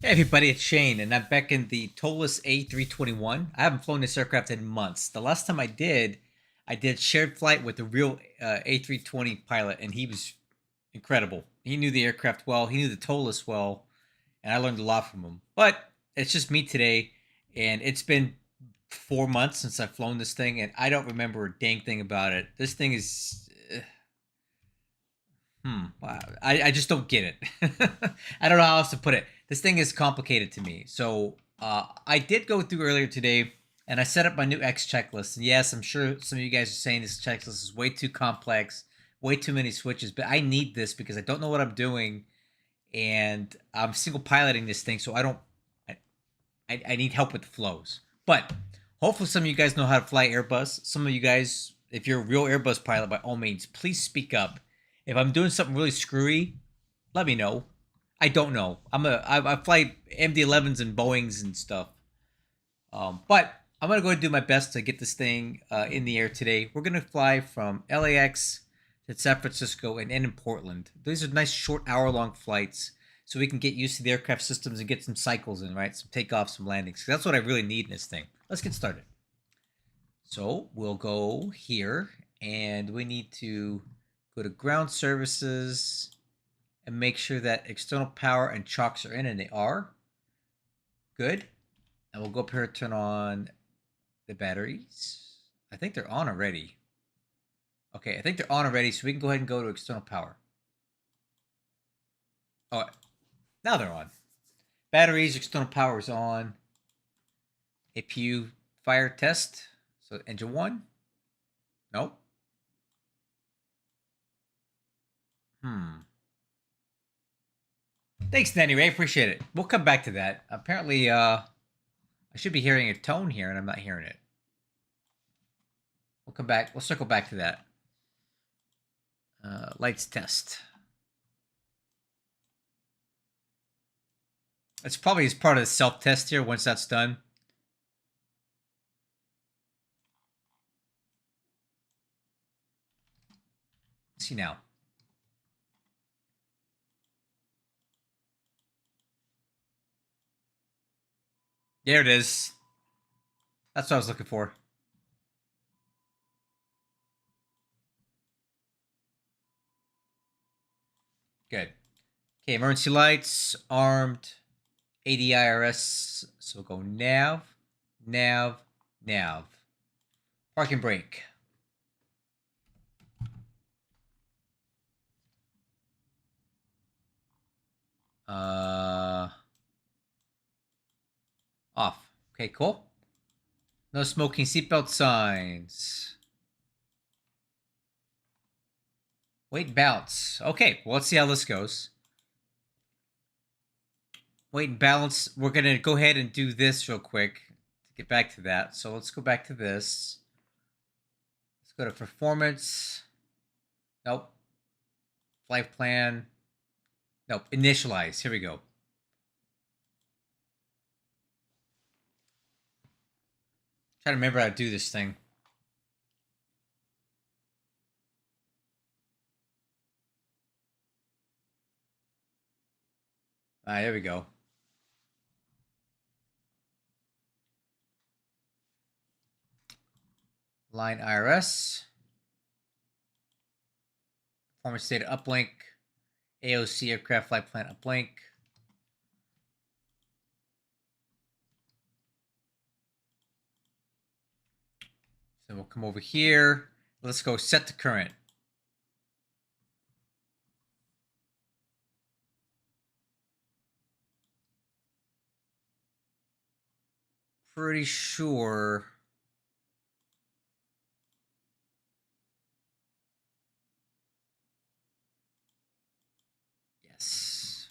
Hey everybody, it's Shane, and I'm back in the ToLiss A321. I haven't flown this aircraft in months. The last time I did shared flight with the real A320 pilot, and he was incredible. He knew the aircraft well, he knew the ToLiss well, and I learned a lot from him. But it's just me today, and it's been 4 months since I've flown this thing, and I don't remember a dang thing about it. This thing is I just don't get it. I don't know how else to put it. This thing is complicated to me. So I did go through earlier today, and I set up my new X checklist. And yes, I'm sure some of you guys are saying this checklist is way too complex, way too many switches. But I need this because I don't know what I'm doing, and I'm single piloting this thing, so I don't. I need help with the flows. But hopefully, some of you guys know how to fly Airbus. Some of you guys, if you're a real Airbus pilot, by all means, please speak up. If I'm doing something really screwy, let me know. I don't know. I fly MD-11s and Boeings and stuff. But I'm gonna go ahead and do my best to get this thing in the air today. We're gonna fly from LAX to San Francisco and end in Portland. These are nice short hour-long flights, so we can get used to the aircraft systems and get some cycles in, right? Some takeoffs, some landings. That's what I really need in this thing. Let's get started. So we'll go here, and we need to go to ground services and make sure that external power and chocks are in, and they are. Good. And we'll go up here and turn on the batteries. I think they're on already. Okay, I think they're on already, so we can go ahead and go to external power. Oh, now they're on. Batteries, external power is on. APU fire test. So engine one. Nope. Thanks, Nanny Ray. Appreciate it. We'll come back to that. Apparently, I should be hearing a tone here, and I'm not hearing it. We'll come back. We'll circle back to that. Lights test. It's probably as part of the self-test here once that's done. Let's see now. There it is. That's what I was looking for. Good. Okay, emergency lights, armed, ADIRS. So we'll go nav, nav, nav. Parking brake. Off. Okay, cool. No smoking seatbelt signs. Wait and balance. Okay, well, let's see how this goes. Wait and balance. We're going to go ahead and do this real quick to get back to that. So let's go back to this. Let's go to performance. Nope. Flight plan. Nope. Initialize. Here we go. Try to remember how to do this thing. All right, there we go. Line IRS. Performance data uplink. AOC aircraft flight plan uplink. So we'll come over here. Let's go set the current. Pretty sure. Yes.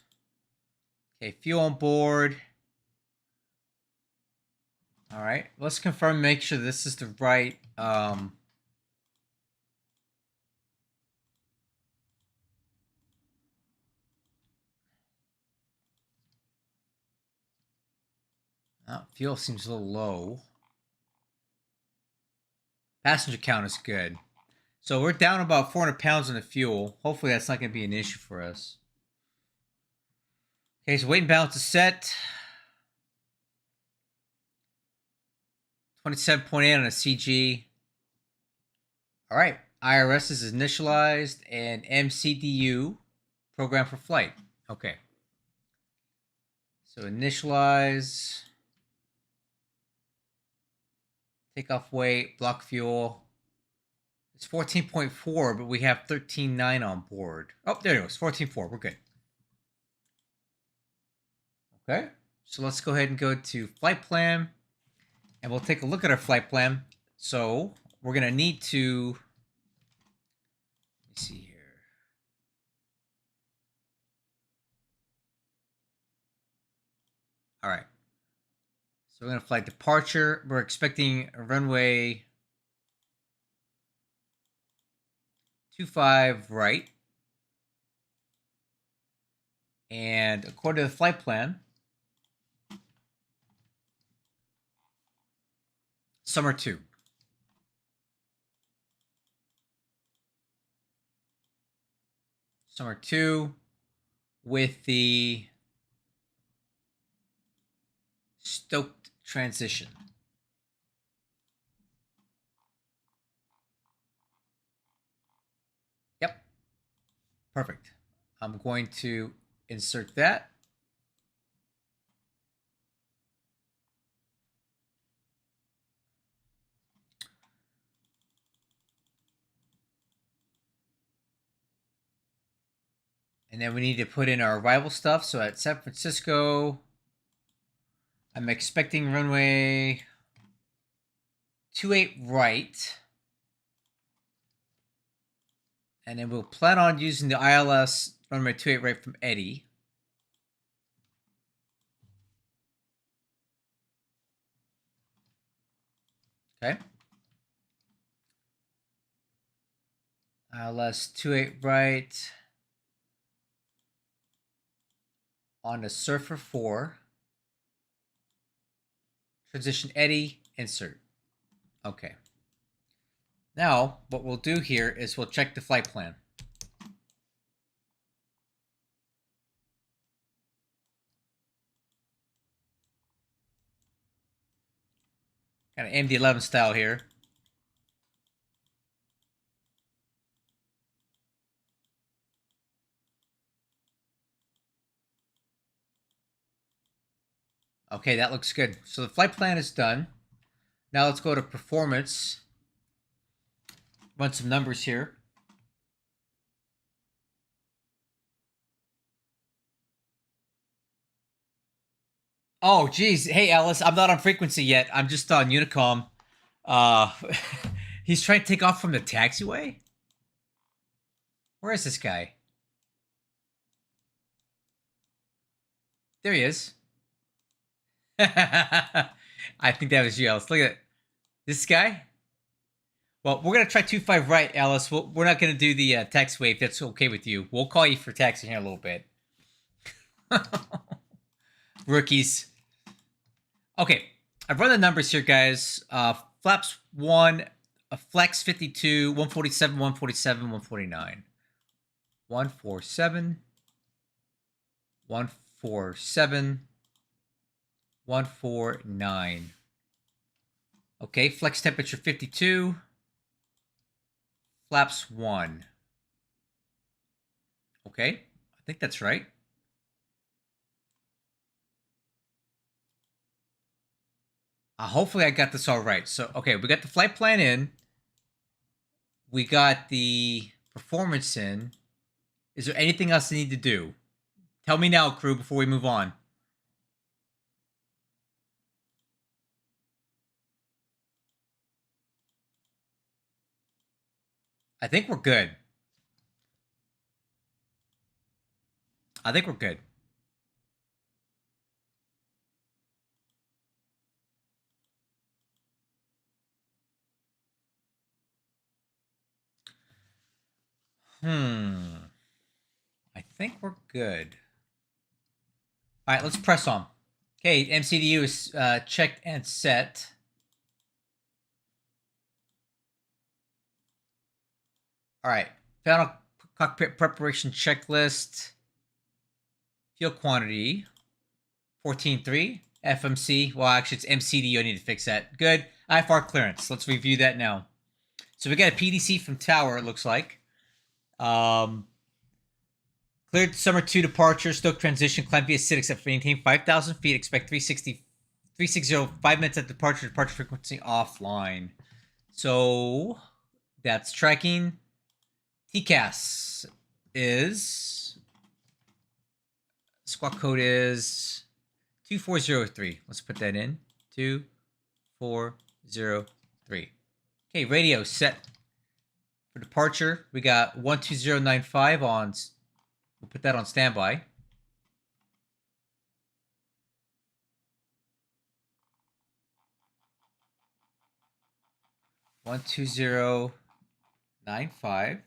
Okay, fuel on board. All right, let's confirm, make sure this is the right. Fuel seems a little low. Passenger count is good. So we're down about 400 pounds on the fuel. Hopefully that's not going to be an issue for us. Okay, so weight and balance is set. 27.8 on a CG. All right, IRS is initialized and MCDU, program for flight. Okay. So initialize, takeoff weight, block fuel. It's 14.4, but we have 13.9 on board. Oh, there it goes, 14.4, we're good. Okay, so let's go ahead and go to flight plan, and we'll take a look at our flight plan. So we're gonna need to, let me see here. All right, so we're gonna fly departure. We're expecting a runway 25 right. And according to the flight plan, summer 2. Summer 2 with the stoked transition. Yep. Perfect. I'm going to insert that. And then we need to put in our arrival stuff. So at San Francisco, I'm expecting runway 28 right. And then we'll plan on using the ILS runway 28 right from Eddie. Okay. ILS 28 right on the Surfer 4. Transition Eddie, insert. Okay. Now, what we'll do here is we'll check the flight plan. Kind of AMD 11 style here. Okay, that looks good. So the flight plan is done. Now let's go to performance. Run some numbers here. Oh, geez. Hey, Alice, I'm not on frequency yet. I'm just on Unicom. He's trying to take off from the taxiway? Where is this guy? There he is. I think that was you, Alice. Look at it. This guy? Well, we're going to try 25 right, Alice. We're not going to do the taxiway if that's okay with you. We'll call you for taxi here in a little bit. Rookies. Okay, I've run the numbers here, guys. Flaps 1, a flex 52, 147, 147, 149. 147, 147, 149. Okay, flex temperature 52. Flaps 1. Okay, I think that's right. Hopefully I got this all right. So, okay, we got the flight plan in. We got the performance in. Is there anything else I need to do? Tell me now, crew, before we move on. I think we're good. I think we're good. I think we're good. All right, let's press on. Okay, MCDU is checked and set. All right, final cockpit preparation checklist. Fuel quantity, 14.3. FMC, well, actually, it's MCD. I need to fix that. Good. IFR clearance. Let's review that now. So we got a PDC from Tower, it looks like. Cleared summer 2 departure, Stoke transition, climb via Citrix at maintain 5,000 feet, expect 360, 5 minutes at departure frequency offline. So that's tracking. TCAS is, squawk code is 2403. Let's put that in. 2403. Okay, radio set for departure. We got 12095 on. We'll put that on standby. One 2095.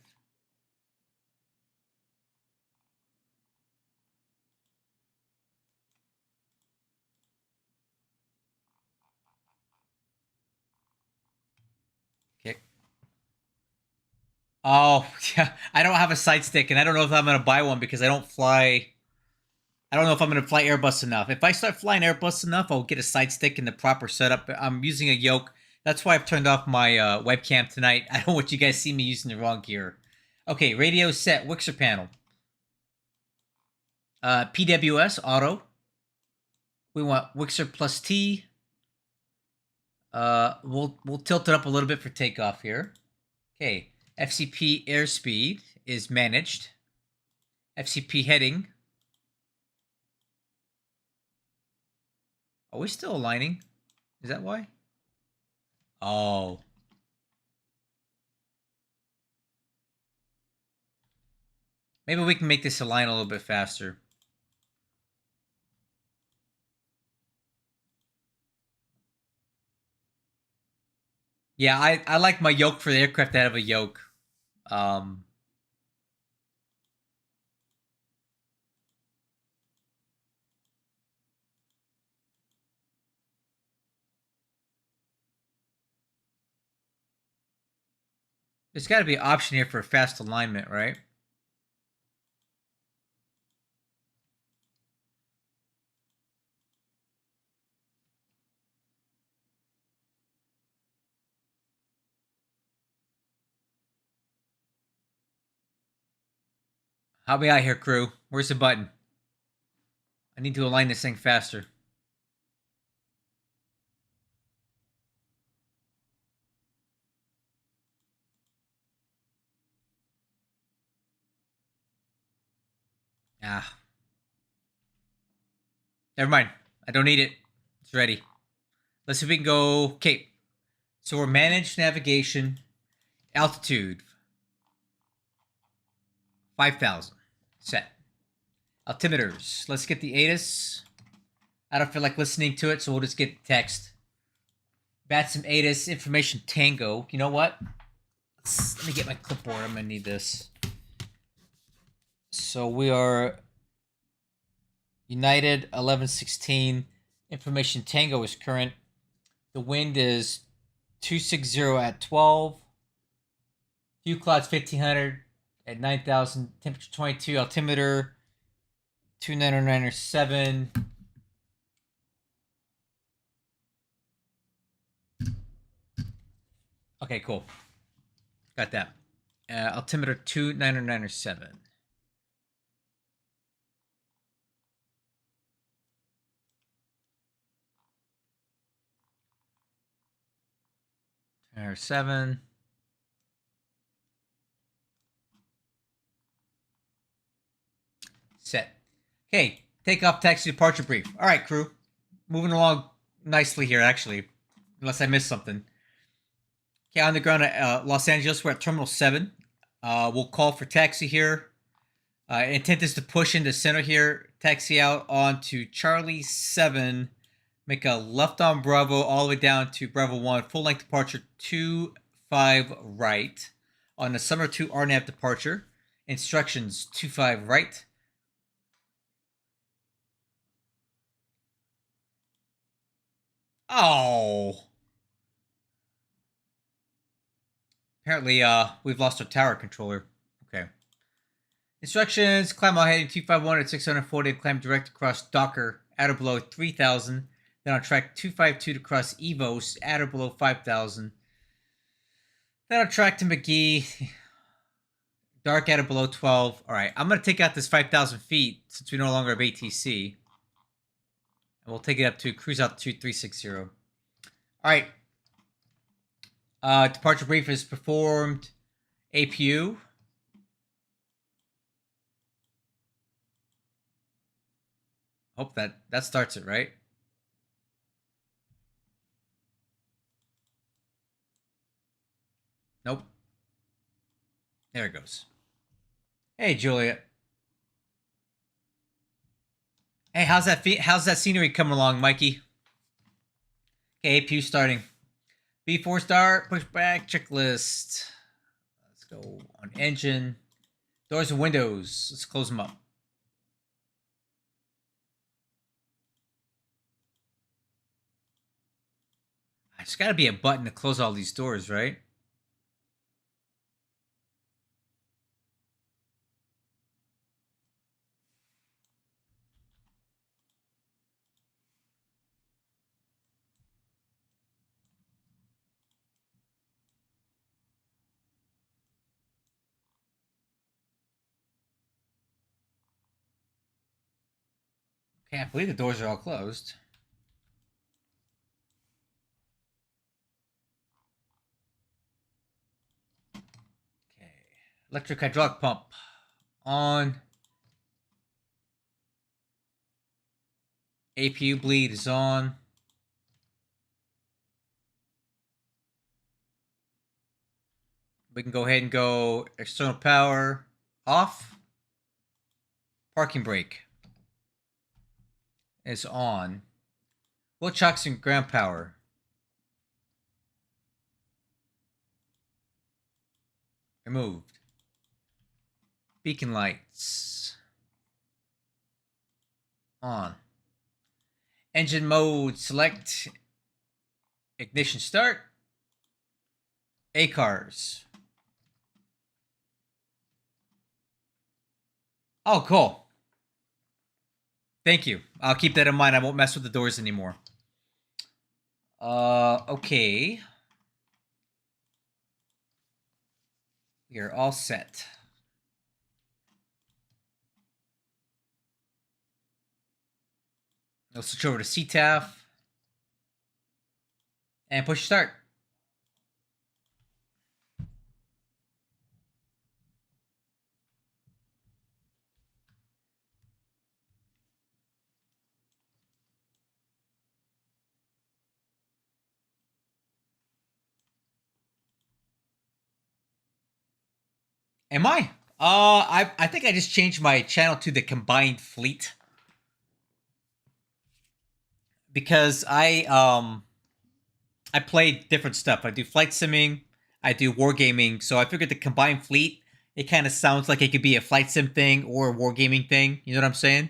Okay. Oh, yeah. I don't have a side stick, and I don't know if I'm going to buy one because I don't fly. I don't know if I'm going to fly Airbus enough. If I start flying Airbus enough, I'll get a side stick in the proper setup. I'm using a yoke. That's why I've turned off my webcam tonight. I don't want you guys to see me using the wrong gear. Okay, radio set, Wixer panel. PWS, auto. We want Wixer plus T. We'll tilt it up a little bit for takeoff here. Okay, FCP airspeed is managed. FCP heading. Are we still aligning? Is that why? Oh. Maybe we can make this align a little bit faster. Yeah, I like my yoke for the aircraft to have a yoke. There's got to be an option here for fast alignment, right? Help me out here, crew. Where's the button? I need to align this thing faster. Ah. Never mind. I don't need it. It's ready. Let's see if we can go. Okay. So we're managed navigation. Altitude. 5,000. Set. Altimeters. Let's get the ATIS. I don't feel like listening to it, so we'll just get text. Batsim ATIS. Information Tango. You know what? Let me get my clipboard. I'm going to need this. So we are United 1116. Information Tango is current. The wind is 260 at 12. View clouds 1500 at 9,000. Temperature 22. Altimeter 2997. Okay, cool. Got that. Altimeter 2997. Or 7. Set. Okay, takeoff, taxi, departure brief. All right, crew. Moving along nicely here, actually. Unless I missed something. Okay, on the ground at Los Angeles, we're at Terminal 7. We'll call for taxi here. Intent is to push into center here. Taxi out onto Charlie 7. Make a left on Bravo all the way down to Bravo 1. Full length departure 25 right. On the Summer 2 RNAV departure. Instructions 25 right. Oh. Apparently, we've lost our tower controller. Okay. Instructions: climb out heading 251 at 640 and climb direct across Docker at or below 3000. Then on track 252 to cross Evos at or below 5000. Then on track to McGee, dark at or below 12. All right, I'm going to take out this 5,000 feet since we no longer have ATC. And we'll take it up to cruise altitude 360. All right. Departure brief is performed. APU. Hope that starts it, right? Nope. There it goes. Hey, Juliet. Hey, how's that scenery coming along, Mikey? Okay, APU starting. B4 start, pushback, checklist. Let's go on engine. Doors and windows. Let's close them up. There's got to be a button to close all these doors, right? Okay, I believe the doors are all closed. Okay. Electric hydraulic pump on. APU bleed is on. We can go ahead and go external power off. Parking brake is on. Wheel chocks and ground power. Removed. Beacon lights. On. Engine mode, select. Ignition start. ACARS. Oh, cool. Thank you. I'll keep that in mind. I won't mess with the doors anymore. Okay. We are all set. We'll switch over to CTAF. And push start. Am I? I think I just changed my channel to the combined fleet because I play different stuff. I do flight simming, I do wargaming, so I figured the combined fleet, it kind of sounds like it could be a flight sim thing or a wargaming thing. You know what I'm saying?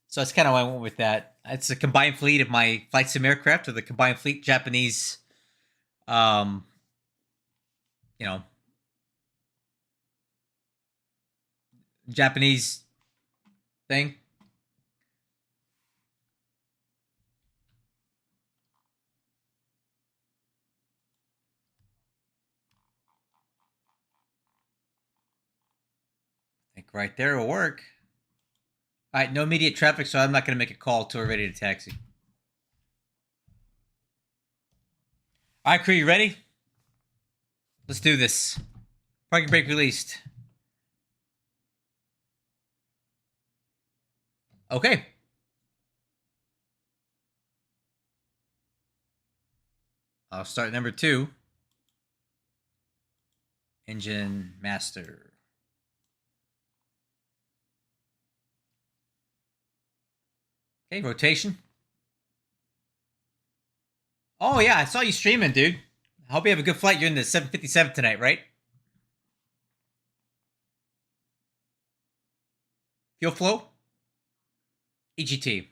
So that's kind of why I went with that. It's a combined fleet of my flight sim aircraft or the combined fleet Japanese, um, you know, Japanese thing. I think right there will work. All right, no immediate traffic, so I'm not going to make a call till we're ready to taxi. All right, crew, you ready? Let's do this. Parking brake released. Okay. I'll start number 2. Engine master. Okay, rotation. Oh, yeah, I saw you streaming, dude. I hope you have a good flight. You're in the 757 tonight, right? Fuel flow. EGT.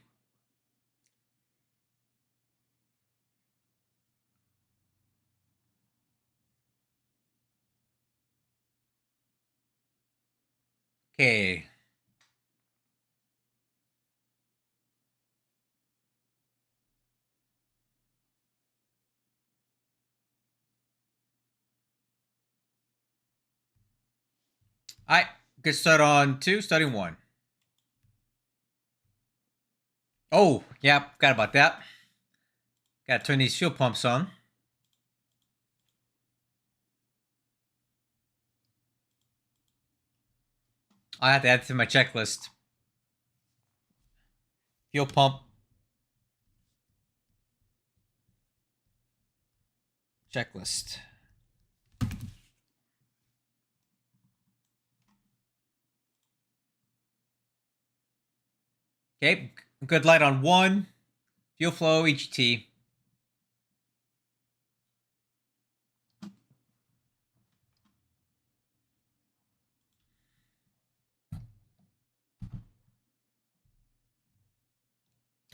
Okay. All right. Good start on 2, starting 1. Oh, yeah, forgot about that. Gotta turn these fuel pumps on. I have to add it to my checklist. Fuel pump. Checklist. Okay, good light on 1. Fuel flow, EGT.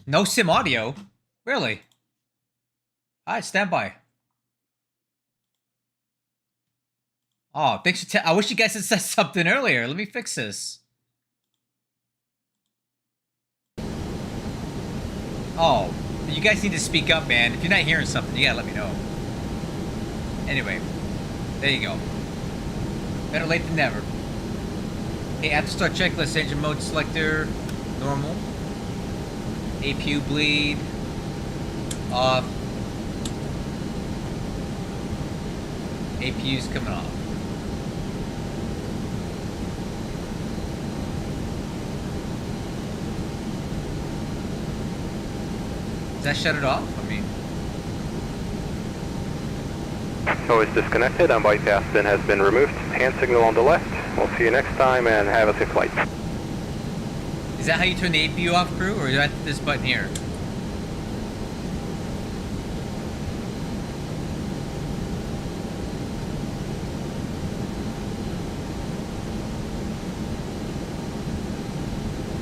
No sim audio? Really? Alright, stand by. Oh, thanks for I wish you guys had said something earlier. Let me fix this. Oh, you guys need to speak up, man. If you're not hearing something, you gotta let me know. Anyway, there you go. Better late than never. Okay, at the start checklist, engine mode selector, normal. APU bleed, off. APU's coming off. Does that shut it off? I mean... So it's disconnected and bypass pin has been removed. Hand signal on the left. We'll see you next time and have a safe flight. Is that how you turn the APU off, crew? Or is that this button here?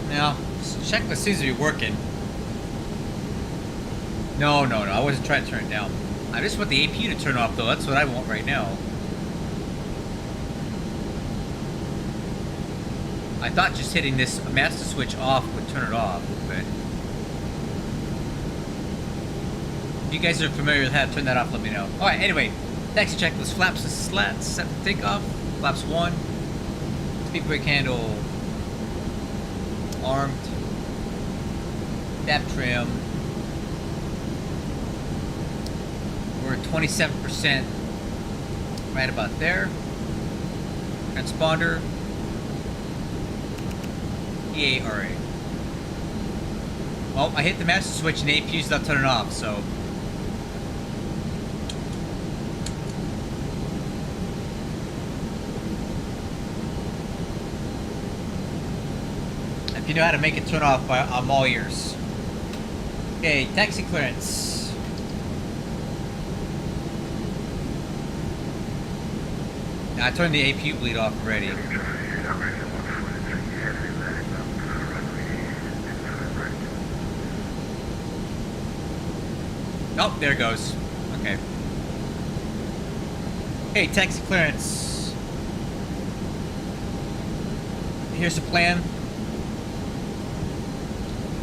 Now, this checklist seems to be working. No, I wasn't trying to turn it down. I just want the APU to turn off, though. That's what I want right now. I thought just hitting this master switch off would turn it off, but... If you guys are familiar with how to turn that off, let me know. Alright, anyway. Taxi checklist. Flaps and slats. Set for takeoff. Flaps 1. Speed brake handle. Armed. Dap trim. We're at 27%. Right about there. Transponder. EARA. Well, I hit the master switch and the APU's not turning off, so... If you know how to make it turn off, I'm all ears. Okay, taxi clearance. Now, I turned the APU bleed off already. Oh, there it goes. Okay. Okay, taxi clearance. Here's the plan.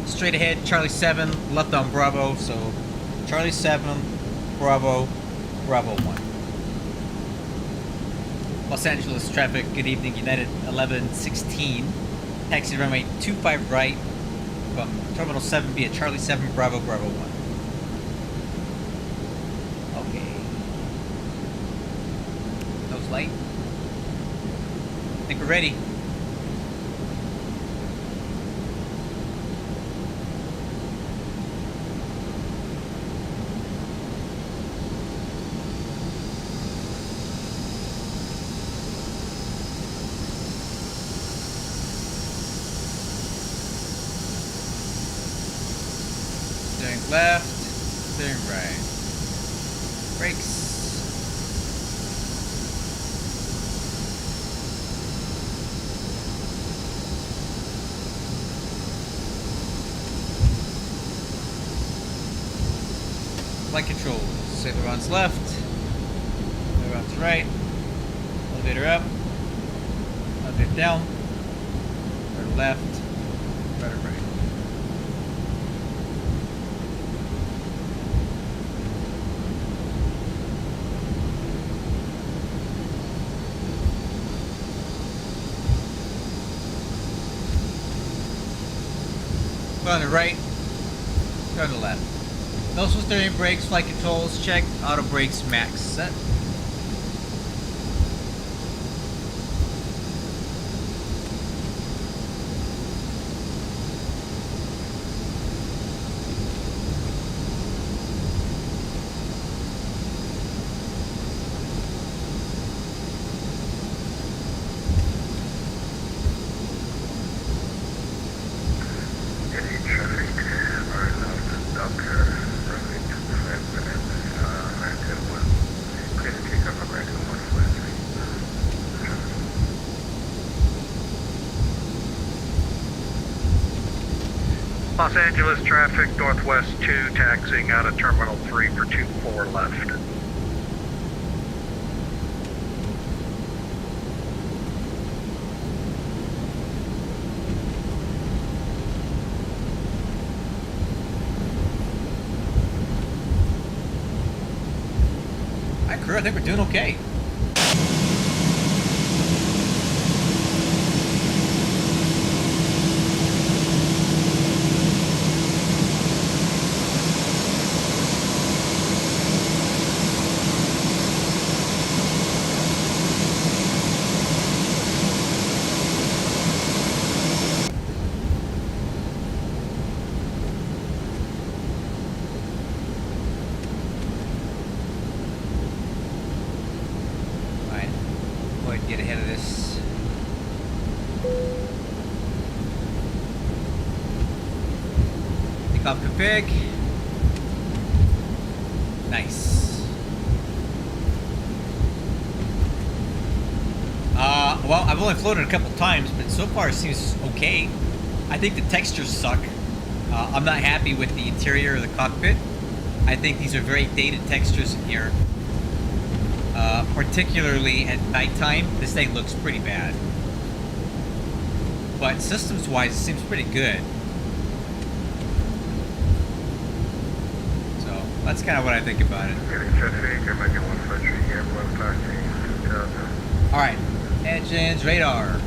Straight ahead, Charlie 7, left on Bravo, so Charlie 7, Bravo, Bravo 1. Los Angeles traffic, good evening, United 1116. Taxi runway 25 right from Terminal 7B at Charlie 7, Bravo, Bravo 1. Okay. Nose light. I think we're ready. Steering left, steering right. Brakes. Flight controls. Ailerons left. Ailerons right. Elevator up. Elevator down. Right or left? Right or right? Go on the right, go on the left. Noticeable steering brakes, flight controls, check. Auto brakes, max, set. Los Angeles traffic, Northwest 2, taxiing out of Terminal 3 for 24 left. Alright, crew, I think we're doing okay. Get ahead of this. Take off config. Nice. Well, I've only floated a couple times, but so far it seems okay. I think the textures suck. I'm not happy with the interior of the cockpit. I think these are very dated textures in here. Particularly at nighttime, this thing looks pretty bad. But systems-wise, it seems pretty good. So, that's kind of what I think about it. Alright, engines, radar.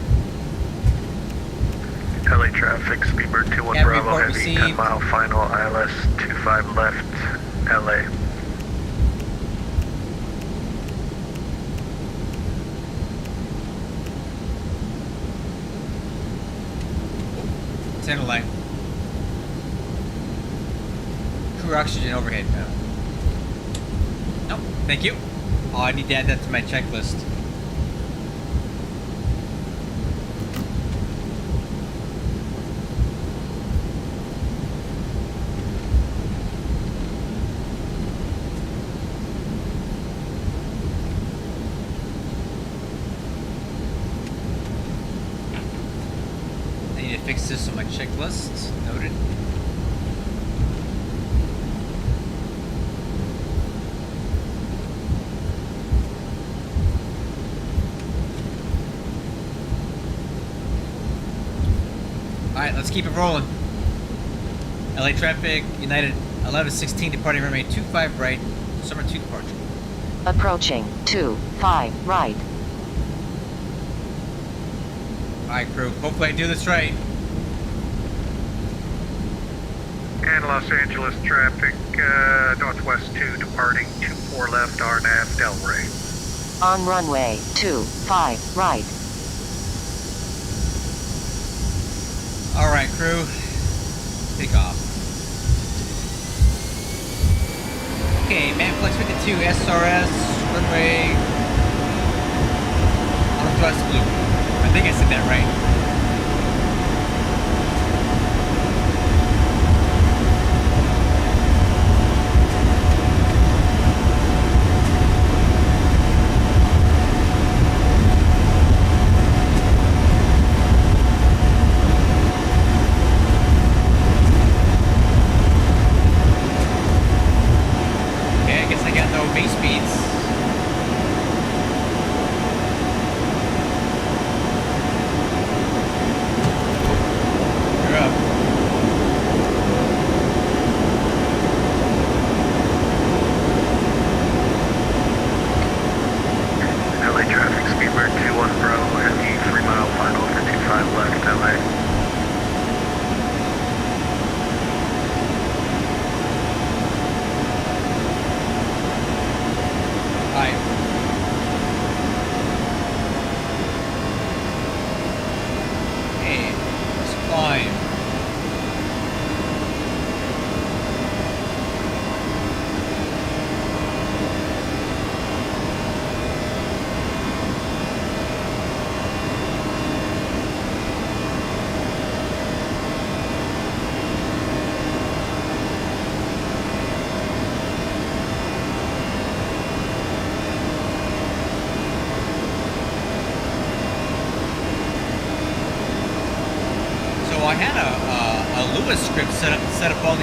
LA traffic, Speedbird 21 Bravo, heavy, 10 mile final, ILS 25 left, LA. Center line. Crew oxygen overhead. Nope, thank you. Oh, I need to add that to my checklist. Fix this on my checklist. Noted. Alright, let's keep it rolling. LA traffic, United 1116 departing runway 25 right, summer 2 departure. Approaching 25 right. Alright, crew, hopefully I do this right. And Los Angeles traffic, Northwest 2 departing 24 left, RNAV Delray. On runway 25 right. Alright, crew. Take off. Okay, Manflex 52, SRS, runway. On thrust blue. I think I said that right.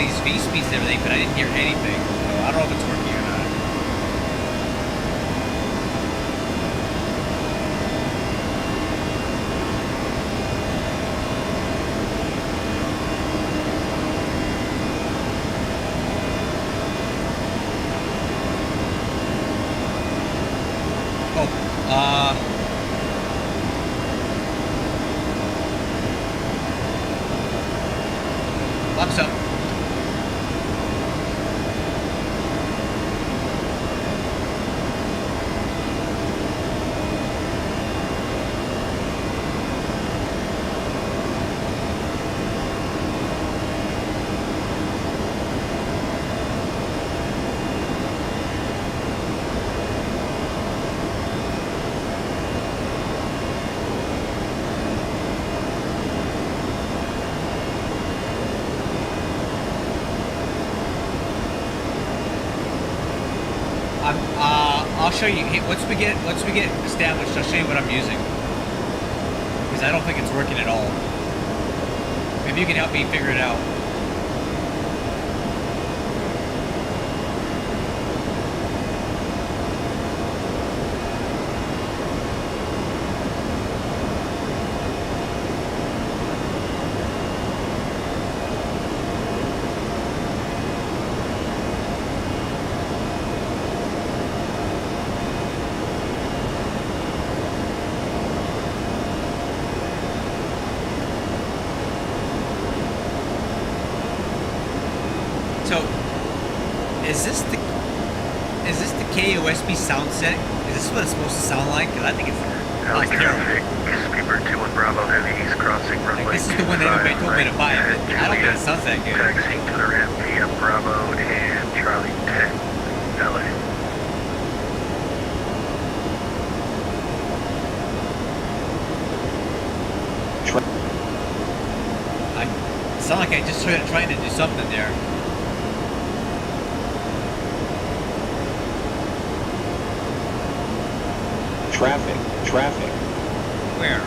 these V speeds and everything, but I didn't hear anything. So I don't know if it's working or not. Locks up. I'll show you. Hey, once we get established, I'll show you what I'm using, because I don't think it's working at all. Maybe you can help me figure it out. So, is this the KOSB sound set? Is this what it's supposed to sound like? Because I think it's Alley terrible. traffic, Speedbird 21 Bravo Heavy, East Crossing, runway Like, this is the one that everybody told me to buy, but I don't think it sounds that good. Taxiing to the ramp via Bravo and Charlie 10, LA. I sound like I just trying to do something there. Traffic. Where?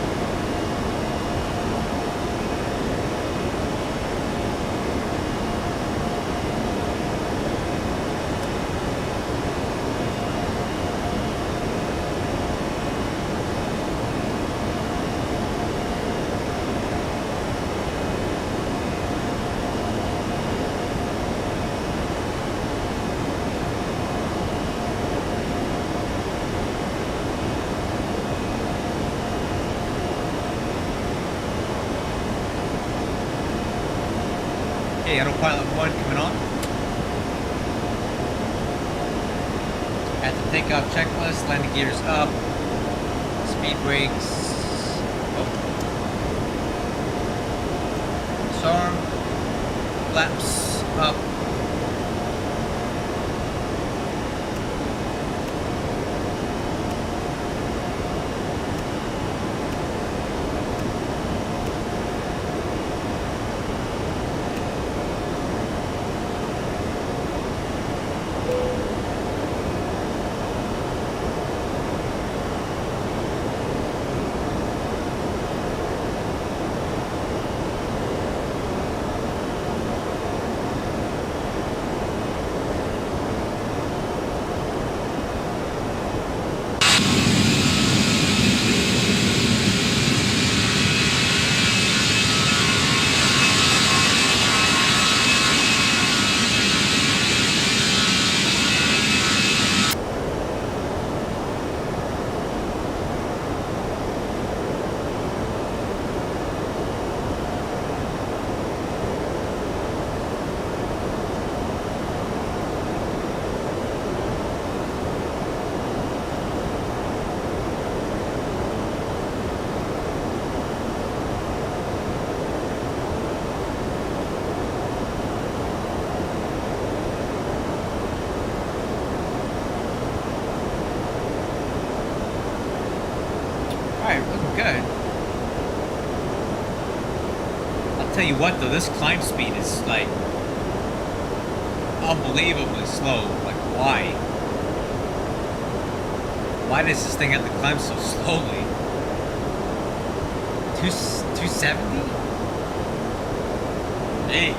Okay, autopilot 1 coming on. At the takeoff checklist, landing gears up, speed brakes. Oh. SAR, flaps up. Good. I'll tell you what though, this climb speed is like unbelievably slow. Like why? Why does this thing have to climb so slowly? 270? Jeez.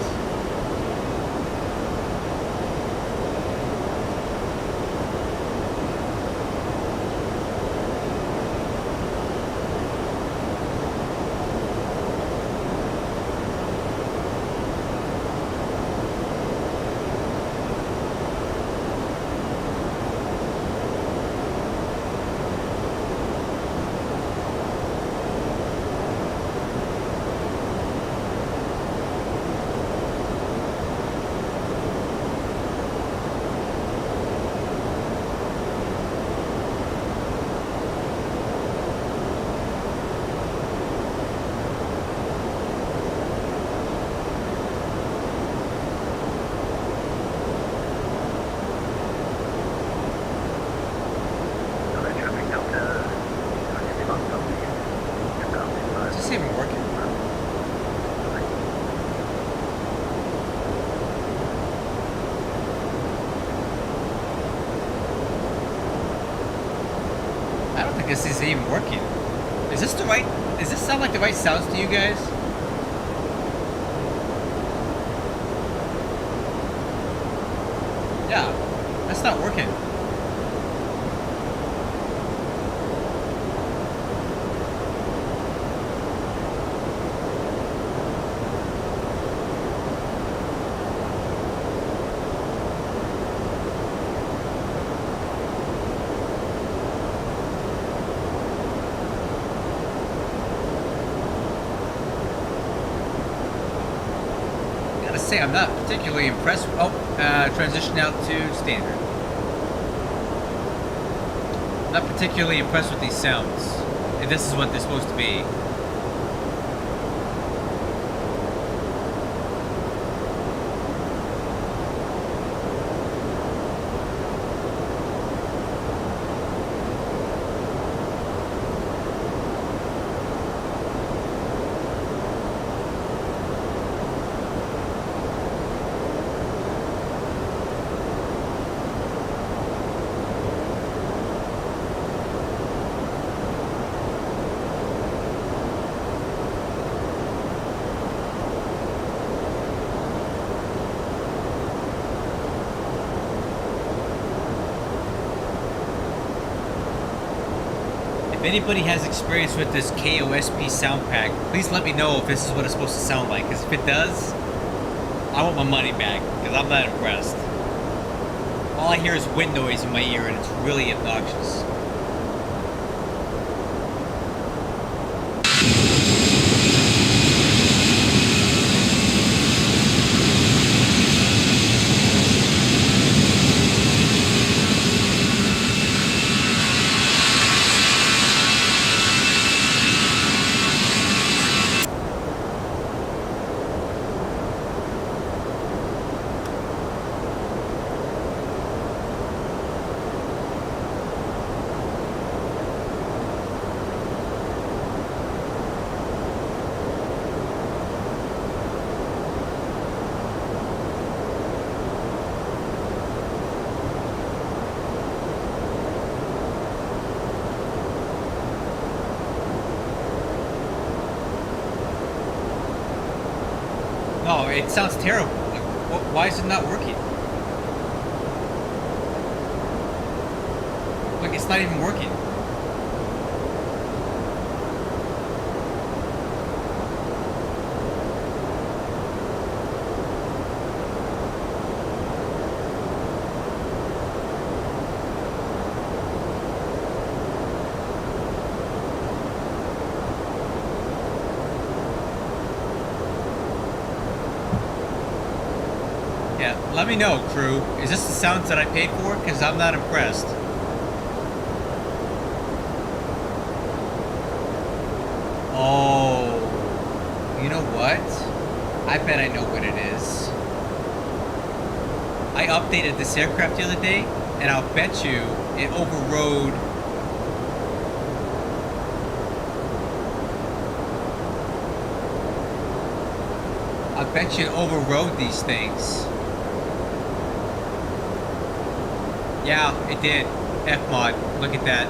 this is even working. Is this the right? Does this sound like the right sounds to you guys? Yeah, that's not working. Say I'm not particularly impressed. Oh, transition out to standard. Not particularly impressed with these sounds. If this is what they're supposed to be. If anybody has experience with this KOSP sound pack, please let me know if this is what it's supposed to sound like. Because if it does, I want my money back. Because I'm not impressed. All I hear is wind noise in my ear, and it's really obnoxious. No, it sounds terrible. Like, why is it not working? Like, it's not even working. Yeah, let me know, crew. Is this the sounds that I paid for? Because I'm not impressed. Oh, you know what? I bet I know what it is. I updated this aircraft the other day, and I'll bet you it overrode. I bet you it overrode these things. Yeah, it did. F-mod. Look at that.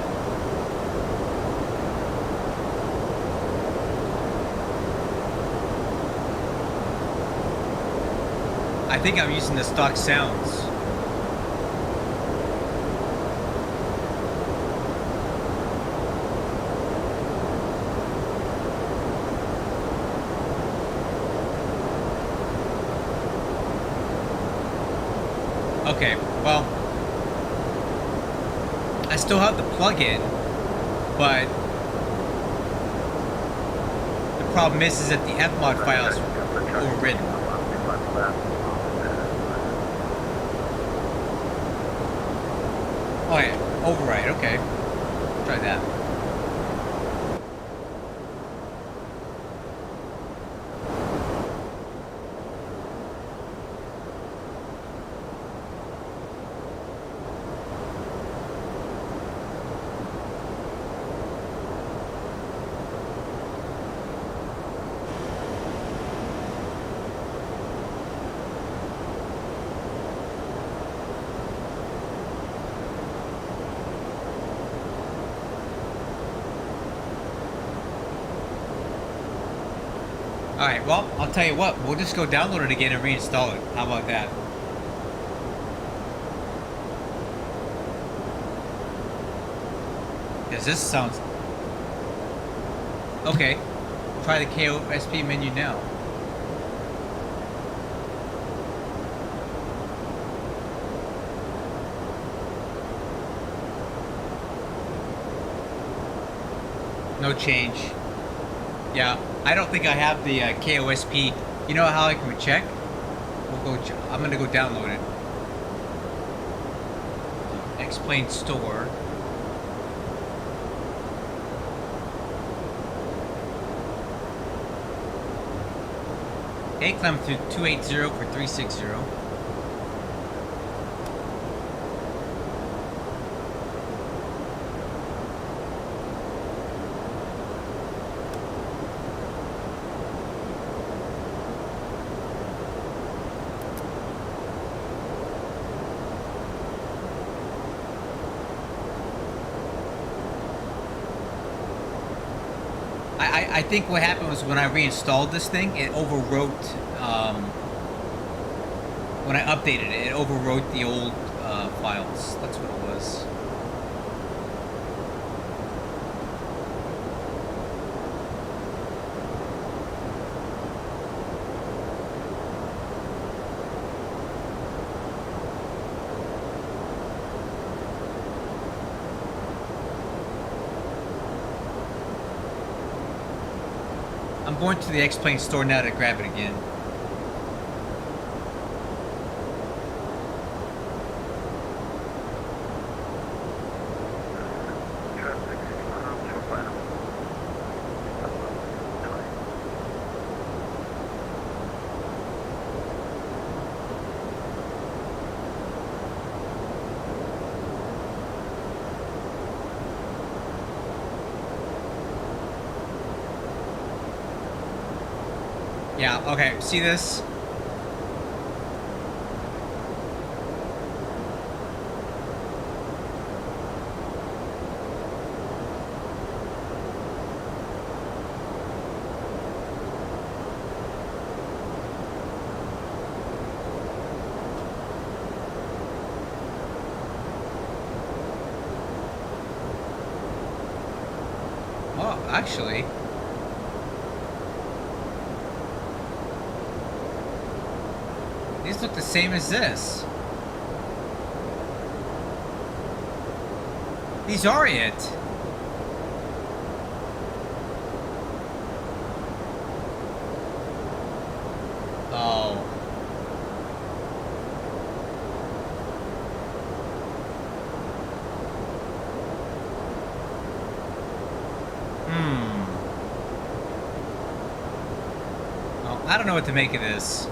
I think I'm using the stock sounds. Okay, well, I still have the plug-in, but the problem is that the Fmod files are overridden. Oh yeah, override, okay. Try that. Alright, well, I'll tell you what. We'll just go download it again and reinstall it. How about that? Because this sounds... Okay. Try the KOSP menu now. No change. Yeah, I don't think I have the KOSP. You know how I can check? We'll go. I'm gonna go download it. Explain store. Okay, climb through 280 for 360. I think what happened was when I reinstalled this thing, it overwrote, when I updated it, it overwrote the old files. That's what it was. I'm going to the X-Plane store now to grab it again. Yeah, okay, see this? Oh, actually... These look the same as this. These are it. Oh. Well, I don't know what to make of this.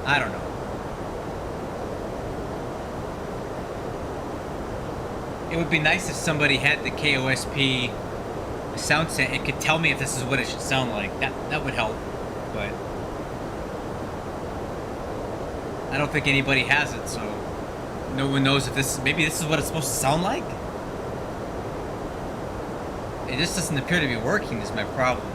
I don't know. It would be nice if somebody had the KOSP sound set and could tell me if this is what it should sound like. That would help, but I don't think anybody has it, so no one knows if this, maybe this is what it's supposed to sound like? It just doesn't appear to be working is my problem.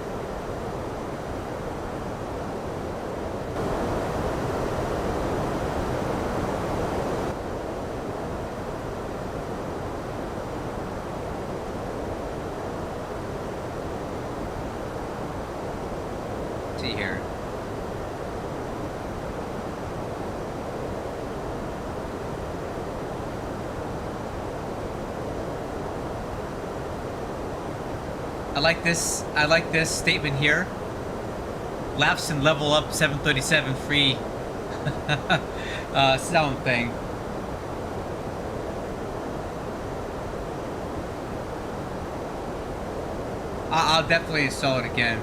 Here. I like this statement here. Laughs and level up 737 free sound thing. I'll definitely install it again.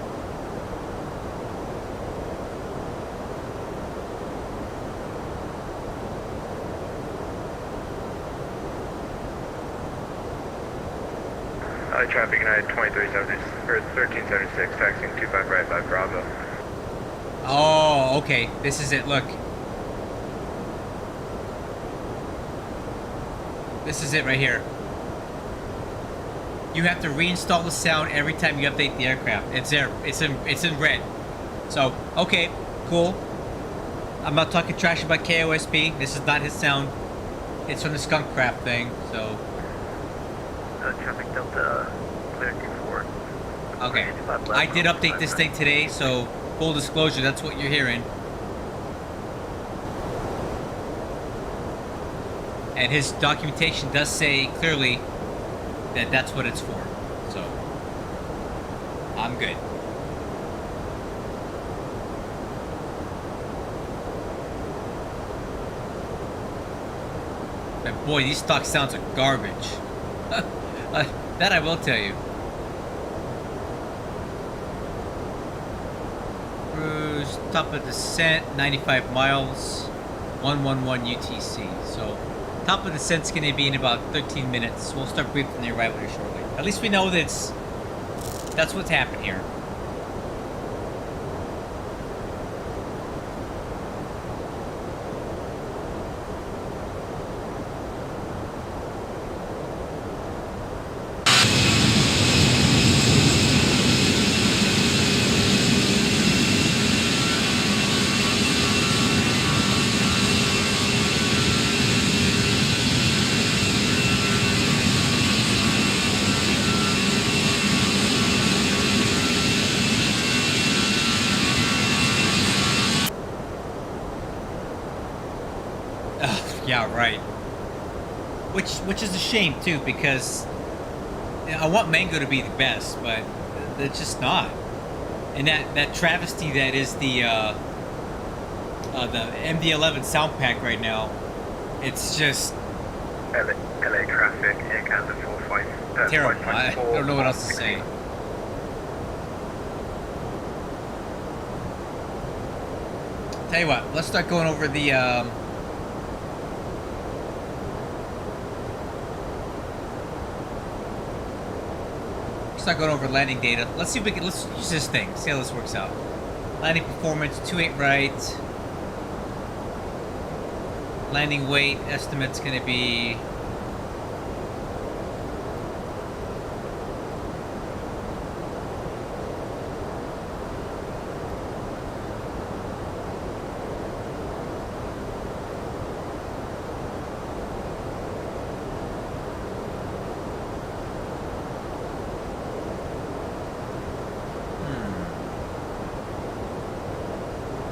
Traffic United 1376, taxiing 2555 Bravo. Oh, okay. This is it. Look. This is it right here. you have to reinstall the sound every time you update the aircraft. It's there. It's in red. So, okay, cool. I'm not talking trash about KOSP. This is not his sound. It's from the skunk crap thing, so... Traffic Delta, clear Q4. Okay. I did update this thing today, so full disclosure, that's what you're hearing. And his documentation does say clearly that that's what it's for. So, I'm good. But boy, these stock sounds are garbage. That I will tell you. Cruise, top of descent, 95 miles, 111 UTC. So, top of descent's going to be in about 13 minutes. We'll start briefing the arrival here shortly. At least we know that's what's happened here. Yeah, right. Which is a shame too, because I want Mango to be the best, but it's just not. And that travesty that is the MD-11 sound pack right now, it's just LA traffic, Air Canada 45. terrible. I don't know what else to say. Tell you what, let's start going over the. Let's not going over landing data. Let's see if we can. Let's use this thing. See how this works out. Landing performance 28 right. Landing weight estimate's going to be.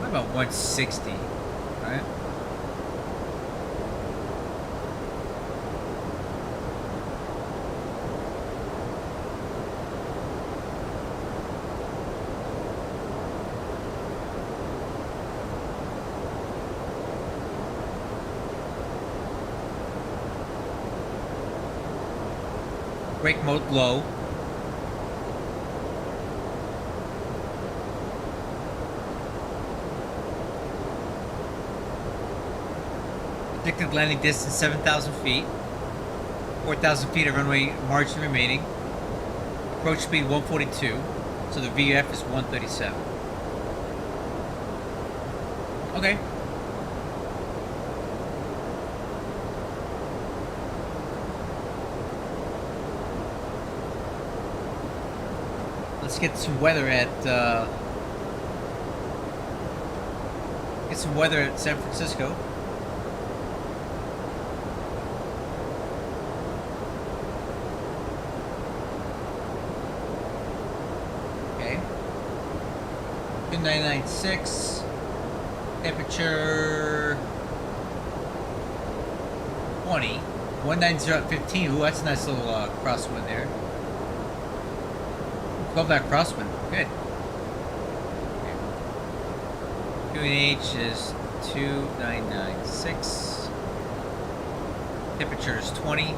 About 160, right? Brake mode low. Predicted landing distance 7,000 feet. 4,000 feet of runway margin remaining. Approach speed 142. So the VF is 137. Okay. Let's get some weather at San Francisco. Okay. 2996. Temperature 20. 190 at 15. Ooh, that's a nice little crosswind there. Love that crosswind. Good. QNH is 2996. Temperature is 20.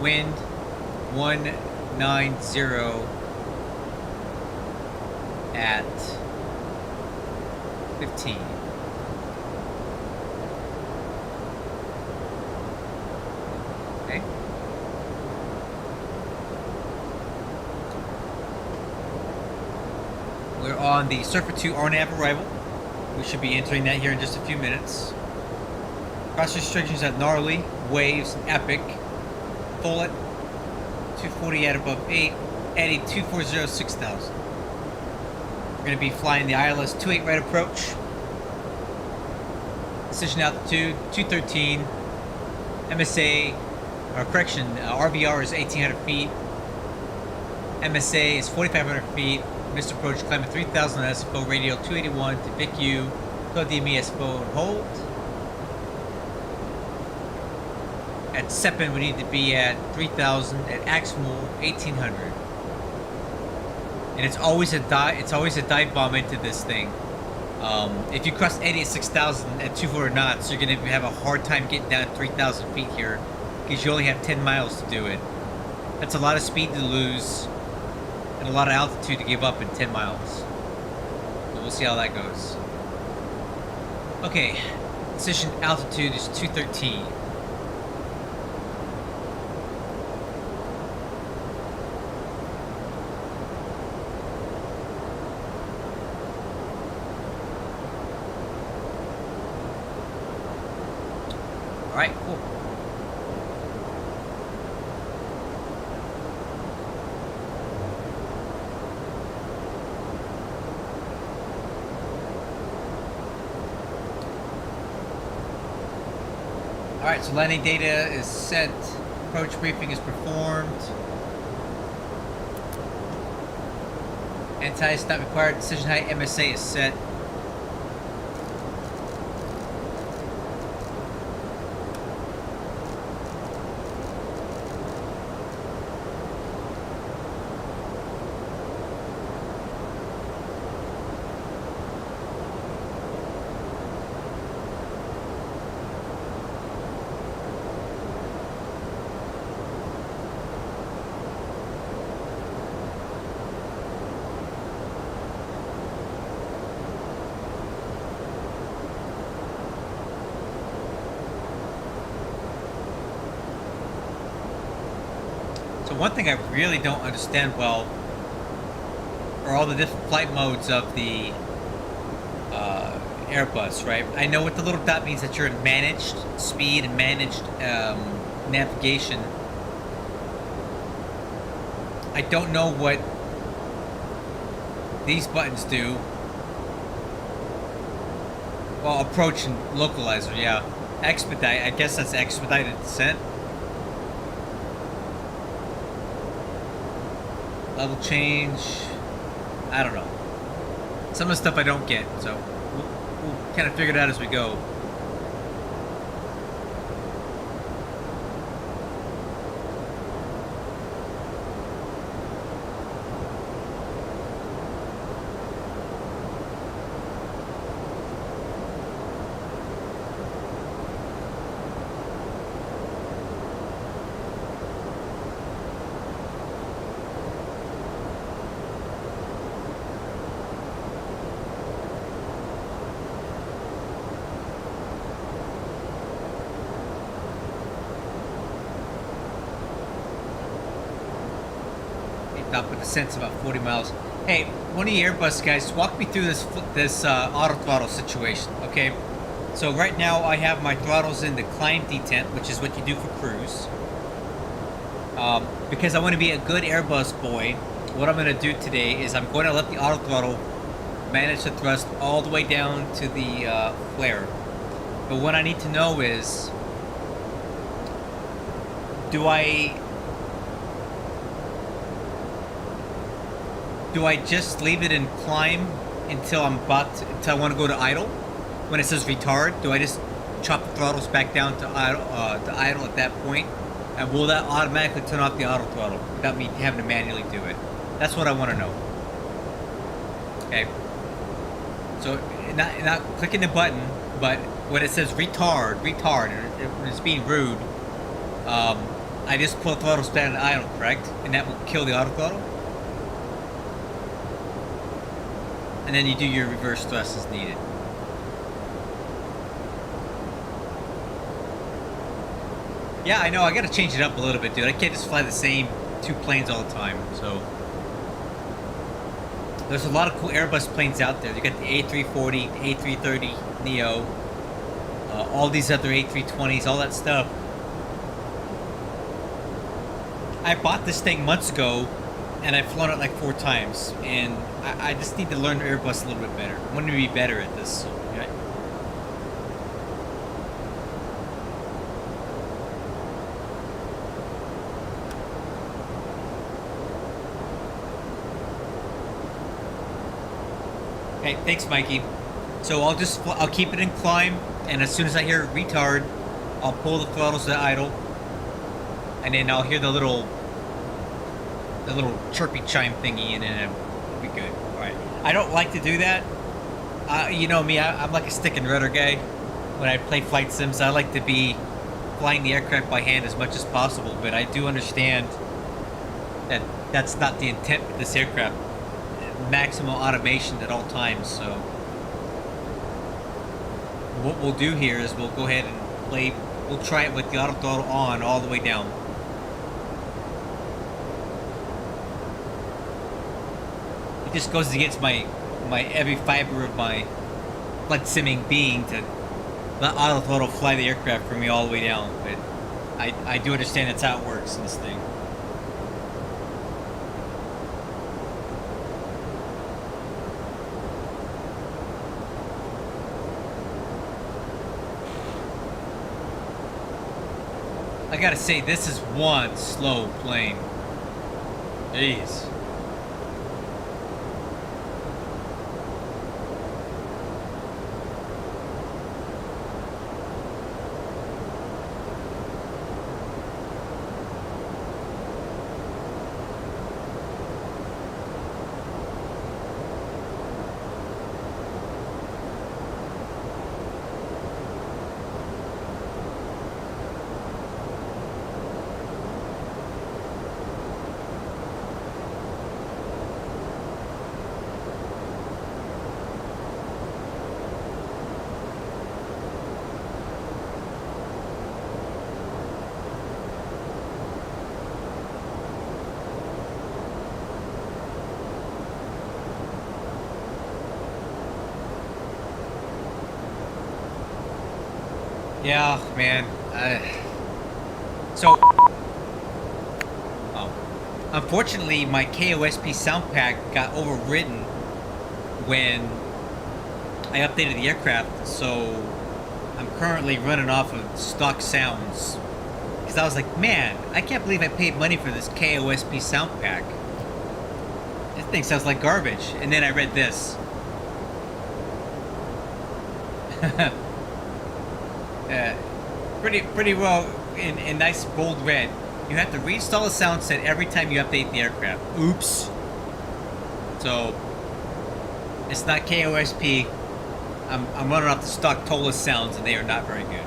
Wind 190 at 15. Okay. We're on the Surfer 2 RNAV arrival. We should be entering that here in just a few minutes. Cross restrictions at Gnarly, Waves, and Epic. full it. 240 at above 8. Eddie 240 6000. We're going to be flying the ILS 28 right approach. Decision altitude 213. MSA, or correction, RVR is 1800 feet. MSA is 4500 feet. Missed approach climbing 3000 on SFO, radial 281 to VIC-U. Code DME SFO and hold. At SEPN we need to be at 3000. At AXMO 1800. And it's always a dive bomb into this thing. If you cross 86,000 at 200 knots, you're going to have a hard time getting down to 3,000 feet here because you only have 10 miles to do it. That's a lot of speed to lose and a lot of altitude to give up in 10 miles. So we'll see how that goes. Okay, decision altitude is 213. Alright, cool. Alright, so landing data is set. Approach briefing is performed. Anti-ice not required. Decision height MSA is set. One thing I really don't understand well are all the different flight modes of the Airbus, right? I know what the little dot means, that you're in managed speed and managed navigation. I don't know what these buttons do. Well, approach and localizer, yeah. Expedite, I guess that's expedited descent. Level change, I don't know. Some of the stuff I don't get, so we'll kind of figure it out as we go. Up with the sense about 40 miles. Hey, one of the Airbus guys, walk me through this auto throttle situation. Okay, so right now I have my throttles in the climb detent, which is what you do for cruise. Because I want to be a good Airbus boy, what I'm going to do today is I'm going to let the auto throttle manage the thrust all the way down to the flare. But what I need to know is, do I just leave it in climb until I want to go to idle? When it says retard, do I just chop the throttles back down to idle at that point? And will that automatically turn off the auto throttle without me having to manually do it? That's what I want to know. Okay. So not clicking the button, but when it says retard, when it's being rude, I just pull the throttles down to idle, correct? And that will kill the auto throttle? And then you do your reverse thrust as needed. Yeah, I know, I gotta change it up a little bit, dude. I can't just fly the same two planes all the time, so. There's a lot of cool Airbus planes out there. You got the A340, A330 Neo, all these other A320s, all that stuff. I bought this thing months ago, and I've flown it like 4 times, and I just need to learn Airbus a little bit better. I want to be better at this. So, yeah. Okay, thanks, Mikey. So I'll keep it in climb, and as soon as I hear retard, I'll pull the throttles to idle, and then I'll hear the little chirpy chime thingy, and then it'll be good. All right. I don't like to do that. You know me, I'm like a stick and rudder guy. When I play flight sims, I like to be flying the aircraft by hand as much as possible, but I do understand that that's not the intent with this aircraft. Maximum automation at all times. So what we'll do here is we'll go ahead and we'll try it with the auto throttle on all the way down. It just goes against my every fiber of my flight simming being to let auto throttle fly the aircraft for me all the way down, but I do understand that's how it works in this thing. I gotta say, this is one slow plane. Jeez. Yeah, man. Unfortunately, my KOSP sound pack got overwritten when I updated the aircraft, so I'm currently running off of stock sounds. Because I was like, man, I can't believe I paid money for this KOSP sound pack. This thing sounds like garbage. And then I read this. Pretty well in nice bold red. You have to reinstall a sound set every time you update the aircraft. Oops. So it's not KOSP. I'm running off the stock ToLiss sounds, and they are not very good.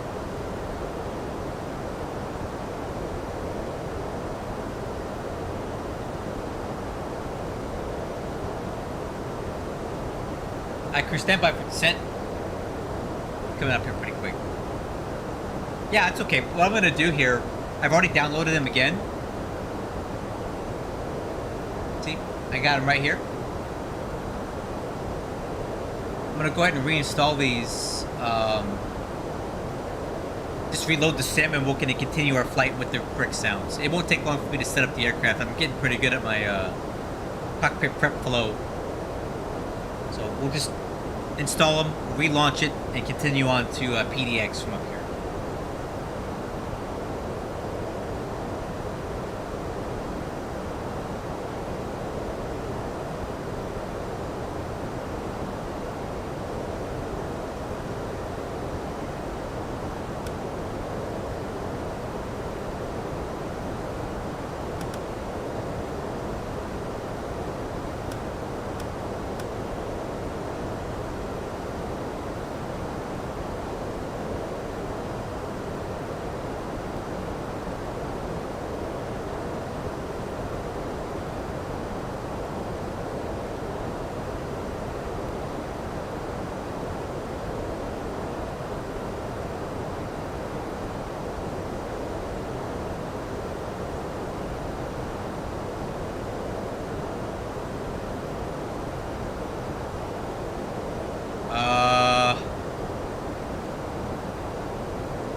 I crew standby for descent. Coming up here pretty quick. Yeah, it's okay. What I'm going to do here, I've already downloaded them again. See, I got them right here. I'm going to go ahead and reinstall these. Just reload the sim, and we're going to continue our flight with the correct sounds. It won't take long for me to set up the aircraft. I'm getting pretty good at my cockpit prep flow. So we'll just install them, relaunch it, and continue on to PDX from up here.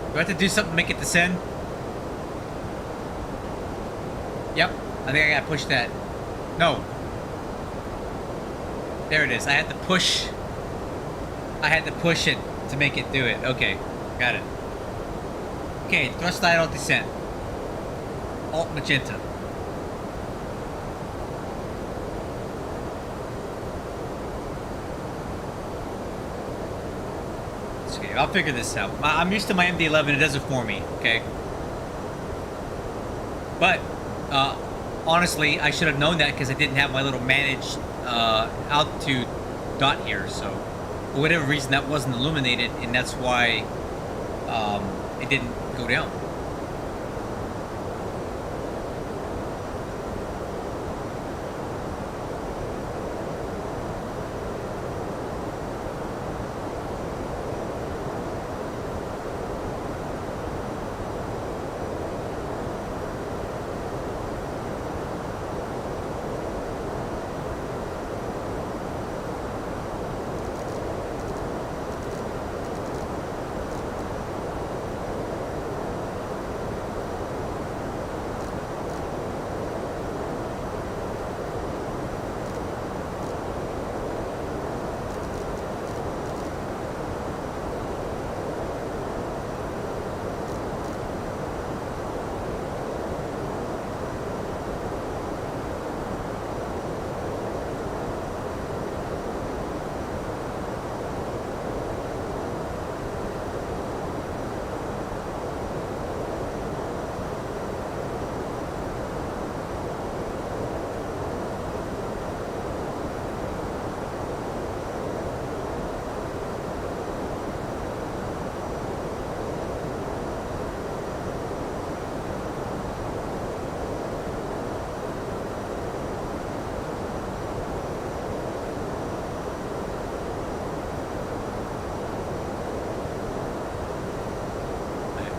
Do I have to do something to make it descend? I think I gotta push that. No. There it is. I had to push it to make it do it. Okay, got it. Okay, thrust idle descent. Alt magenta. Okay, I'll figure this out. I'm used to my MD-11. It does it for me. Okay. But honestly, I should have known that because I didn't have my little managed altitude dot here. So for whatever reason, that wasn't illuminated, and that's why it didn't go down.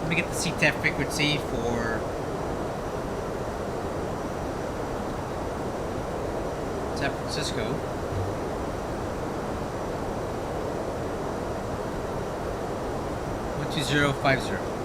Let me get the CTAF frequency for San Francisco. 12050.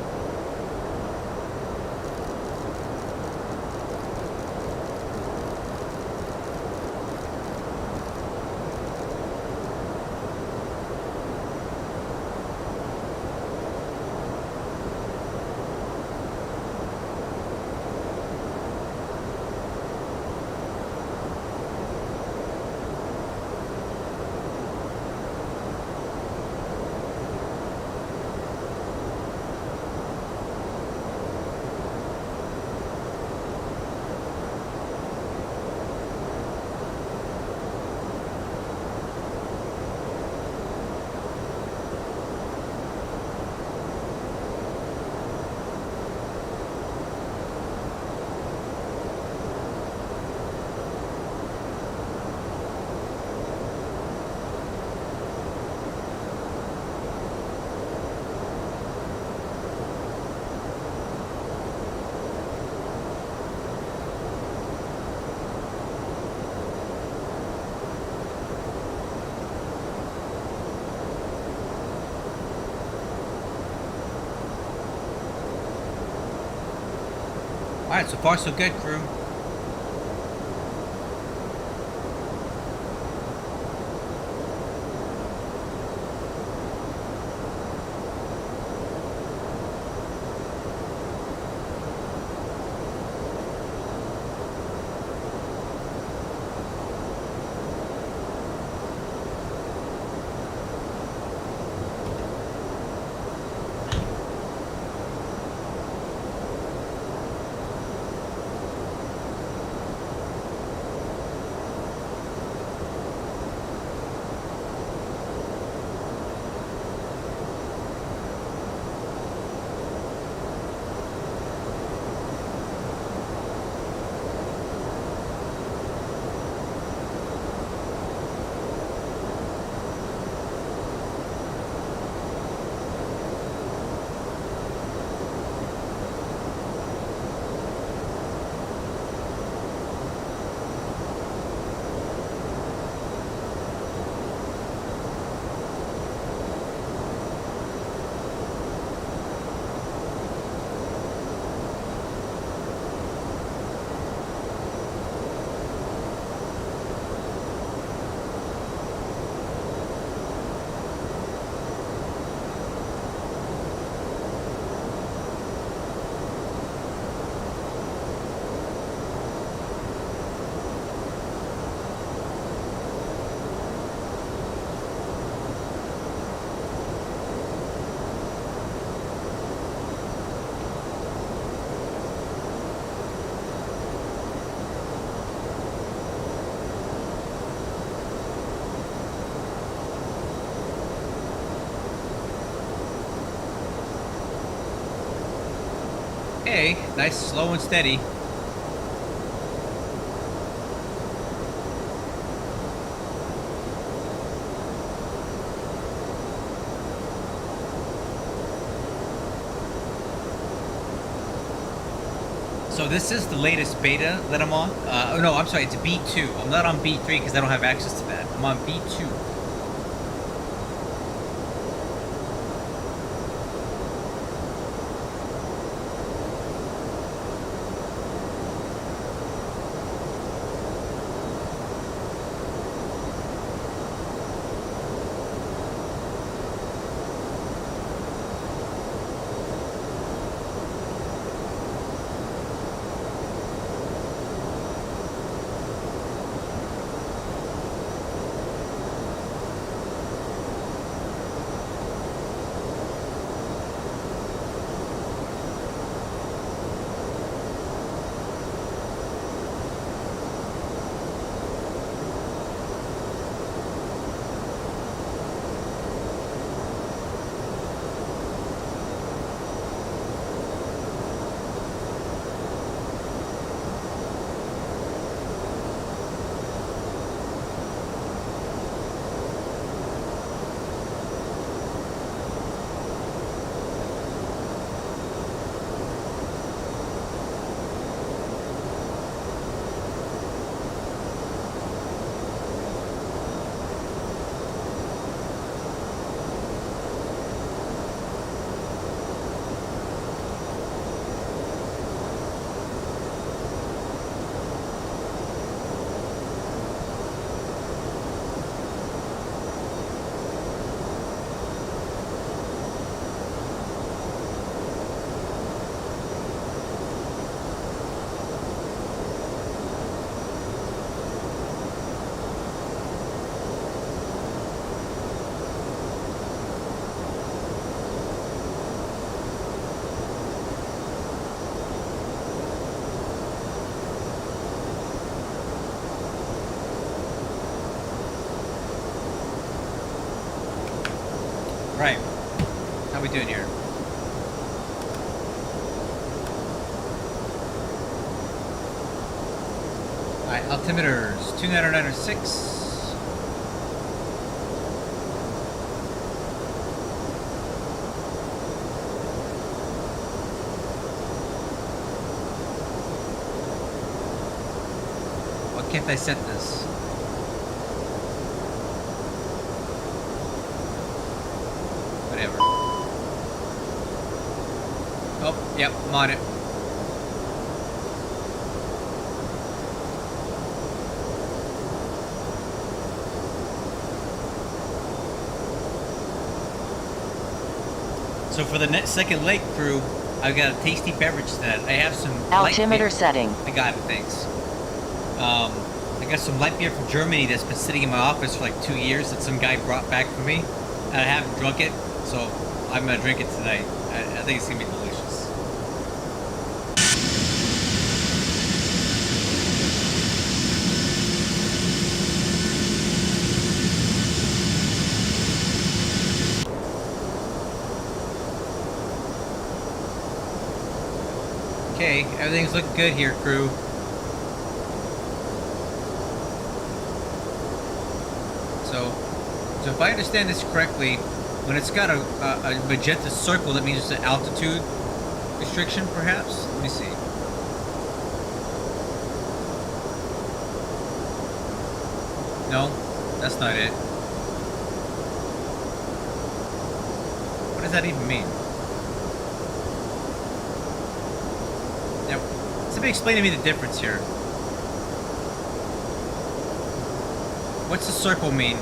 Alright, so far so good, crew. Okay, nice, slow and steady. So this is the latest beta that I'm on. Oh no, I'm sorry, it's B2. I'm not on B3 because I don't have access to that. I'm on B2. Right. How we doing here? Alright, altimeters 2996. Why can't I set this? Whatever. Oh, yep, I'm on it. So for the second leg crew, I've got a tasty beverage tonight. I have some altimeter setting. I got it, thanks. I got some light beer from Germany that's been sitting in my office for like 2 years that some guy brought back for me. And I haven't drunk it, so I'm gonna drink it tonight. I think it's gonna be delicious. Okay, everything's looking good here, crew. So if I understand this correctly, when it's got a magenta circle, that means it's an altitude restriction, perhaps? Let me see. No, that's not it. What does that even mean? Now, somebody explain to me the difference here. What's the circle mean?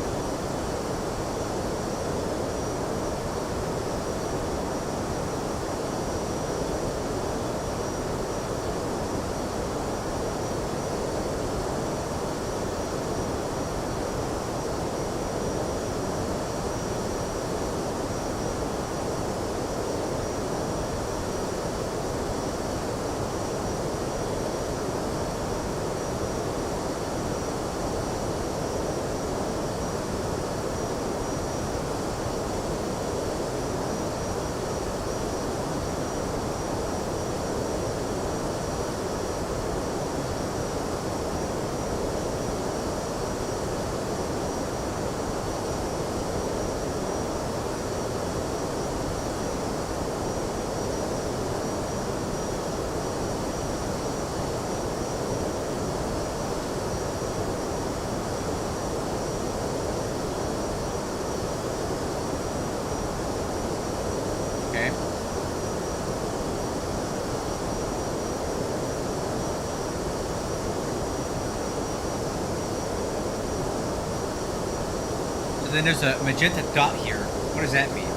then there's a magenta dot here. What does that mean?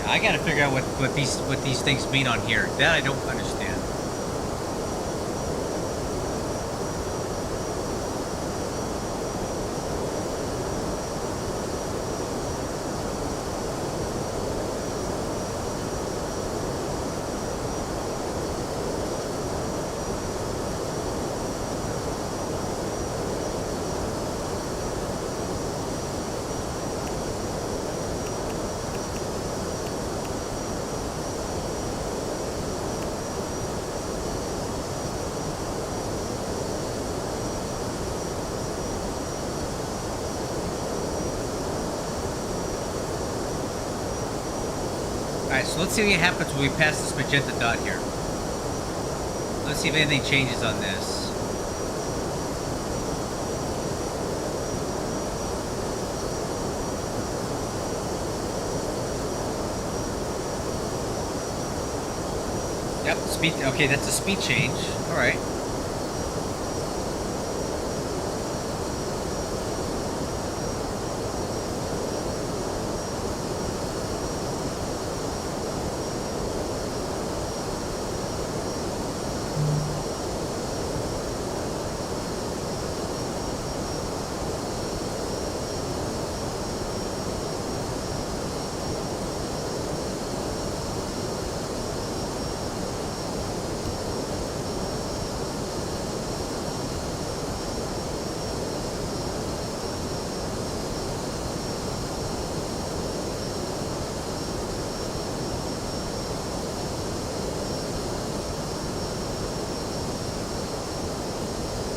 I gotta figure out what these things mean on here. That I don't understand. Alright, so let's see what happens when we pass this magenta dot here. Let's see if anything changes on this. Yep, speed. Okay, that's a speed change. Alright.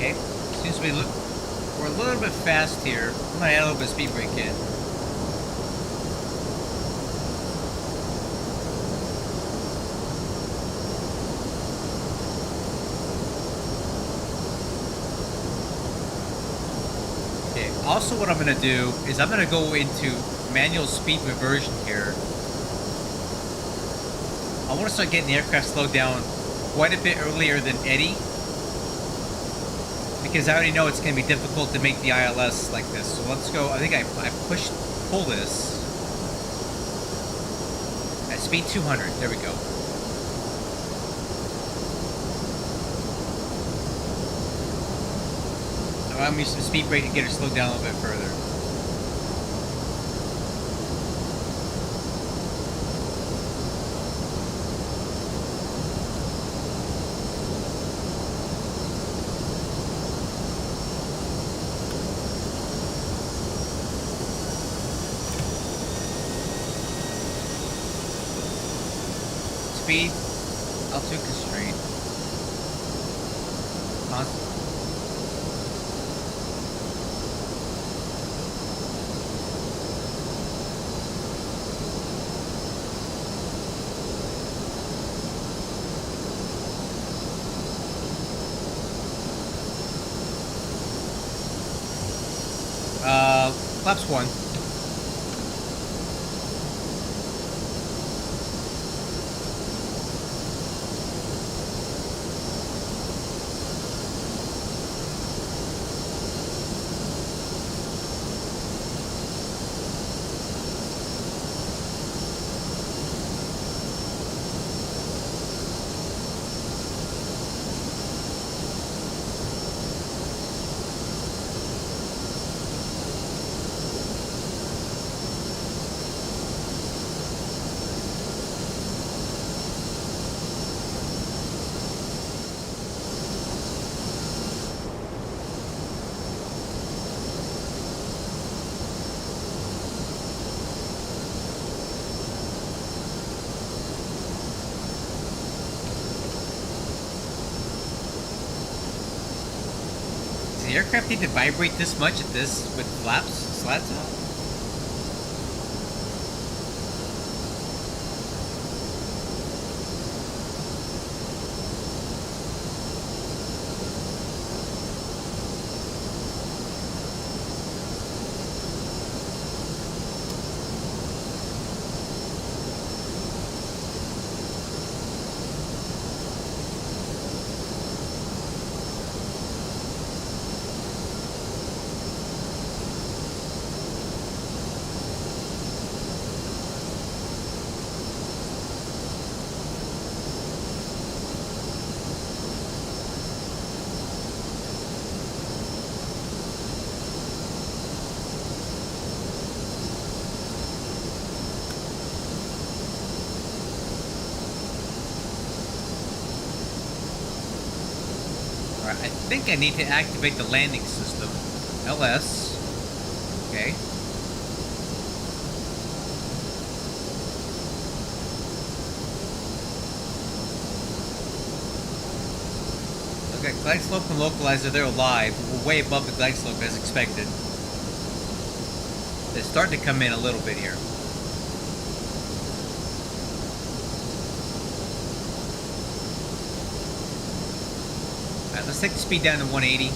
Okay, seems to be we're a little bit fast here. I'm gonna add a little bit of speed brake in. Okay, also what I'm gonna do is I'm gonna go into manual speed reversion here. I want to start getting the aircraft slowed down quite a bit earlier than Eddie, because I already know it's going to be difficult to make the ILS like this. So let's go. I think I pull this at speed 200. There we go. I'm going to use some speed brake to get her slowed down a little bit further. Speed, altitude constraint, constant. Flaps 1. Does the aircraft need to vibrate this much at this with flaps, slats out? Alright, I think I need to activate the landing system. LS. Okay. Okay, glide slope and localizer, they're alive. We're way above the glide slope as expected. They're starting to come in a little bit here. Alright, let's take the speed down to 180.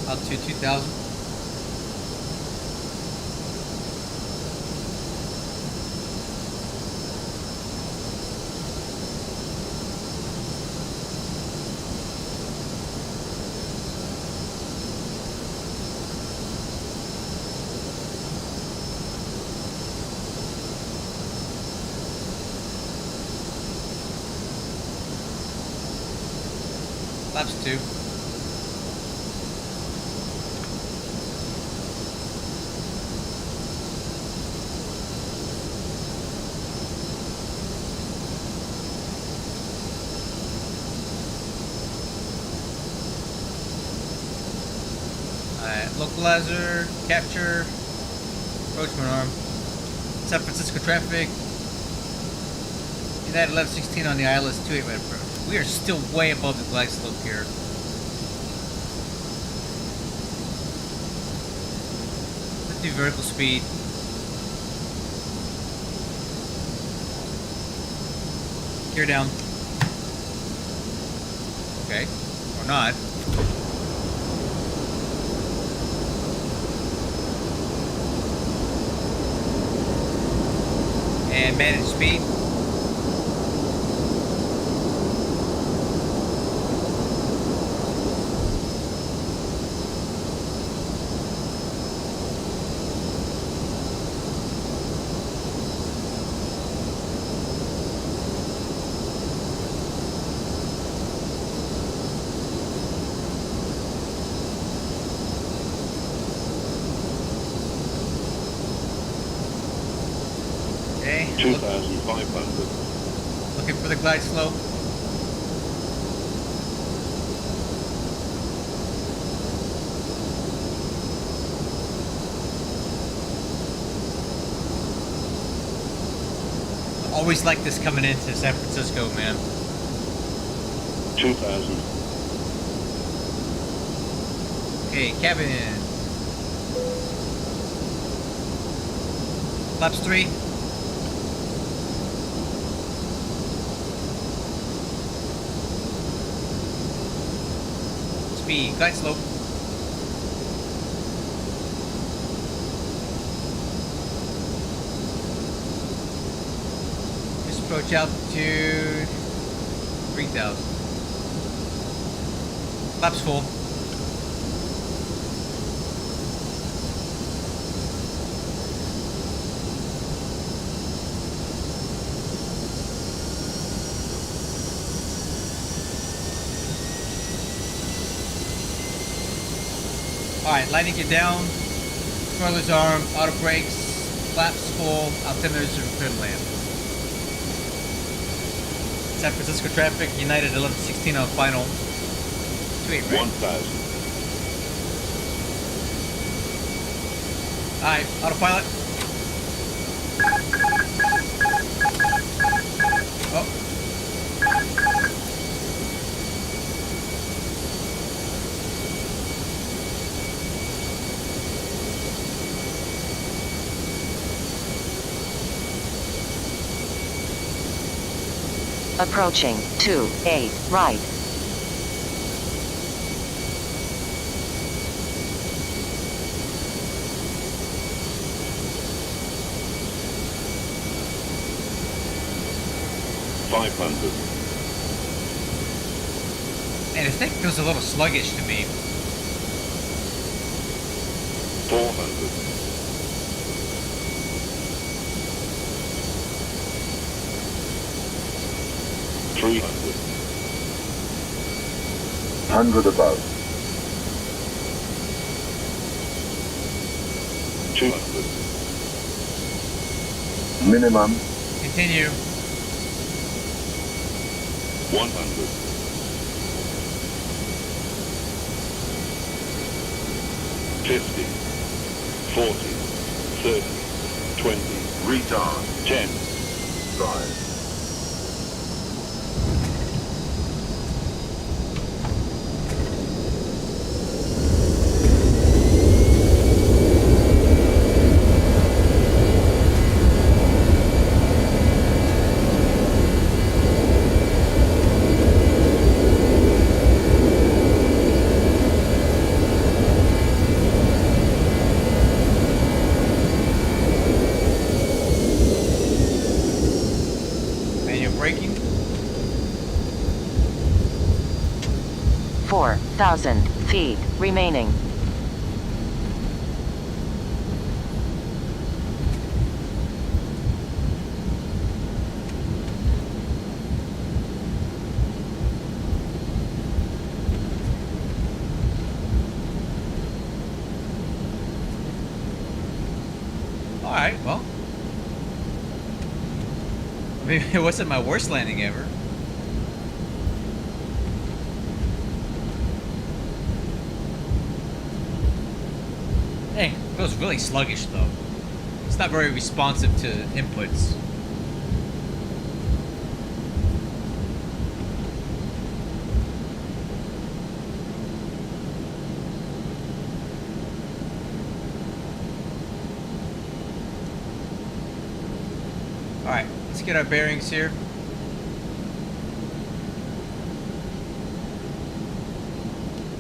Altitude 2000. Flaps 2. Localizer, capture, approachment arm, San Francisco traffic, United 1116 on the ILS 28 right approach. We are still way above the glide slope here. Let's do vertical speed. Gear down. Okay, or not. And manage speed. Okay. 2,500. Looking for the glide slope. I always like this coming into San Francisco, man. 2,000. Okay, cabin. Flaps 3. Speed, glide slope. Just approach altitude 3,000. Flaps full. Alright, lighting it down, spoiler's arm, auto brakes, flaps full, altimeters are clear to land. San Francisco traffic, United 1116 on final. 28, right? 1,000. Alright, autopilot. Oh. Approaching 28 right. 500. And this thing feels a little sluggish to me. 400. 300. 100 above. 200. Minimum. Continue. 100. 50. 40. 30. 20. Retard. 10. 5. Manual braking. 4,000 feet remaining. Alright, well. Maybe it wasn't my worst landing ever. Hey, it feels really sluggish though. It's not very responsive to inputs. Alright, let's get our bearings here.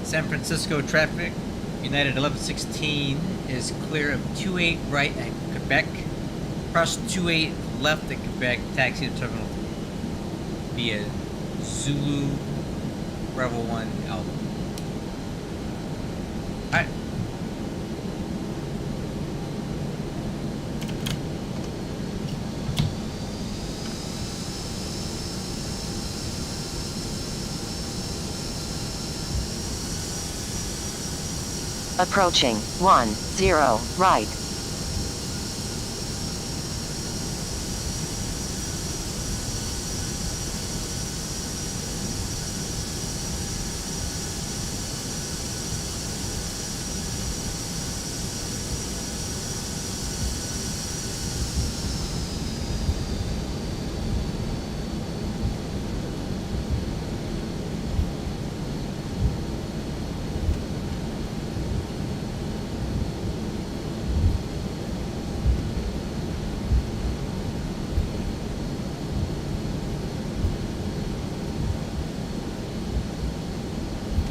San Francisco traffic, United 1116 is clear of 28 right at Quebec. Cross 28 left at Quebec, taxi to terminal via Zulu Bravo 1 Alpha. Alright. Approaching 10 right.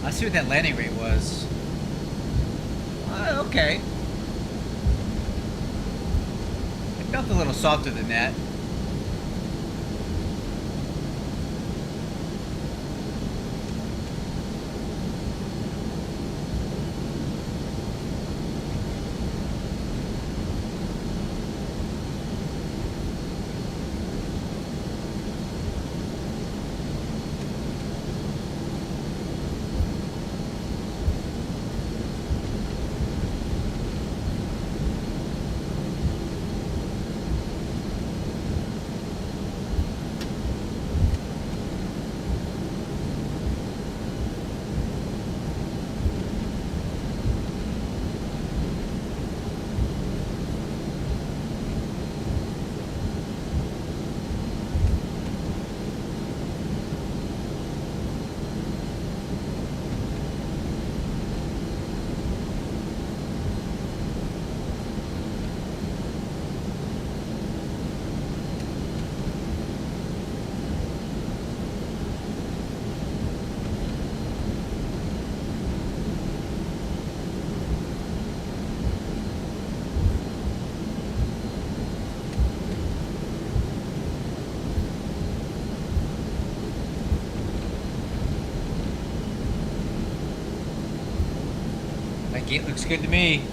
I see what that landing rate was. Okay. It felt a little softer than that. That gate looks good to me.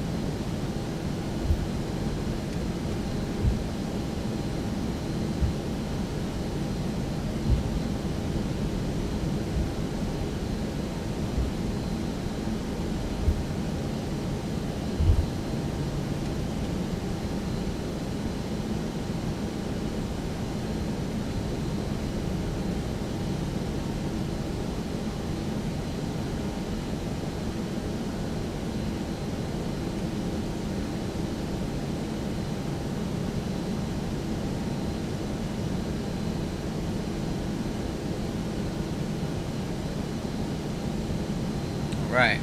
Right.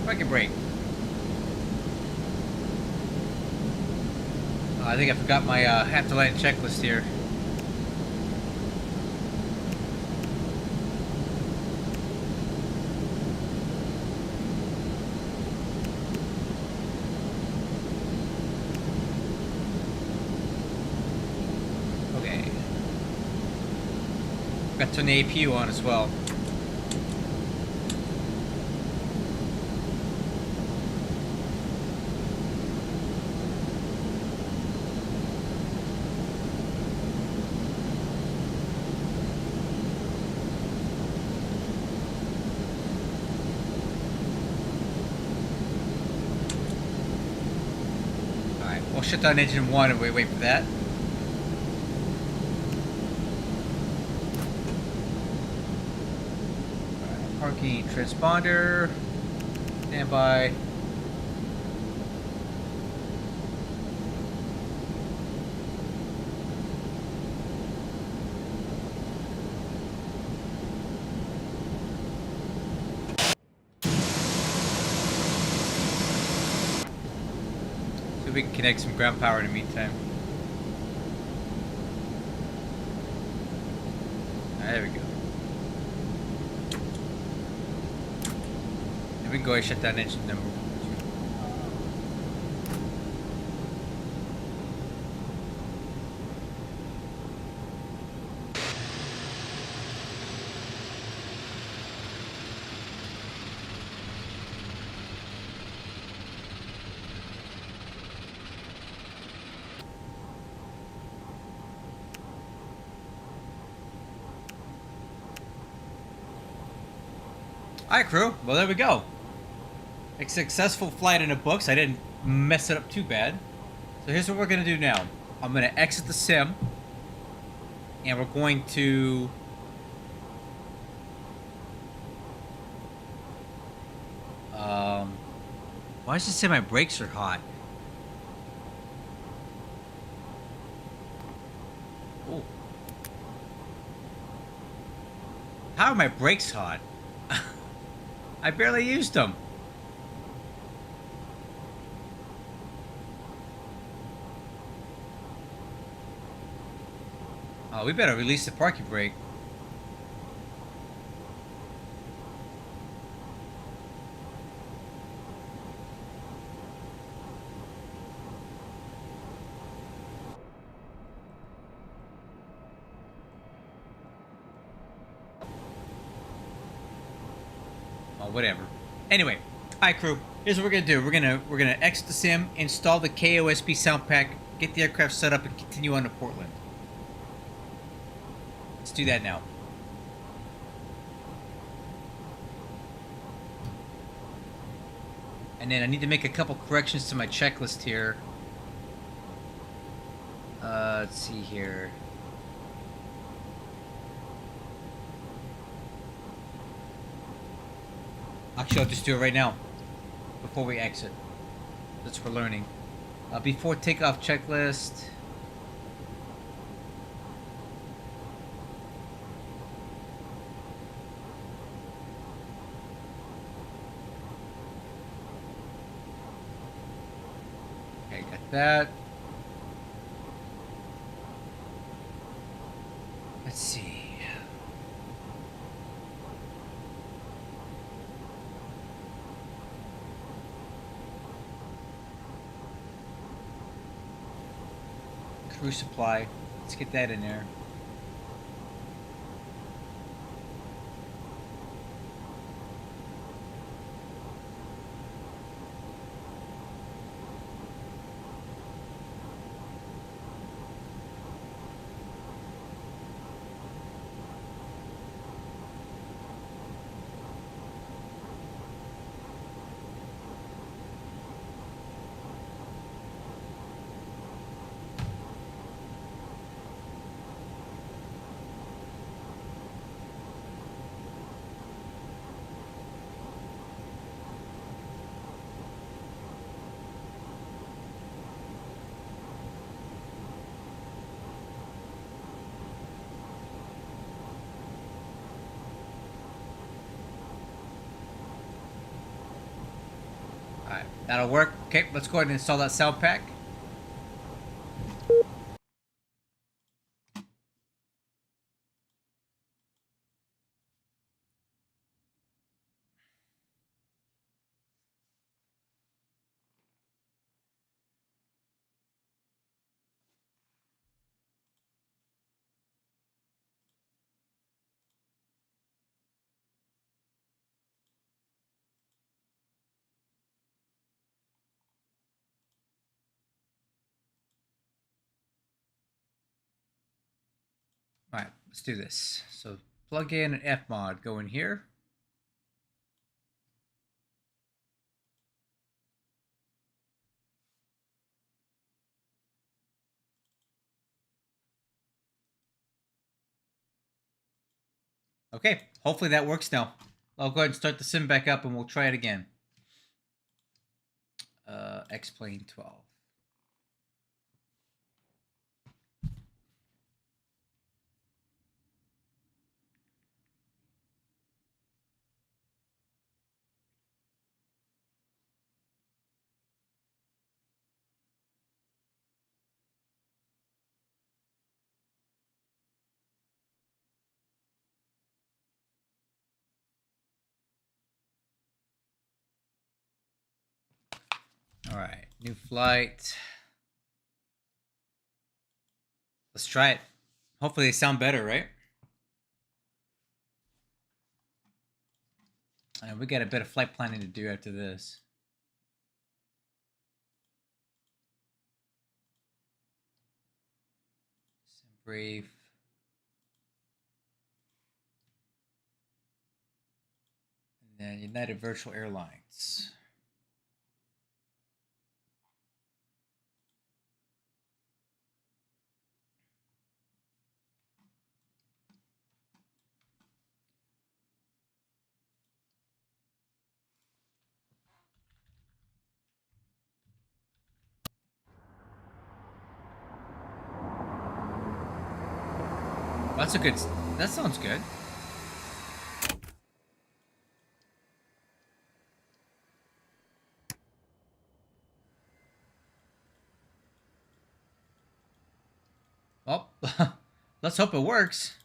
Parking brake. I think I forgot my have to land checklist here. Okay. Got to turn the APU on as well. We'll shut down engine 1 and we wait for that. Right, parking transponder. Standby. We can connect some ground power in the meantime. There we go. Then we can go ahead and shut down engine number 2. Alright, crew. Well, there we go. A successful flight in the books. I didn't mess it up too bad. So here's what we're going to do now. I'm going to exit the sim. And we're going to... Why does it say my brakes are hot? Oh. How are my brakes hot? I barely used them. Oh, we better release the parking brake. Oh, whatever. Anyway, alright, crew. Here's what we're gonna do. We're gonna exit the sim, install the KOSP sound pack, get the aircraft set up, and continue on to Portland. Let's do that now. And then I need to make a couple corrections to my checklist here. Let's see here. Actually, I'll just do it right now, before we exit. That's for learning. Before takeoff checklist. Okay, got that. Let's see. Crew supply. Let's get that in there. That'll work. Okay, let's go ahead and install that sound pack. All right, let's do this. So plug in an Fmod, go in here. Okay, hopefully that works now. I'll go ahead and start the sim back up and we'll try it again. X-Plane 12. All right, new flight. Let's try it. Hopefully they sound better, right? And we got a bit of flight planning to do after this. Sim brief. And then United Virtual Airlines. That's a good. That sounds good. Well, let's hope it works.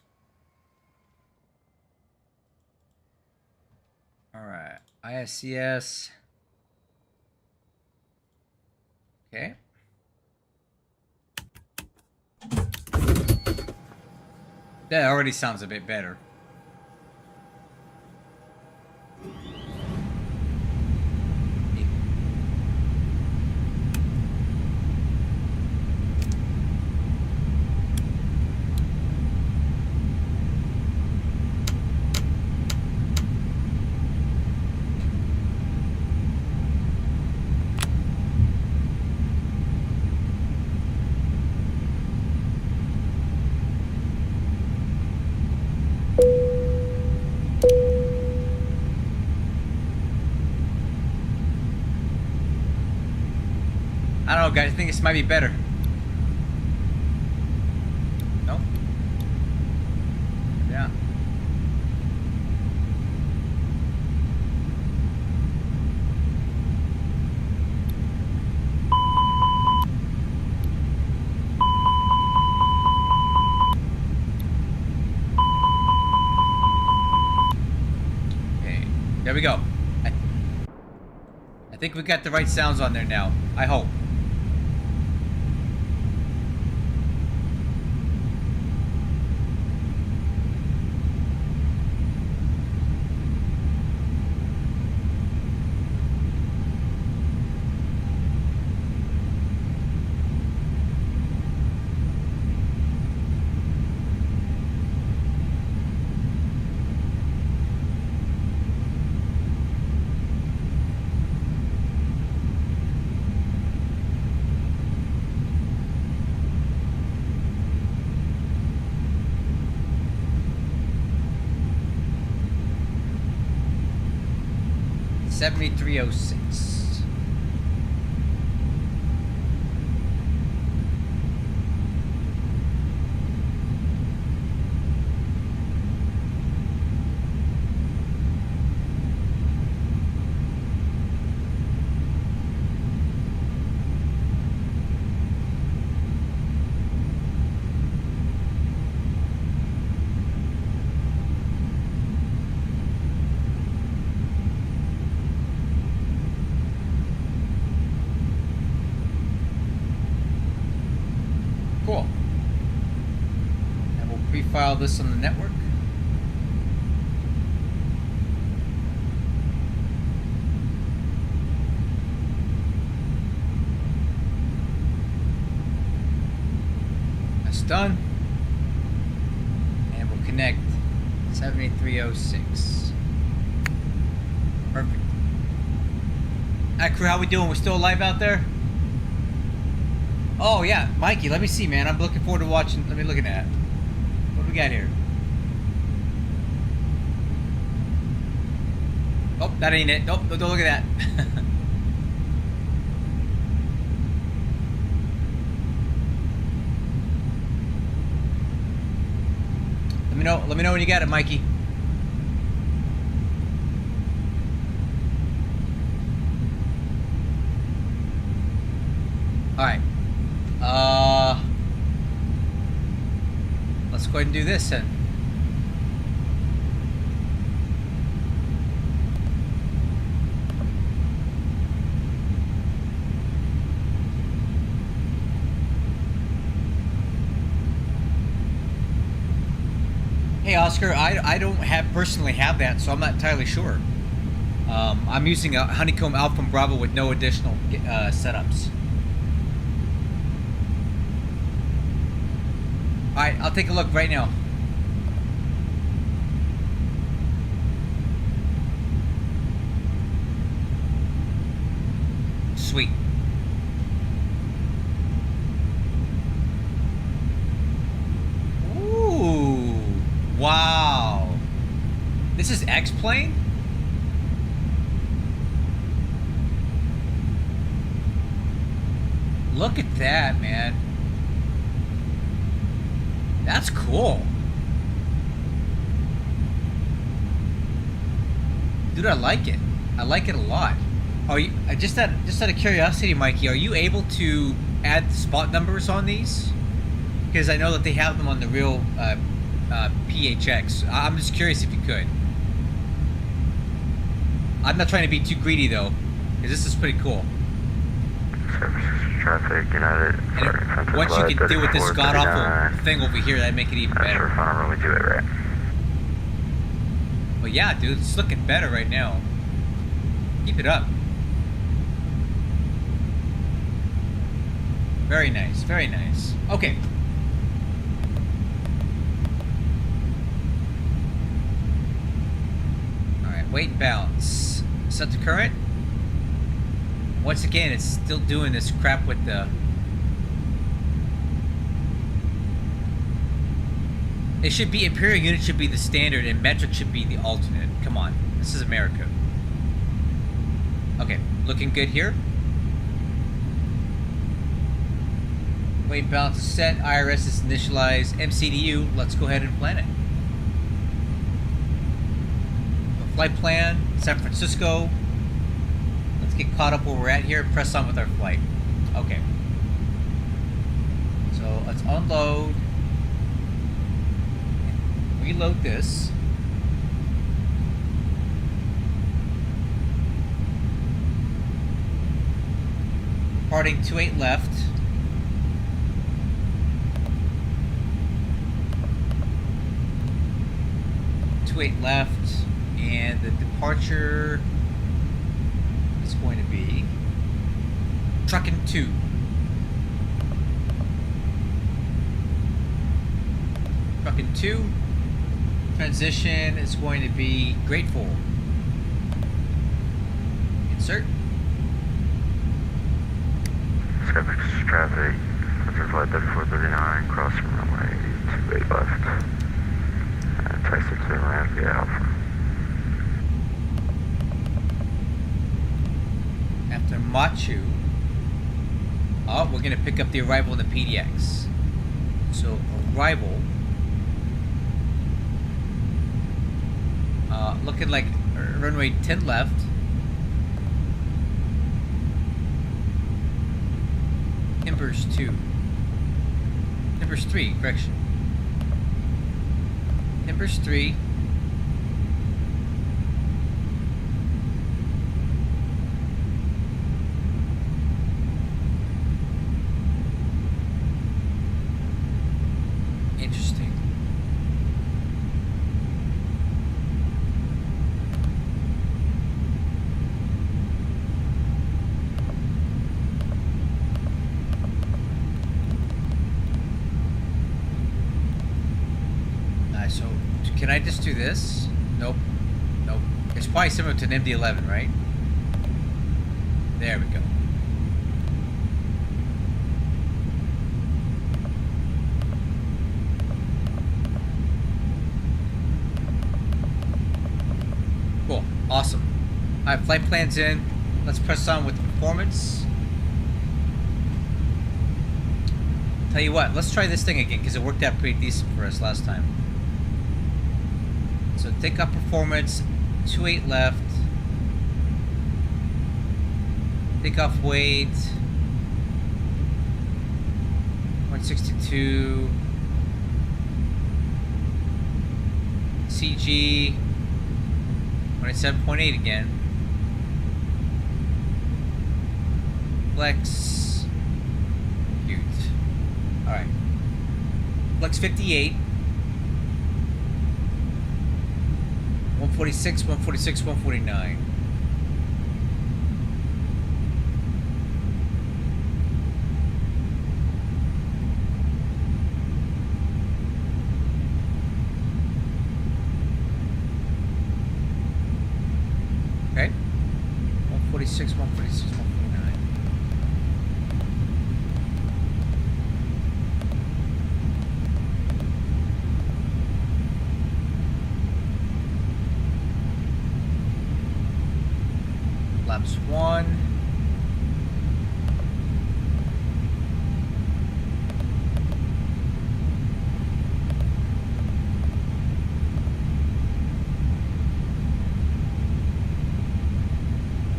All right, ISCS. Okay. That already sounds a bit better. I don't know, guys. I think this might be better. No? Yeah. Okay. There we go. I think we got the right sounds on there now. I hope. $73.06. profile this on the network. That's done. And we'll connect 78306. Perfect. Alright, crew, how we doing? We're still alive out there? Oh yeah, Mikey, let me see, man. I'm looking forward to watching. Let me look at that. What do we got here? Oh, that ain't it. Nope, don't look at that. Let me know when you got it, Mikey. All right. Let's go ahead and do this then. Hey Oscar, I don't personally have that, so I'm not entirely sure. I'm using a Honeycomb Alpha Bravo with no additional setups. Alright, I'll take a look right now. Sweet. Ooh, wow. This is X-Plane? Look at that, man. That's cool. Dude, I like it. I like it a lot. Are you just out of curiosity, Mikey, are you able to add spot numbers on these? Because I know that they have them on the real PHX. I'm just curious if you could. I'm not trying to be too greedy though, because this is pretty cool. Traffic United. And what you can do with this god-awful thing over here, that'd make it even better. We do it right. Well, yeah, dude, it's looking better right now. Keep it up. Very nice, very nice. Okay. Alright, weight and balance. Set to current. Once again, it's still doing this crap with the... It should be, Imperial unit should be the standard and metric should be the alternate. Come on, this is America. Okay, looking good here. Weight and balance is set, IRS is initialized, MCDU, let's go ahead and plan it. Flight plan, San Francisco. Let's get caught up where we're at here and press on with our flight. Okay. So let's unload. Reload this. Departing 28 left. Left, and the departure is going to be Truckin' 2. Truckin' 2. Transition is going to be Grateful. Insert. Skypex traffic. Center flight 3439, crossing runway 28 left. Taxi to land, yeah, Alpha. After Machu, oh, we're going to pick up the arrival in the PDX. So, arrival. Looking like runway 10 left. Timbers 2. Timbers 3, correction. Timbers 3. Interesting. do this. Nope. Nope. It's probably similar to an MD-11, right? There we go. Cool. Awesome. Alright, flight plan's in. Let's press on with the performance. Tell you what, let's try this thing again because it worked out pretty decent for us last time. So takeoff performance, 28 left. Takeoff weight, 162. CG, 27.8 again. Flex, cute. Alright. Flex 58. 146, 146, 149. Okay. 146, 146, 149. Laps 1.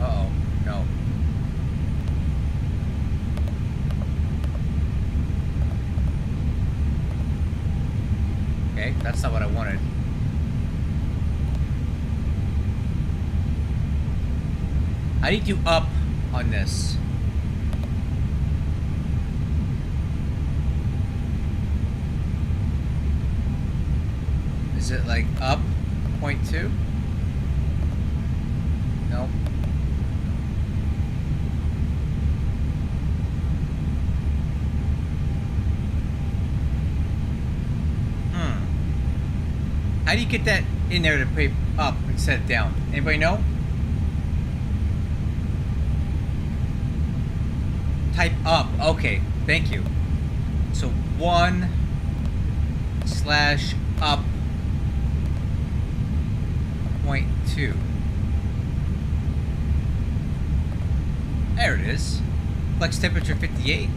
Uh-oh, no. Okay, that's not what I wanted. How do you do up on this? Is it like up 0.2? No. How do you get that in there to pay up and set it down? Anybody know? Type up. Okay, thank you. So 1/up 0.2. There it is. Flex temperature 58.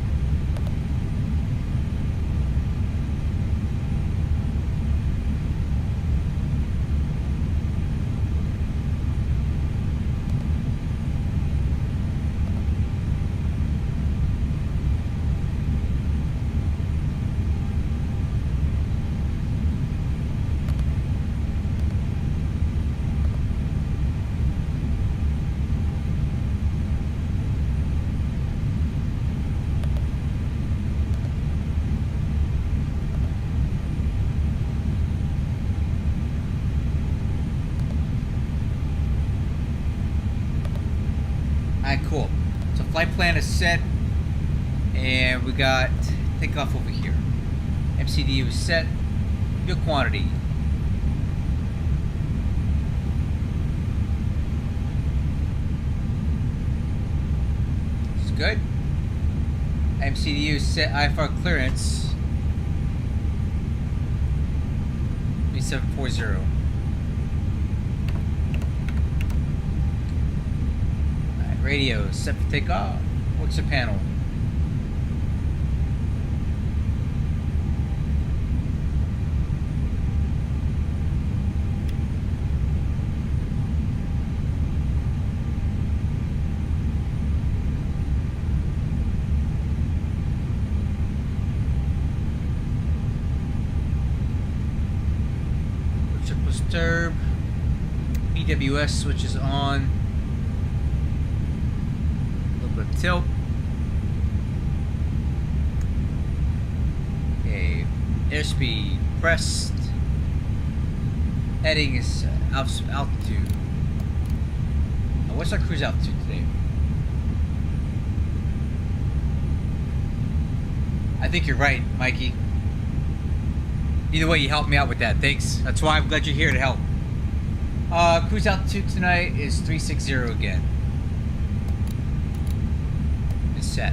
Alright, cool. So flight plan is set, and we got takeoff over here. MCDU is set. Fuel quantity. It's good. MCDU is set. IFR clearance. 3740. Radio set for takeoff. What's the panel? Triple stirb. PWS switch is on. Tilt. Okay, airspeed pressed. Heading is altitude. What's our cruise altitude today? I think you're right, Mikey. Either way, you helped me out with that. Thanks. That's why I'm glad you're here to help. Cruise altitude tonight is 360 again. It's set.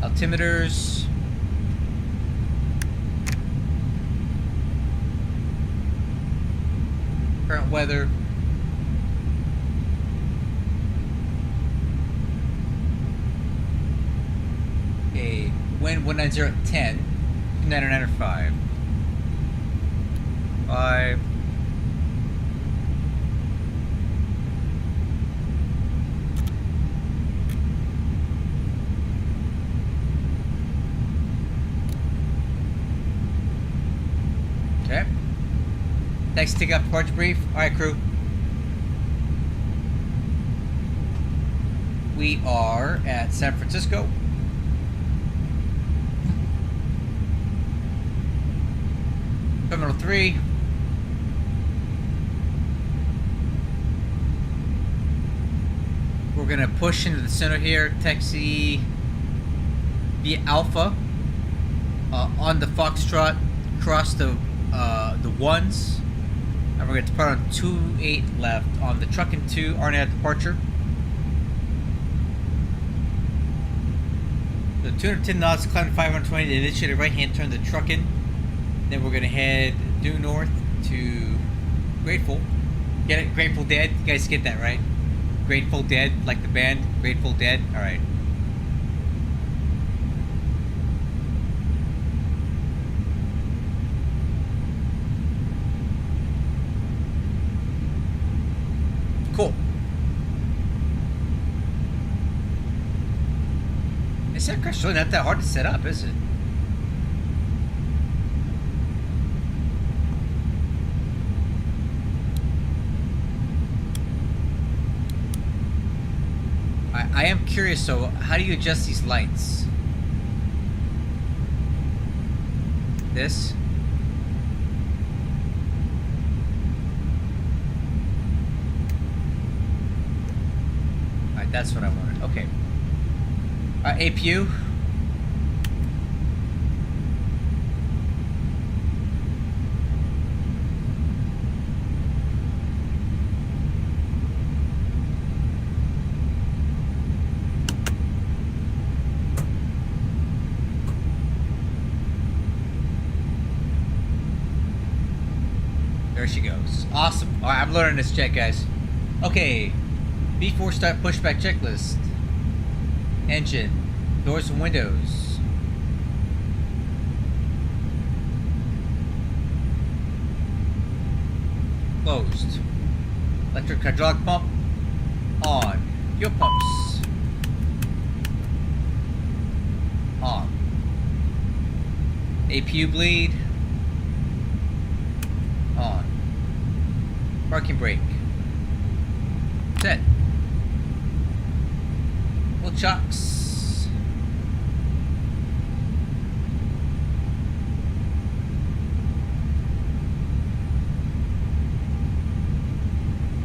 Altimeters. Current weather. Okay, wind 190 at 10. 995. 5. Okay. Next, take up departure brief. Alright, crew. We are at San Francisco. Terminal 3. We're gonna push into the center here, taxi via Alpha on the Foxtrot, cross the ones, and we're gonna depart on 28 left on the Truckin' 2 RNAV departure. So 210 knots, climb 520 to initiate a right-hand turn to Truckin'. Then we're gonna head due north to Grateful. Get it? Grateful Dead? You guys get that, right? Grateful Dead, like the band Grateful Dead? Alright. Cool. This aircraft's really not that hard to set up, is it? I am curious, so how do you adjust these lights? This? Alright, that's what I wanted. Okay. APU. There she goes. Awesome. Alright, I'm learning this jet, guys. Okay. Before start pushback checklist. Engine. Doors and windows. Closed. Electric hydraulic pump. On. Fuel pumps. On. APU bleed. On. Parking brake. Set. Wheel chocks.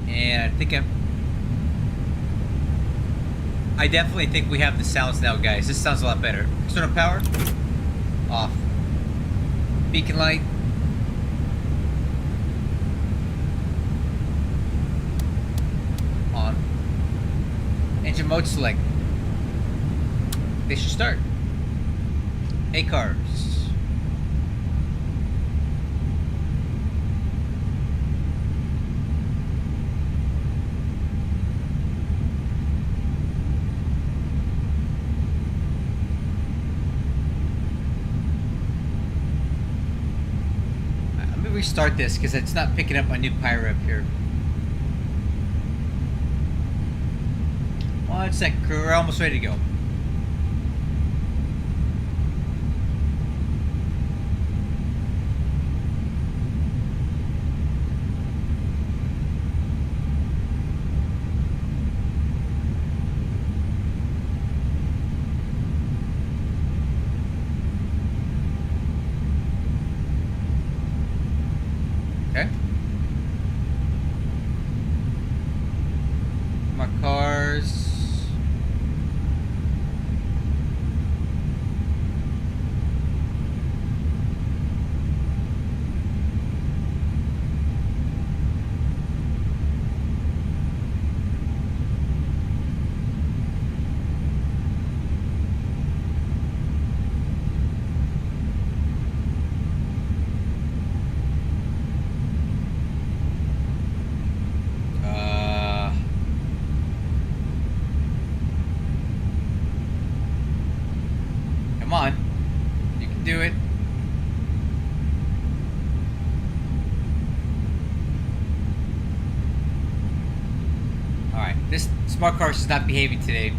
And I definitely think we have the sounds now, guys. This sounds a lot better. External power. Off. Beacon light. On. Engine mode select. They should start. ACARS. Let me restart this because it's not picking up my new pyro up here. 1 second, crew. We're almost ready to go. Okay. My cars. do it. Alright, this smart car is not behaving today.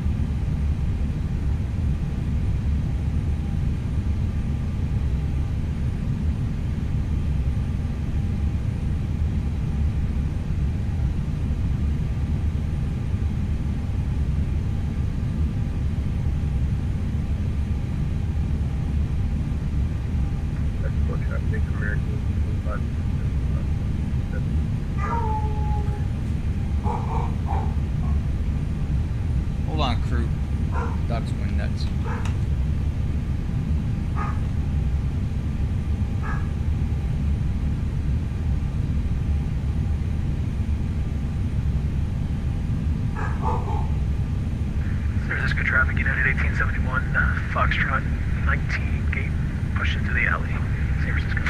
Hold on, crew. Dog's going nuts. San Francisco traffic, United 1871, Foxtrot 19, gate pushed into the alley, San Francisco.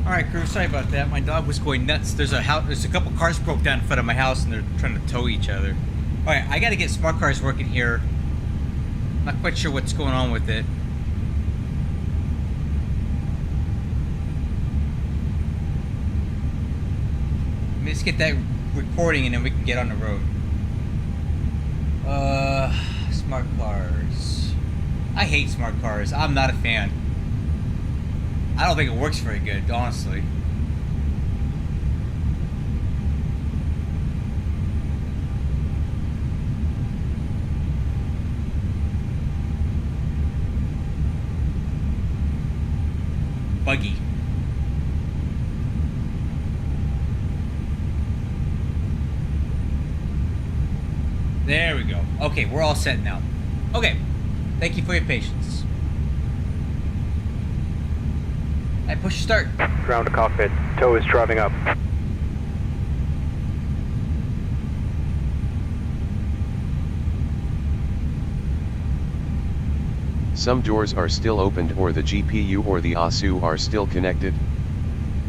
Alright, crew, sorry about that. My dog was going nuts. There's a couple cars broke down in front of my house and they're trying to tow each other. Alright, I gotta get smart cars working here. Not quite sure what's going on with it. Let me just get that recording and then we can get on the road. Smart cars. I hate smart cars. I'm not a fan. I don't think it works very good, honestly. Buggy. There we go. Okay, we're all set now. Okay, thank you for your patience. I push start. Ground to cockpit. Tow is driving up. Some doors are still opened or the GPU or the ASUS are still connected.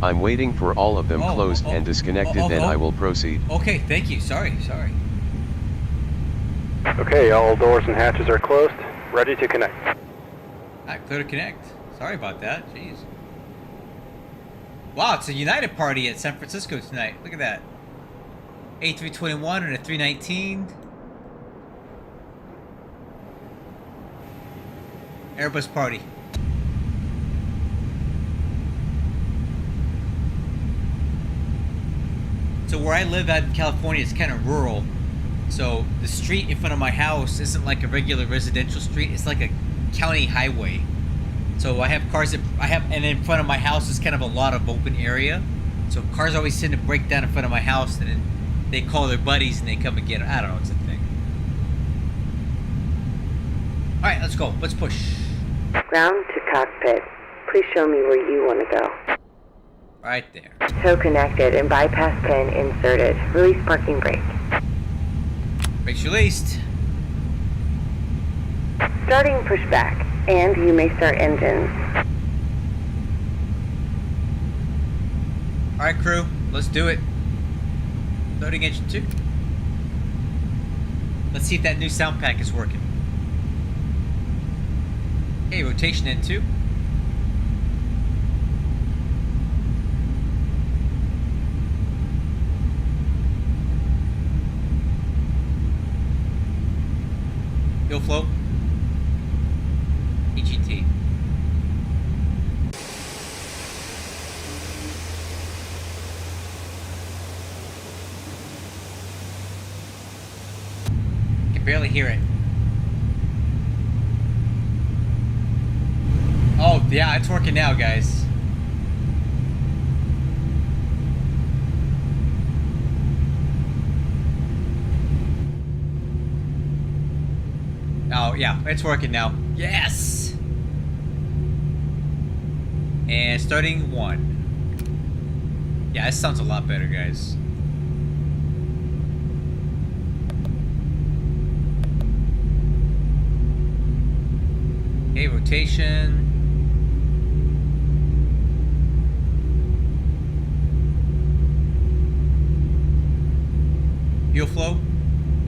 I'm waiting for all of them closed and disconnected, then I will proceed. Okay, thank you. Sorry. Okay, all doors and hatches are closed. Ready to connect. Alright, clear to connect. Sorry about that. Jeez. Wow, it's a United party at San Francisco tonight. Look at that. A321 and a 319. Airbus party. So where I live out in California is kind of rural. So the street in front of my house isn't like a regular residential street. It's like a county highway. So I have cars and in front of my house is kind of a lot of open area. So cars always tend to break down in front of my house, and then they call their buddies and they come and get them. I don't know, it's a thing. All right, let's go. Let's push. Ground to cockpit. Please show me where you want to go. Right there. Tow connected and bypass pin inserted. Release parking brake. Brakes released. Starting pushback, and you may start engines. All right, crew, let's do it. Loading engine 2. Let's see if that new sound pack is working. Okay, rotation in 2. Fuel flow. EGT. Can barely hear it. Oh, yeah, it's working now, guys. Oh, yeah, it's working now. Yes! And starting 1. Yeah, this sounds a lot better, guys. Okay, rotation. Fuel flow.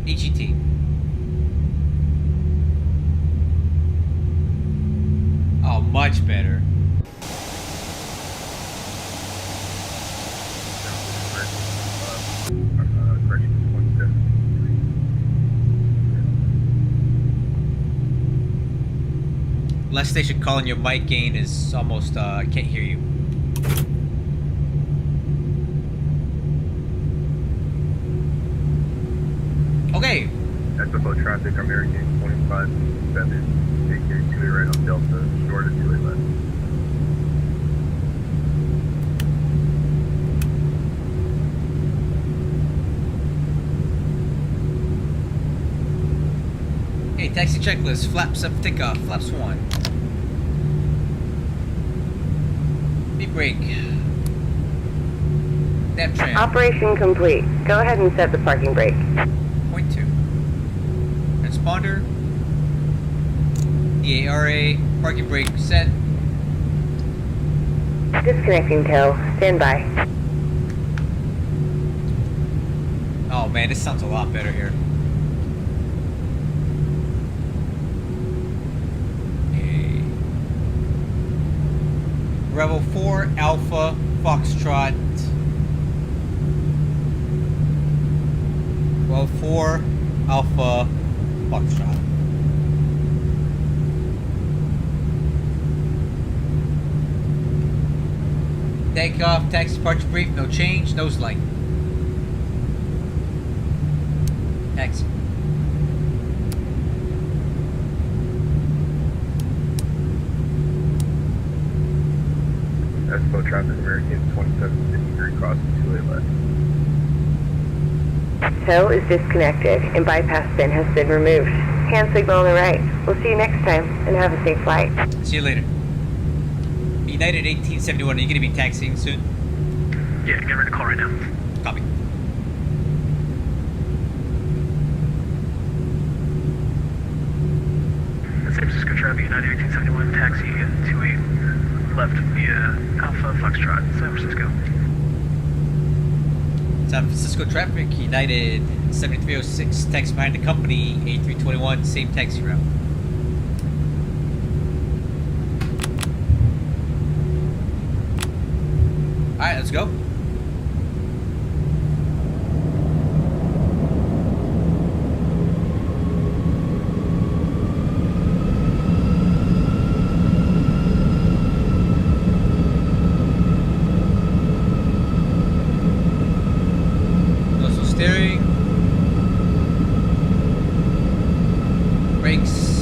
HET. Oh, much better. Last station calling, your mic gain is almost, I can't hear you. Okay. SFO traffic, American 25-7, take your 2-way right on Delta, short of 2-way left. Hey, taxi checklist, flaps up, takeoff, flaps 1. Beep brake. Nap tram. Operation complete. Go ahead and set the parking brake. Point 2. Transponder. EARA, parking brake set. Disconnecting tow. Stand by. Oh man, this sounds a lot better here. Okay. Rebel 4, Alpha, Foxtrot. Well, 4, Alpha, Foxtrot. Takeoff, taxi departure brief, no change, nose light. Taxi. SFO traffic, American 2753, crossing 2-way left. Tow is disconnected and bypass bin has been removed. Hand signal on the right. We'll see you next time and have a safe flight. See you later. United 1871, are you going to be taxiing soon? Yeah, get ready to call right now. Copy. San Francisco traffic, United 1871, taxi 28 left via Alpha Foxtrot, San Francisco. San Francisco traffic, United 7306, taxi behind the company, A321, same taxi route. Alright, let's go. Dorsal steering. Brakes.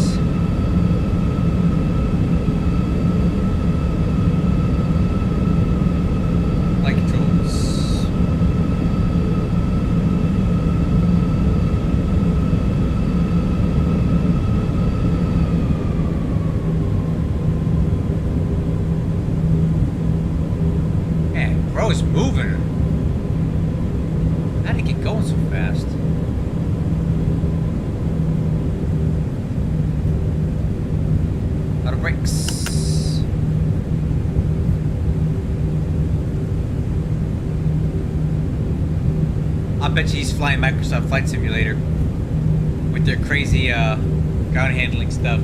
Light controls. Man, bro is moving. How did it get going so fast? Auto brakes. I bet you he's flying Microsoft Flight Simulator with their crazy ground handling stuff.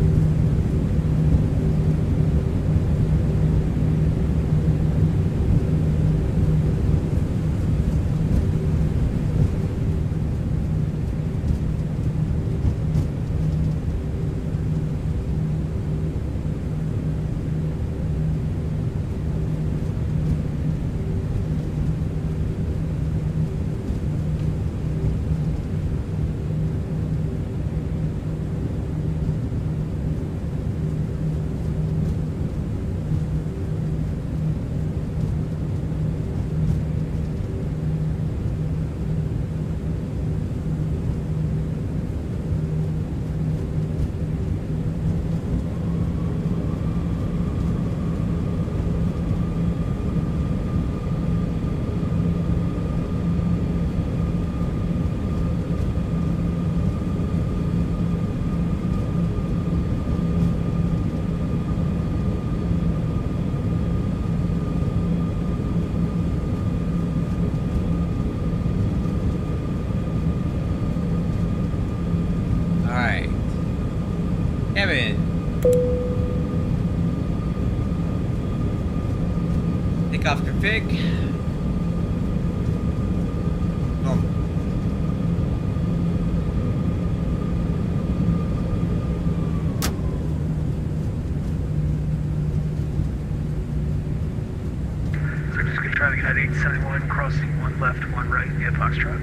Takeoff config. Normal. So just good traffic at 871, crossing 1 left, 1 right, via Foxtrot.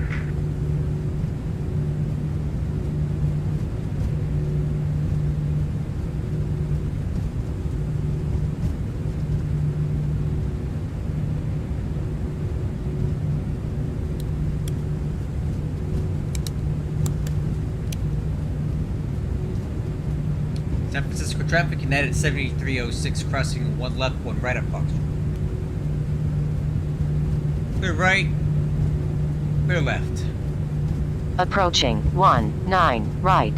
San Francisco traffic, United 7306, crossing 1 left, 1 right at Foxtrot. Clear right, clear left. Approaching 19 right.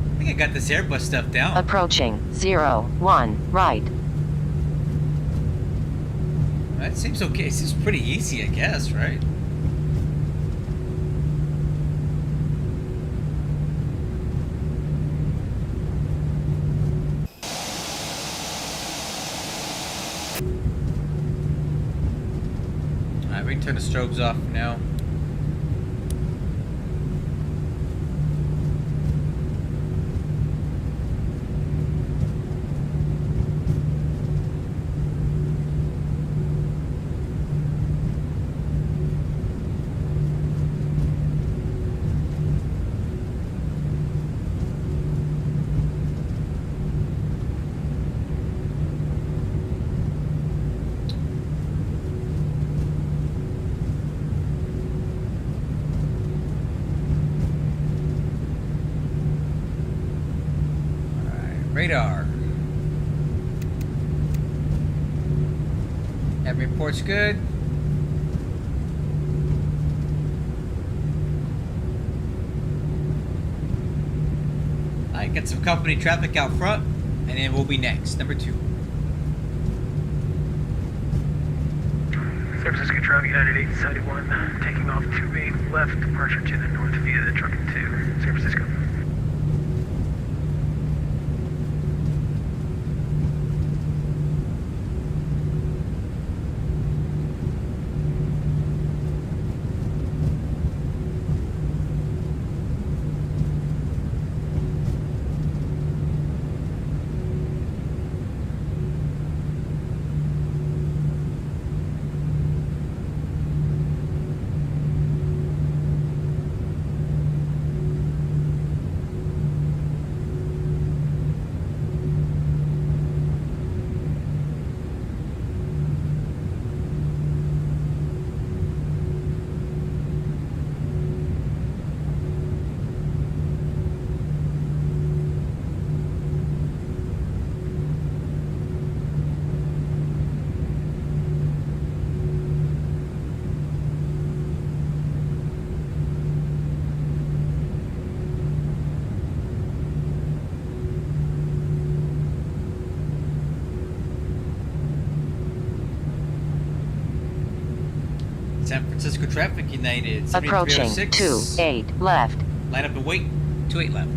I think I got this Airbus stuff down. Approaching 01 right. That seems okay. It seems pretty easy, I guess, right? Alright, we can turn the strobes off for now. Radar. That report's good. Alright, get some company traffic out front, and then we'll be next. Number 2. San Francisco traffic United 871, taking off 28 left, departure to the north via the trucking to San Francisco. San Francisco traffic, United Approaching 7306. 28 left. Line up and wait. 28 left.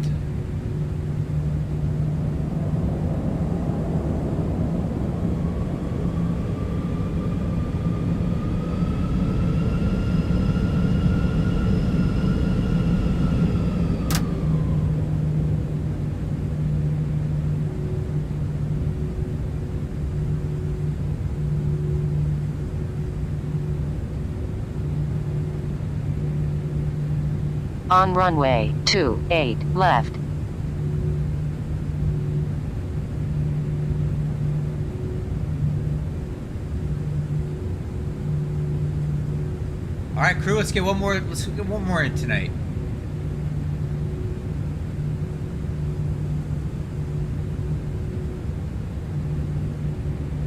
On runway 28 left. All right, crew. Let's get one more. Let's get one more in tonight.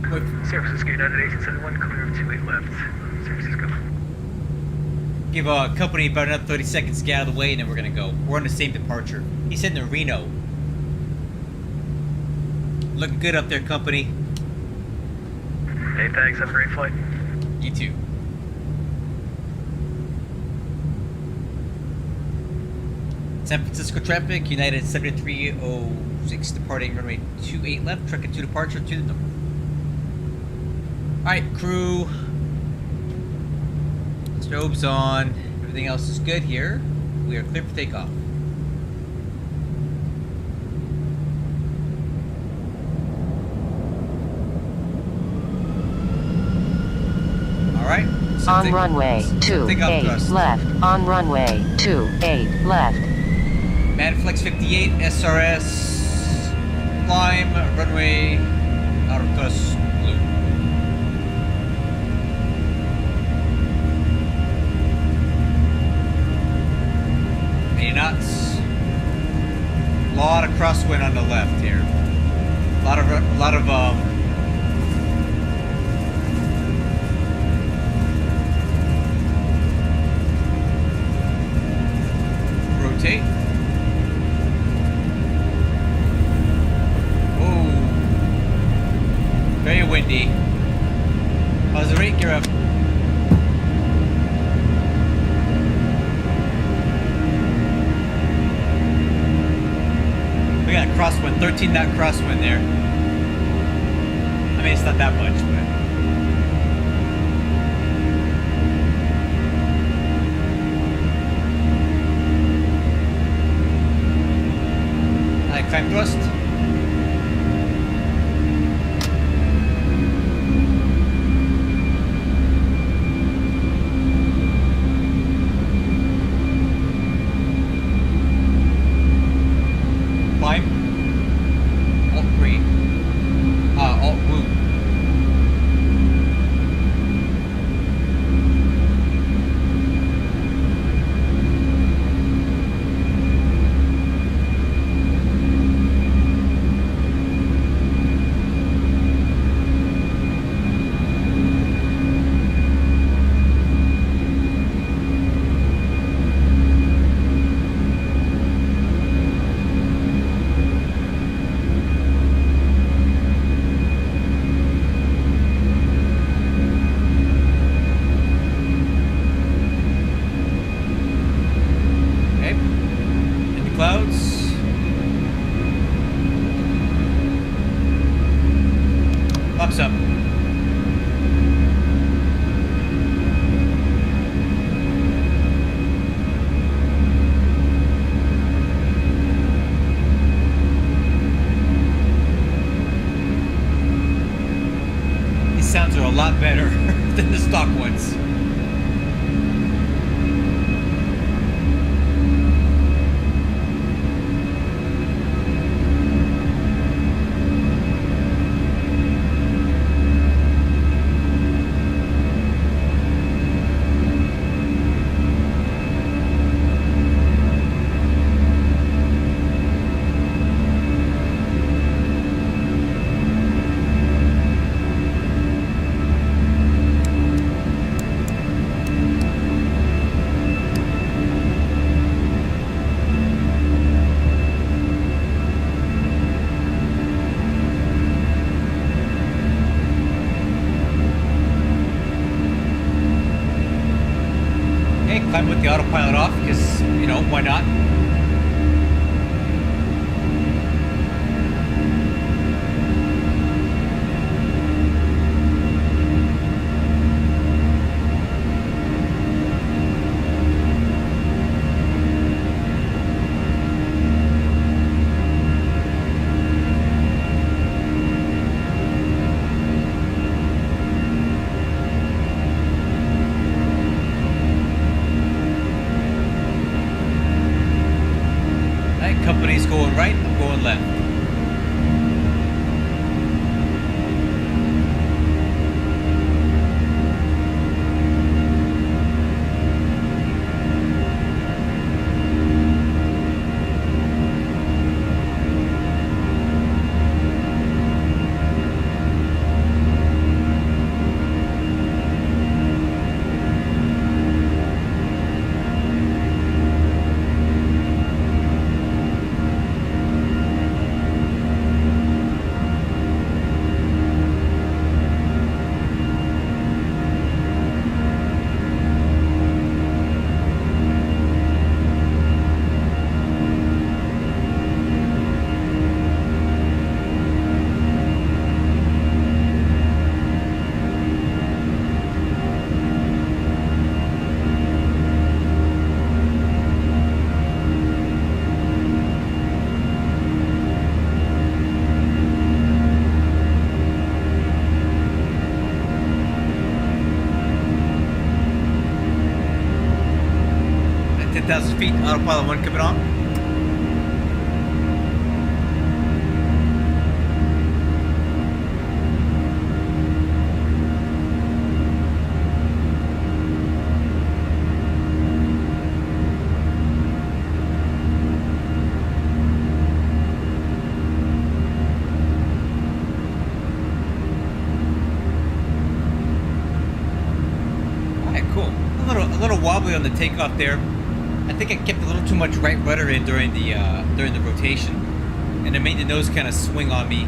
San Francisco United 871, clear of 28 left. San Francisco. Give a company about another 30 seconds to get out of the way, and then we're gonna go. We're on the same departure. He's heading to Reno. Looking good up there, company. Hey, thanks. Have a great flight. You too. San Francisco traffic, United 7306 departing runway 28 left, tracking 2 departure to the north. Alright, crew. Strobes on. Everything else is good here. We are clear for takeoff. Alright. On runway 28 left. On runway 28 left. Manflex 58, SRS. Climb, runway out of thrust blue. Knots. A lot of crosswind on the left here. A lot of rotate. Whoa. Very windy. How's the rate gear up? We got a crosswind, 13 knot crosswind there. I mean, it's not that much, but. Climb thrust. Climb. Alt green. Alt blue. Clouds. Pops up. These sounds are a lot better than the stock ones. Climb with the autopilot off because, you know, why not? Company's going right, I'm going left. 10,000 feet, autopilot 1 coming on. Wobbly on the takeoff there. I think I kept a little too much right rudder in during the rotation, and it made the nose kind of swing on me.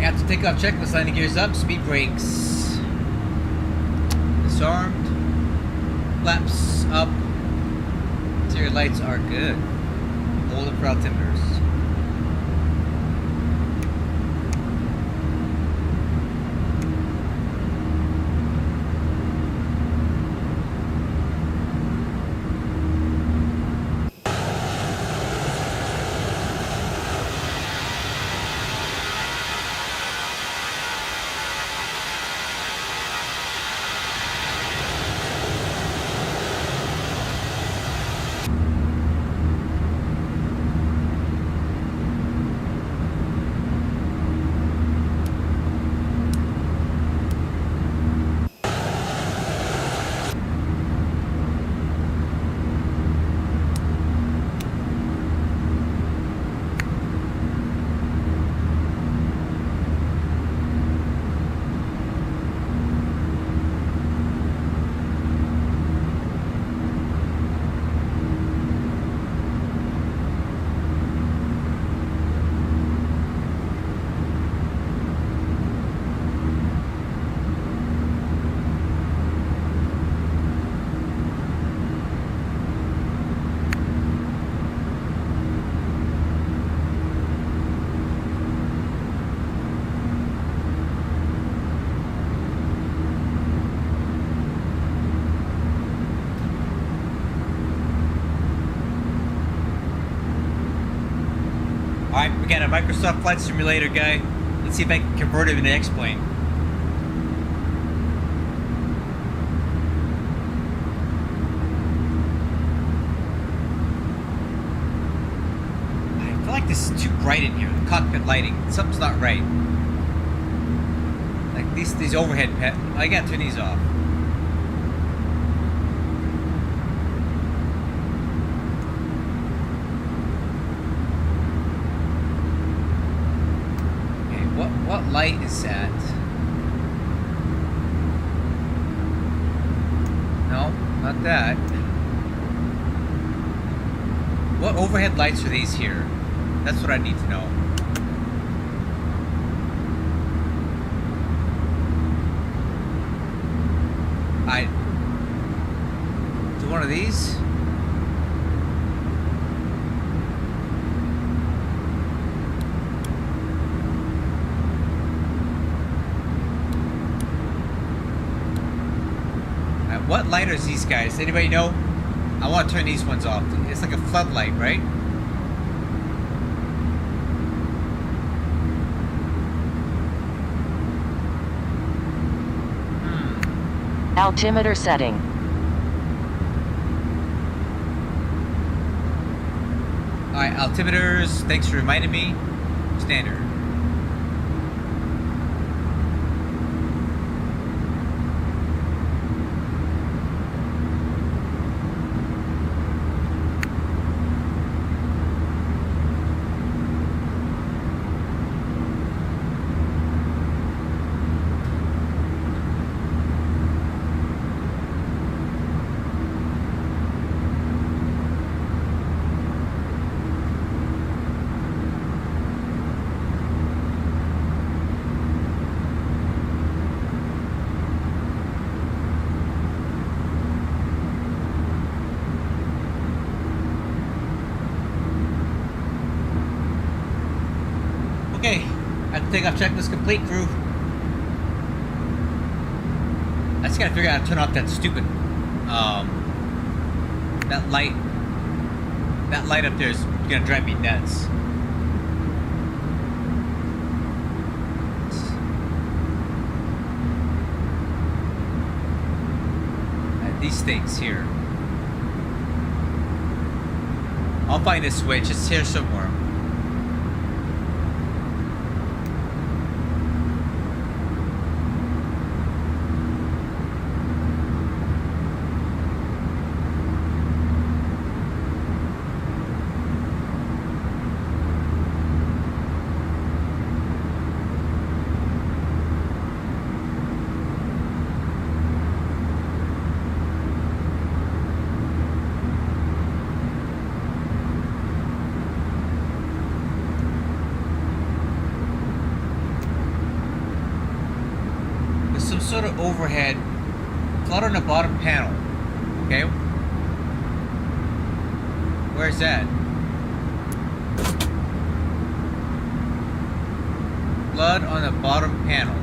After takeoff checklist, landing gears up, speed brakes disarmed, flaps up, interior lights are good, hold it for altimeters. Alright, we got a Microsoft Flight Simulator guy. Let's see if I can convert it into X-Plane. I feel like this is too bright in here, the cockpit lighting. Something's not right. Like these overhead I gotta turn these off. What light is that? No, not that. What overhead lights are these here? That's what I need to know. Do one of these? What light are these guys? Anybody know? I want to turn these ones off. It's like a floodlight, right? Altimeter setting. Alright, altimeters. Thanks for reminding me. Standard. Okay, I think I've checked this complete, crew. I just gotta figure out how to turn off that stupid, that light. That light up there is gonna drive me nuts. These things here. I'll find this switch. It's here somewhere. Sort of overhead flood on the bottom panel. Okay, where's that? Flood on the bottom panel.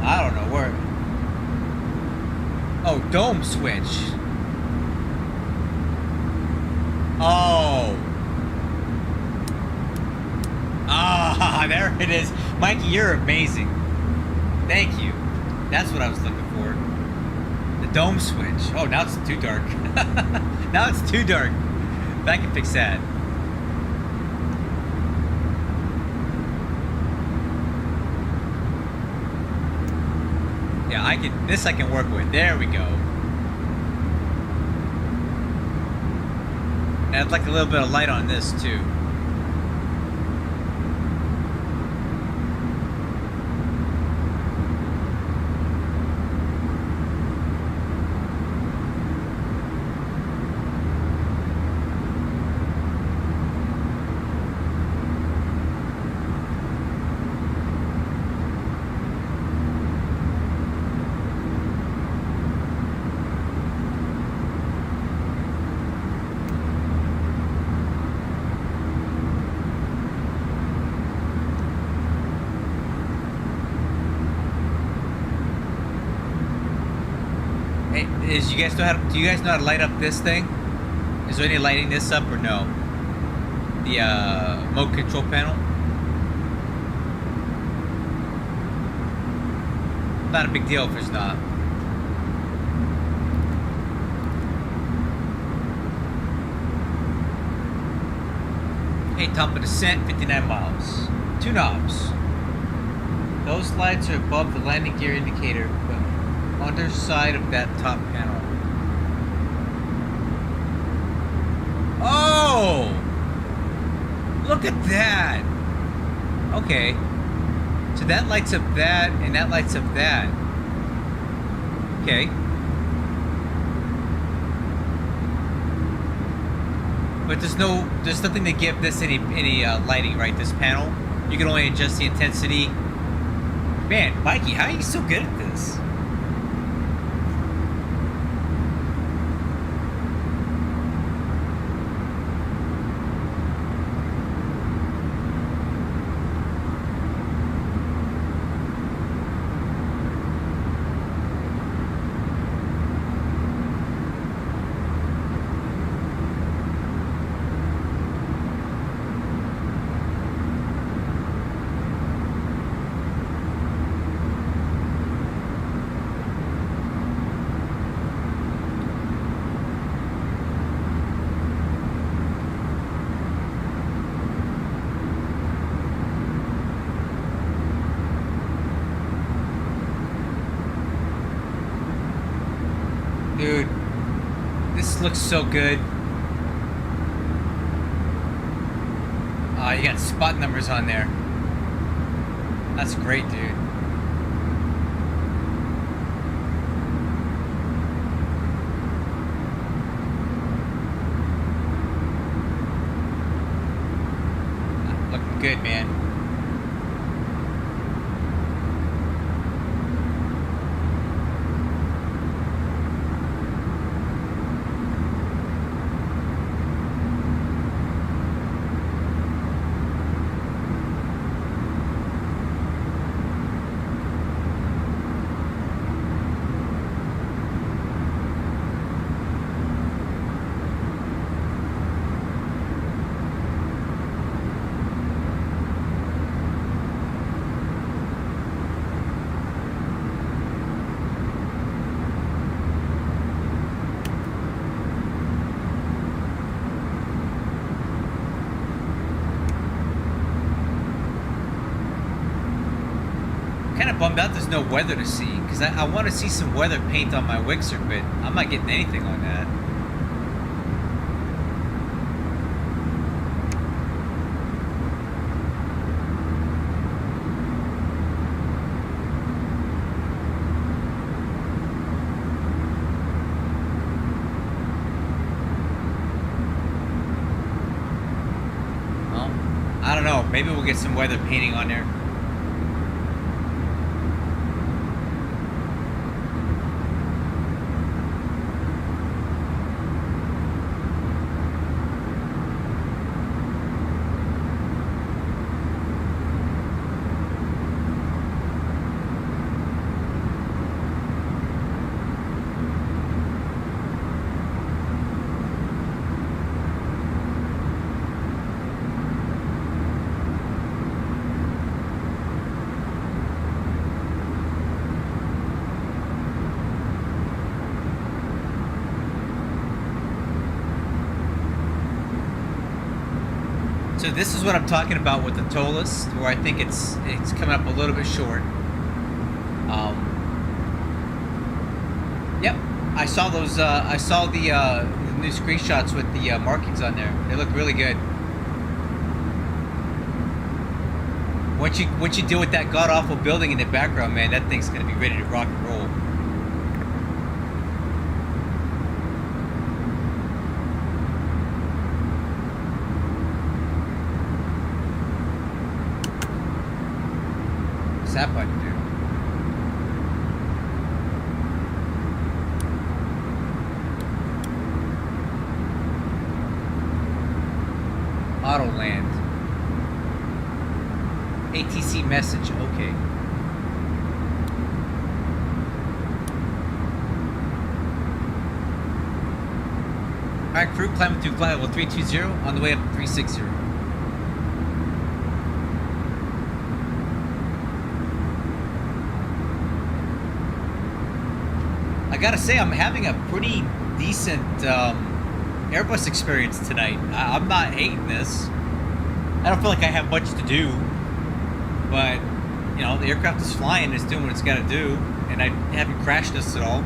I don't know where. Oh, dome switch. Oh. Ah, there it is. Mikey, you're amazing. Thank you. That's what I was looking for. The dome switch. Oh, now it's too dark. Now it's too dark. I can fix that. Yeah, I can. This I can work with. There we go. And I'd like a little bit of light on this too. Do you guys know how to light up this thing? Is there any lighting this up or no? The mode control panel? Not a big deal if there's not. Hey, top of descent, 59 miles. 2 knobs. Those lights are above the landing gear indicator, but underside of that top panel. Oh! Look at that! Okay. So that lights up that, and that lights up that. Okay. But there's nothing to give this any lighting, right? This panel. You can only adjust the intensity. Man, Mikey, how are you so good at this? Dude, this looks so good. You got spot numbers on there. That's great, dude. Looking good, man. bummed out there's no weather to see, because I want to see some weather paint on my Wixer, but I'm not getting anything on that. I don't know. Maybe we'll get some weather painting on there. So this is what I'm talking about with the ToLiss, where I think it's coming up a little bit short. Yep, I saw those. I saw the new screenshots with the markings on there. They look really good. Once you deal with that god awful building in the background, man, that thing's gonna be ready to rock and roll. What's that button do? Auto land. ATC message, okay. Alright, crew, climbing through flight level 320 on the way up to 360. I gotta say, I'm having a pretty decent Airbus experience tonight. I'm not hating this. I don't feel like I have much to do, but you know, the aircraft is flying, it's doing what it's gotta do, and I haven't crashed this at all.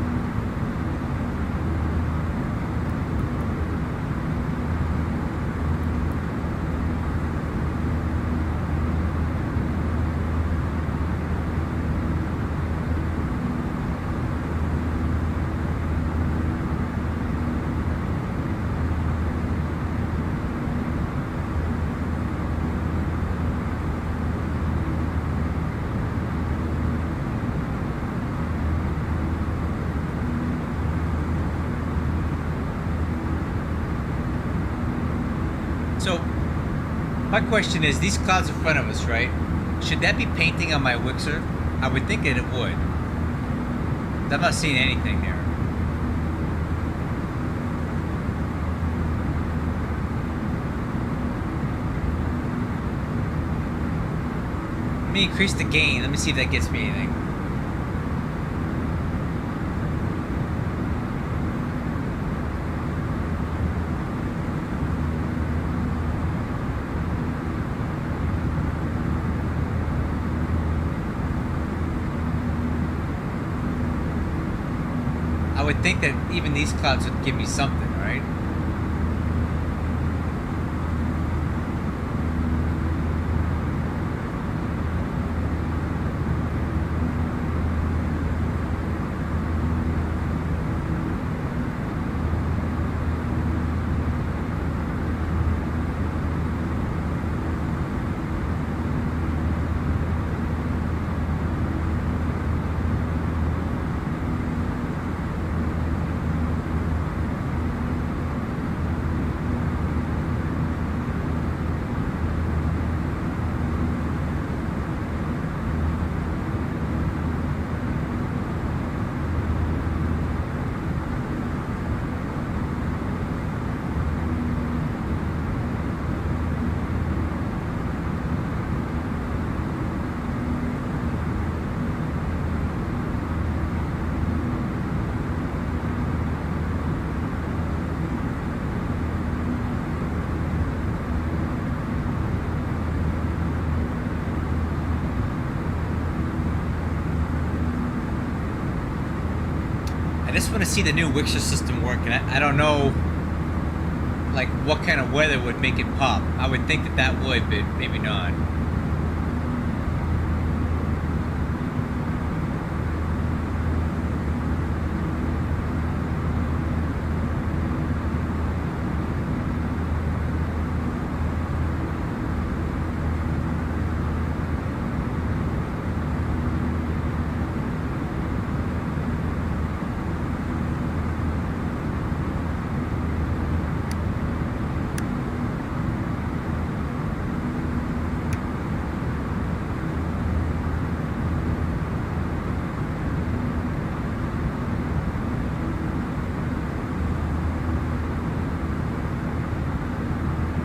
So, my question is, these clouds in front of us, right? Should that be painting on my Wixer? I would think that it would. I'm not seeing anything there. Let me increase the gain. Let me see if that gets me anything. I would think that even these clouds would give me something, right? just want to see the new Wixer system work, and I don't know, like, what kind of weather would make it pop. I would think that would, but maybe not.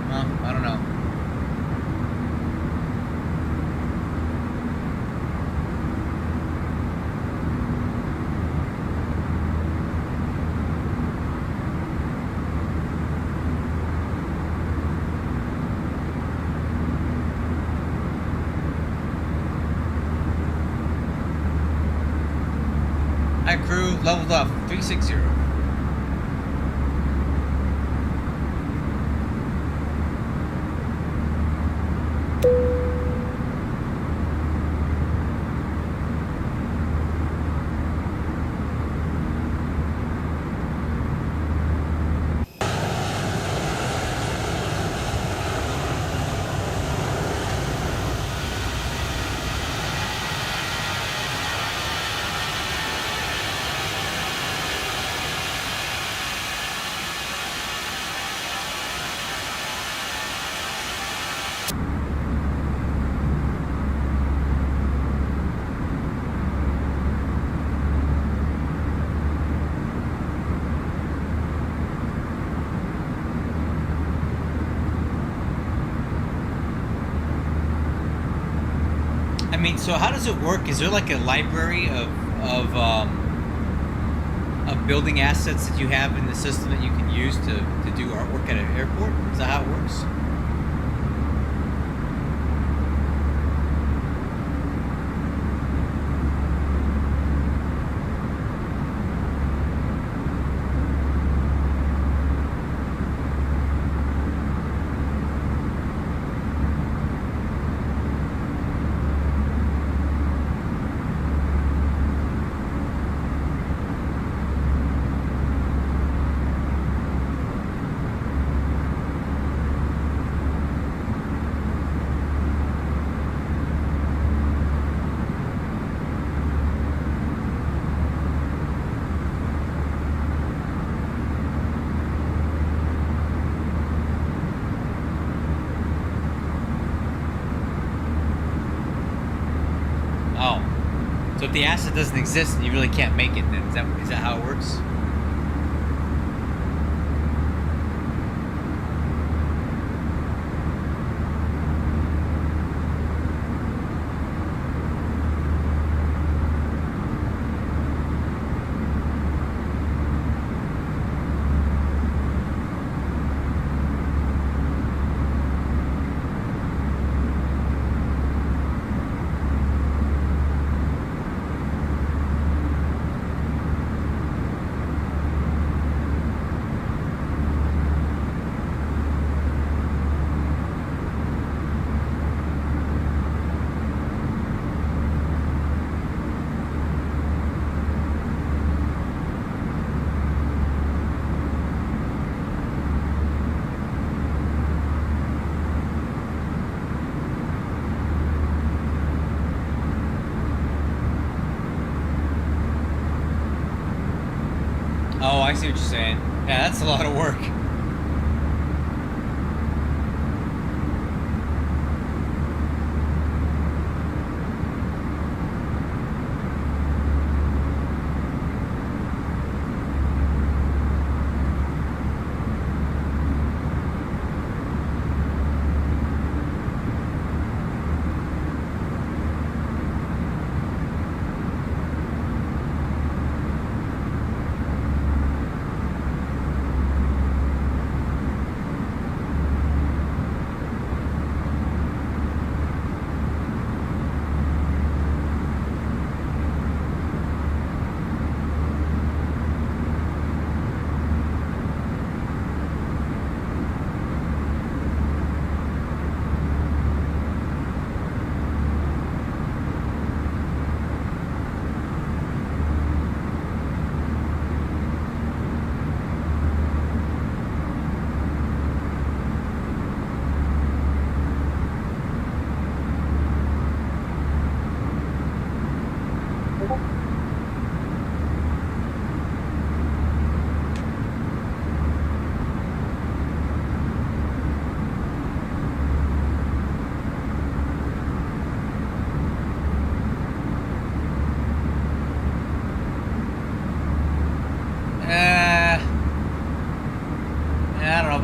I don't know. Hi crew, leveled up, 360. I mean, so how does it work? Is there like a library of building assets that you have in the system that you can use to do artwork at an airport? Is that how it works? So if the asset doesn't exist, you really can't make it then. Is that how it works? Oh, I see what you're saying. Yeah, that's a lot of work.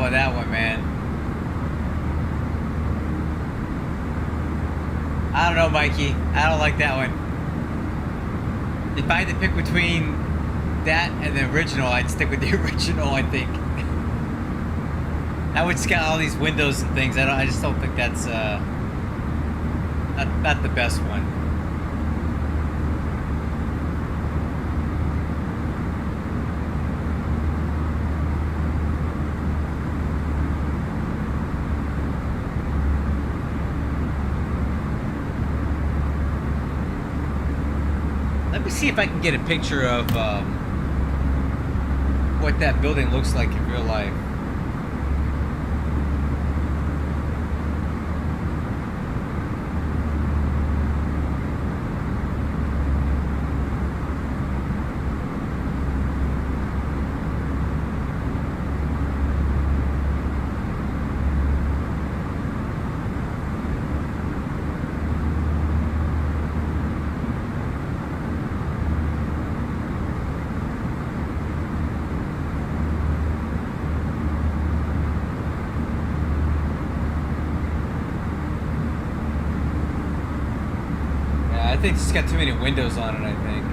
about that one, man. I don't know, Mikey. I don't like that one. If I had to pick between that and the original, I'd stick with the original, I think. That would got all these windows and things. I just don't think that's not the best one. Let me see if I can get a picture of what that building looks like in real life. I think it's got too many windows on it, I think.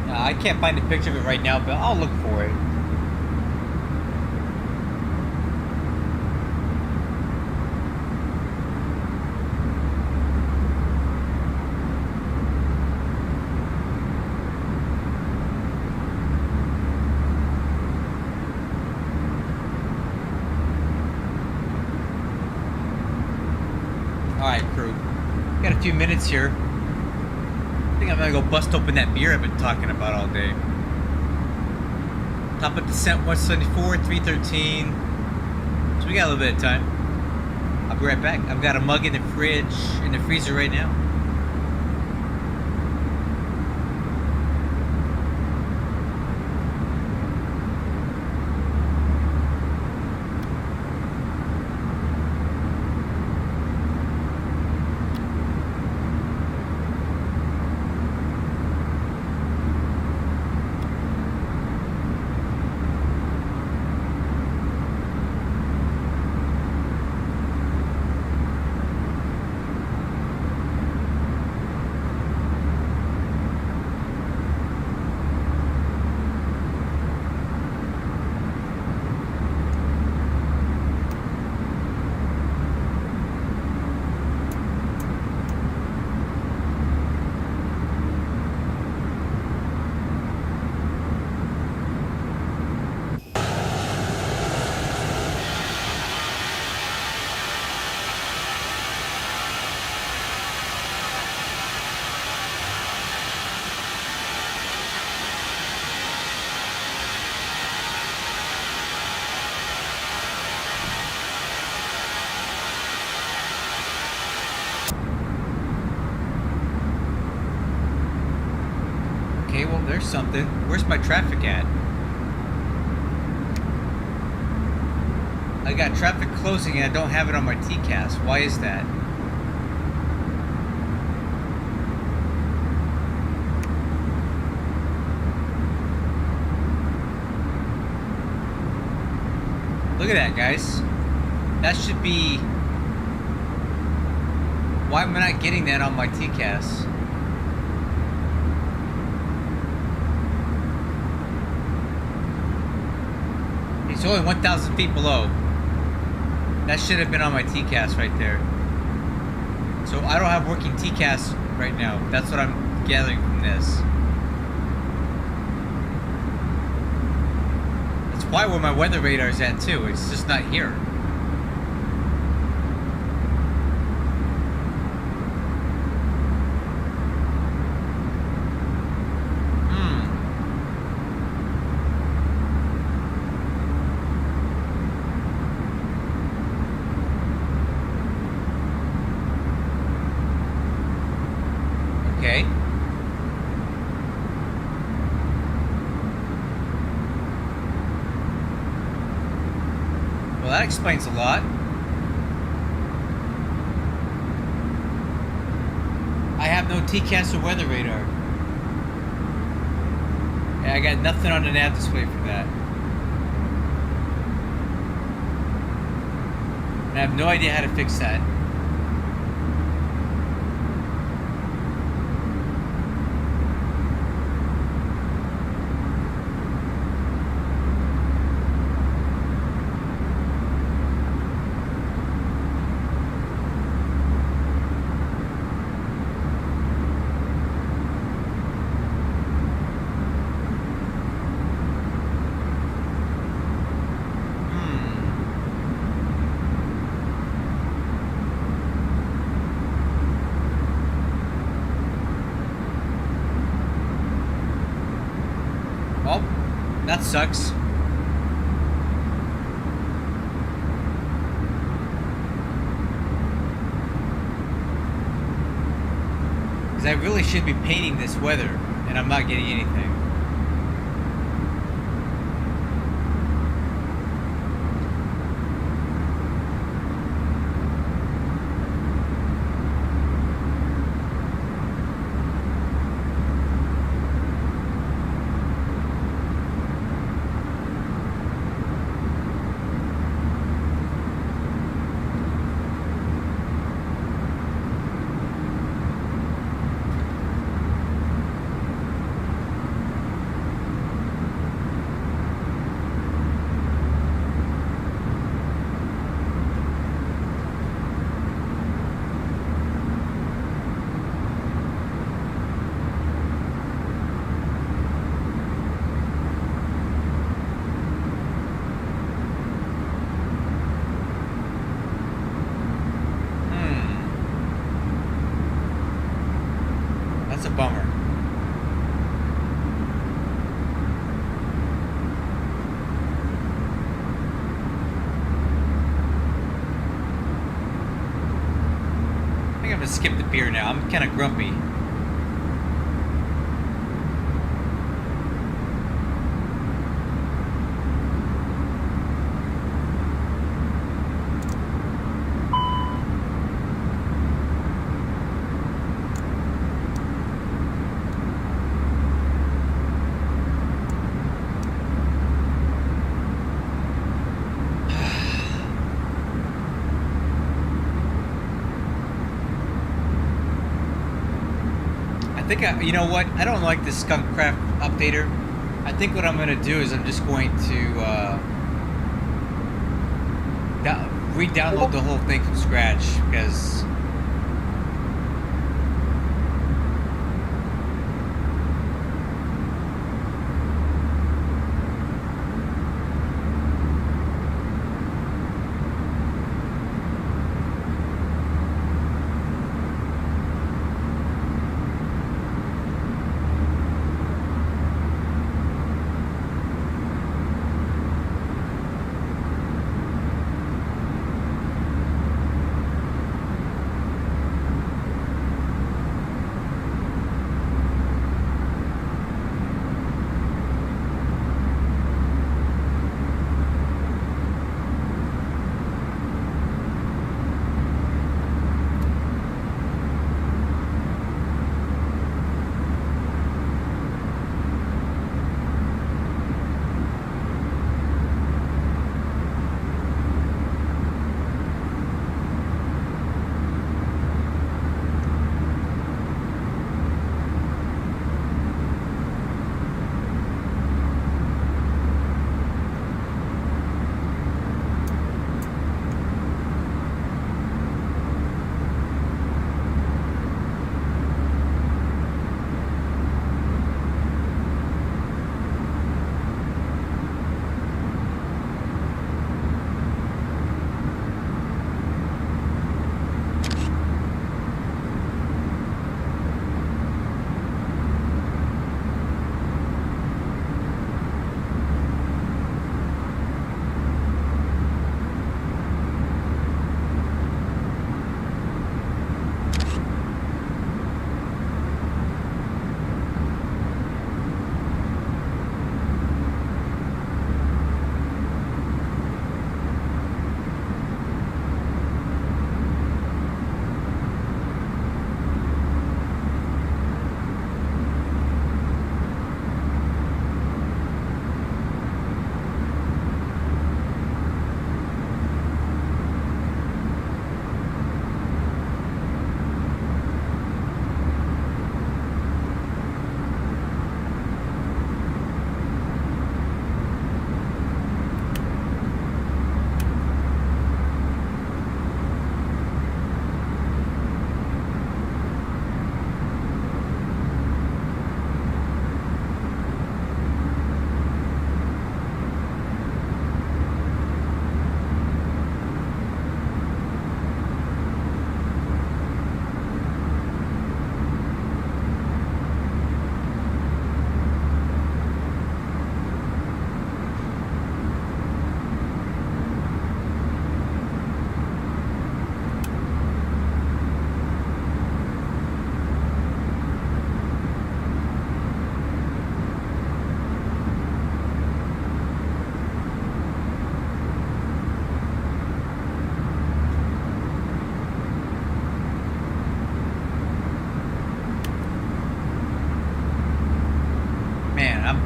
I can't find a picture of it right now, but I'll look for it. Alright, crew. Got a few minutes here. I think I'm gonna go bust open that beer I've been talking about all day. Top of descent 174, 313. So we got a little bit of time. I'll be right back. I've got a mug in the fridge, in the freezer right now. Okay, well, there's something. Where's my traffic at? I got traffic closing and I don't have it on my TCAS. Why is that? Look at that, guys. That should be... Why am I not getting that on my TCAS? It's only 1,000 feet below. That should have been on my TCAS right there. So I don't have working TCAS right now. That's what I'm gathering from this. That's probably where my weather radar is at too. It's just not here. Okay. Well, that explains a lot. no TCAS or weather radar. Yeah, I got nothing on the nav display for that. And I have no idea how to fix that. That sucks. Because I really should be painting this weather, and I'm not getting anything. That's a bummer. I think I'm gonna skip the beer now. I'm kind of grumpy. I think you know what? I don't like this Skunkcraft updater. I think what I'm going to do is I'm just going to re-download the whole thing from scratch because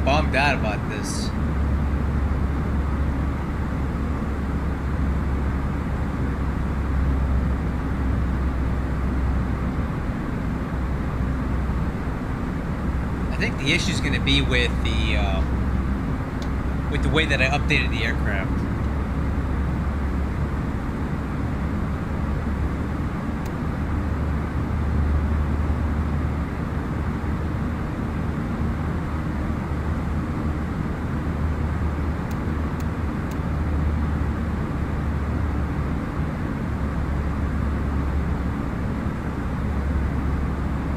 bummed out about this. I think the issue is going to be with the way that I updated the aircraft.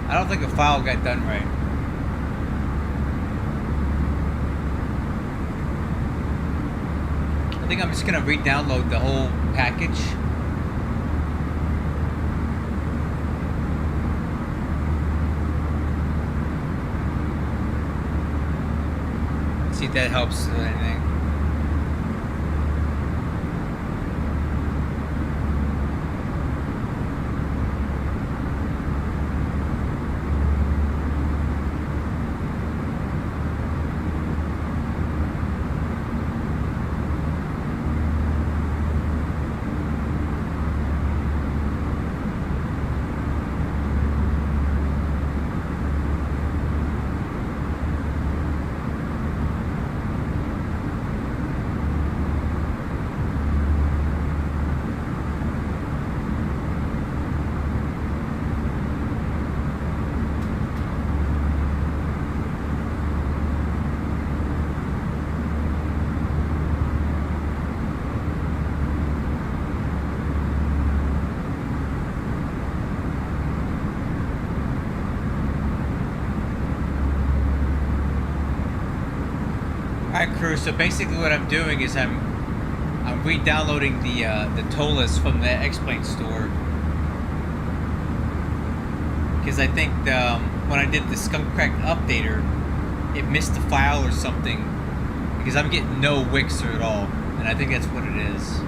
I don't think a file got done right. I think I'm just gonna re-download the whole package. See if that helps with anything. Alright, crew, so basically what I'm doing is I'm re-downloading the ToLiss from the X-Plane store. Because I think when I did the skunk crack updater, it missed the file or something. Because I'm getting no Wixer at all. And I think that's what it is.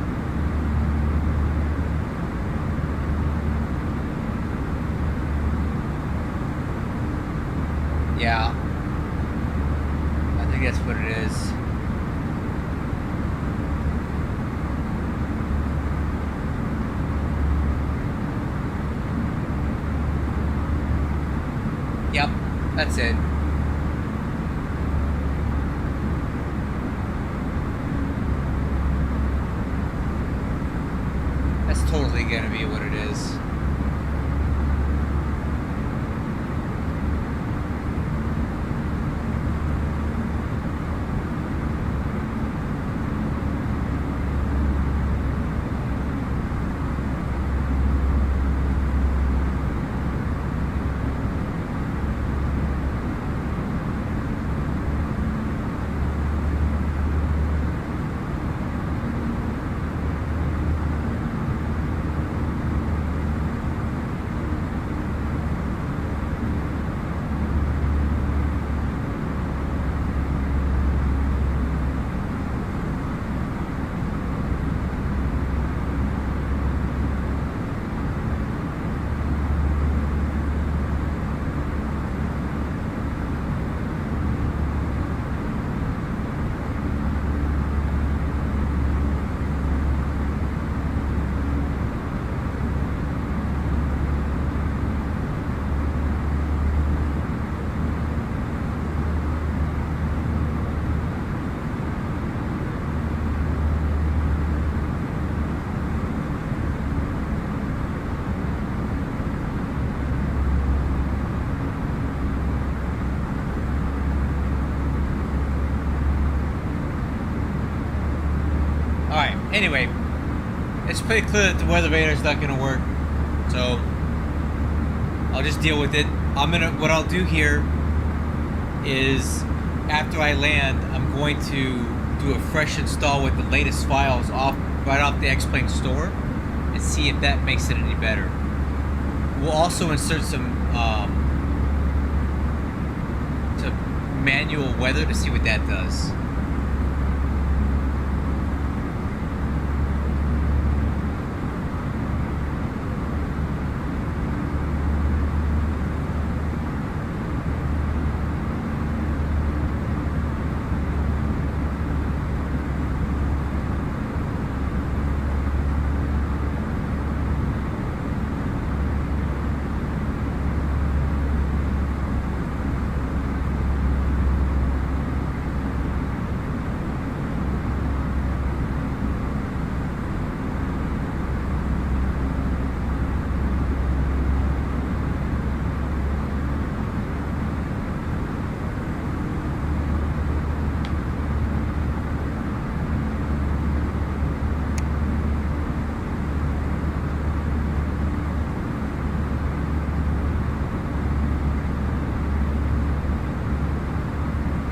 Yeah. I think that's what it is. Yep, that's it. That's totally gonna be what it is. Anyway, it's pretty clear that the weather radar is not going to work, so I'll just deal with it. What I'll do here is, after I land, I'm going to do a fresh install with the latest files right off the X-Plane store and see if that makes it any better. We'll also insert some manual weather to see what that does.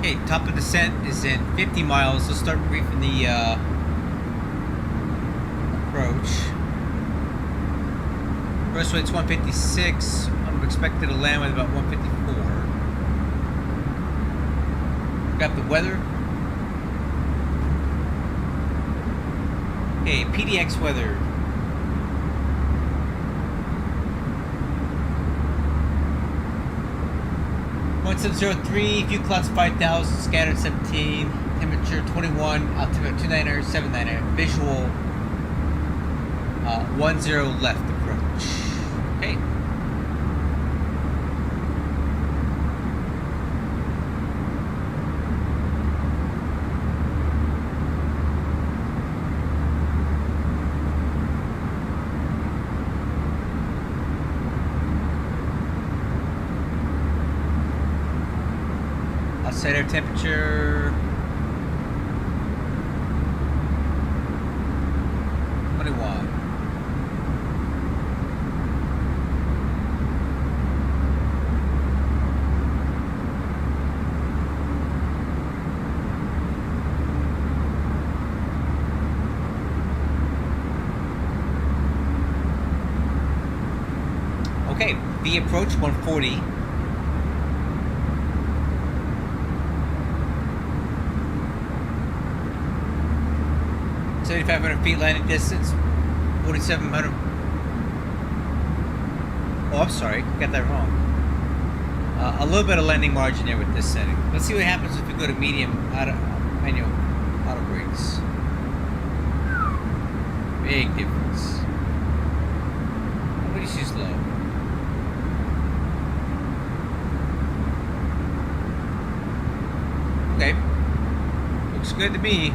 Okay, top of descent is in 50 miles. Let's start briefing the approach. First weight's 156. I'm expected to land with about 154. Got the weather. Okay, PDX weather. 703, view clouds 5,000, scattered 17, temperature 21, altimeter 29er, 79er, visual 10 left approach. Okay. Set air temperature 21. Okay, V approach 140. 7,500 feet landing distance, 4,700. Oh, I'm sorry, got that wrong. A little bit of landing margin there with this setting. Let's see what happens if we go to medium manual auto brakes. Big difference. Nobody's too slow. Okay, looks good to me.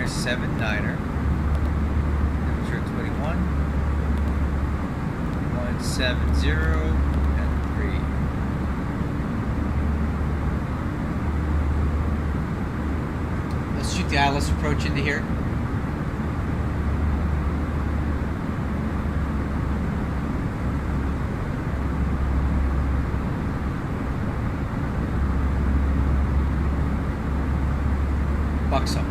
Seven niner. Temperature 21. 170 and 3. Let's shoot the ILS approach into here. Buxom.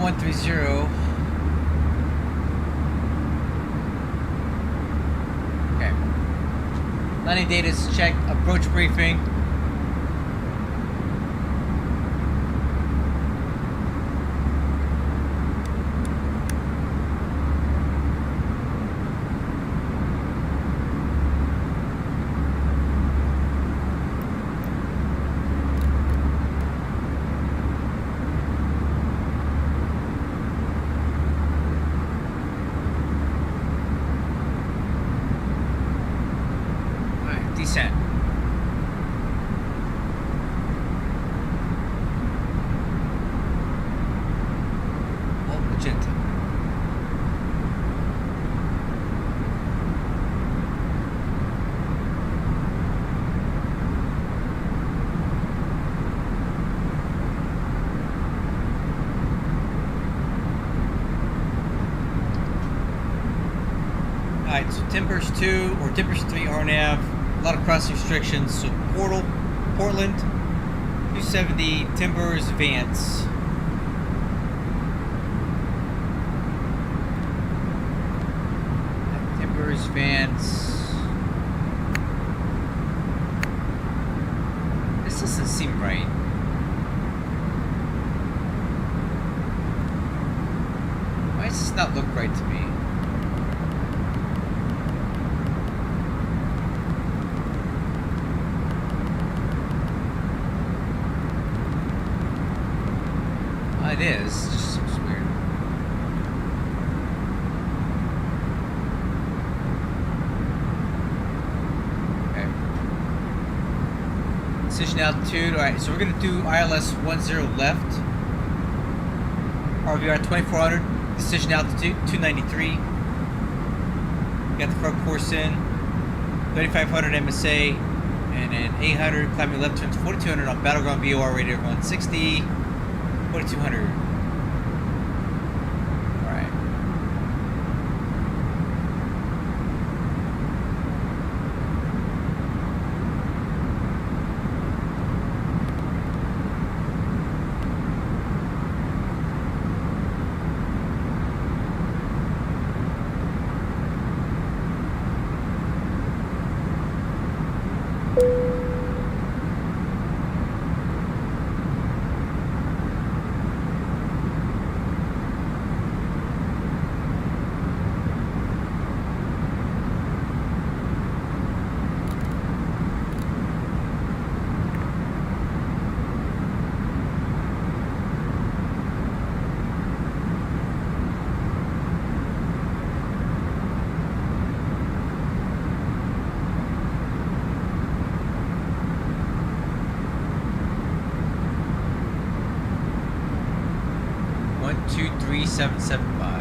130. Okay. Landing data is checked. Approach briefing. Descent. Oh, magenta. Alright, so Timbers 2 or Timbers 3 RNAV. A lot of crossing restrictions. So Portland, 270, Timbers, Vance. Timbers, Vance. This doesn't seem right. Why does this not look right to me? It is. It just seems weird. Okay. Decision altitude. Alright, so we're going to do ILS 10 left. RVR 2400. Decision altitude 293. Got the front course in. 3500 MSA. And then 800 climbing left turns 4200 on Battleground VOR radar 160. 4200. Alright. One, 2, 3, 7, 7, 5.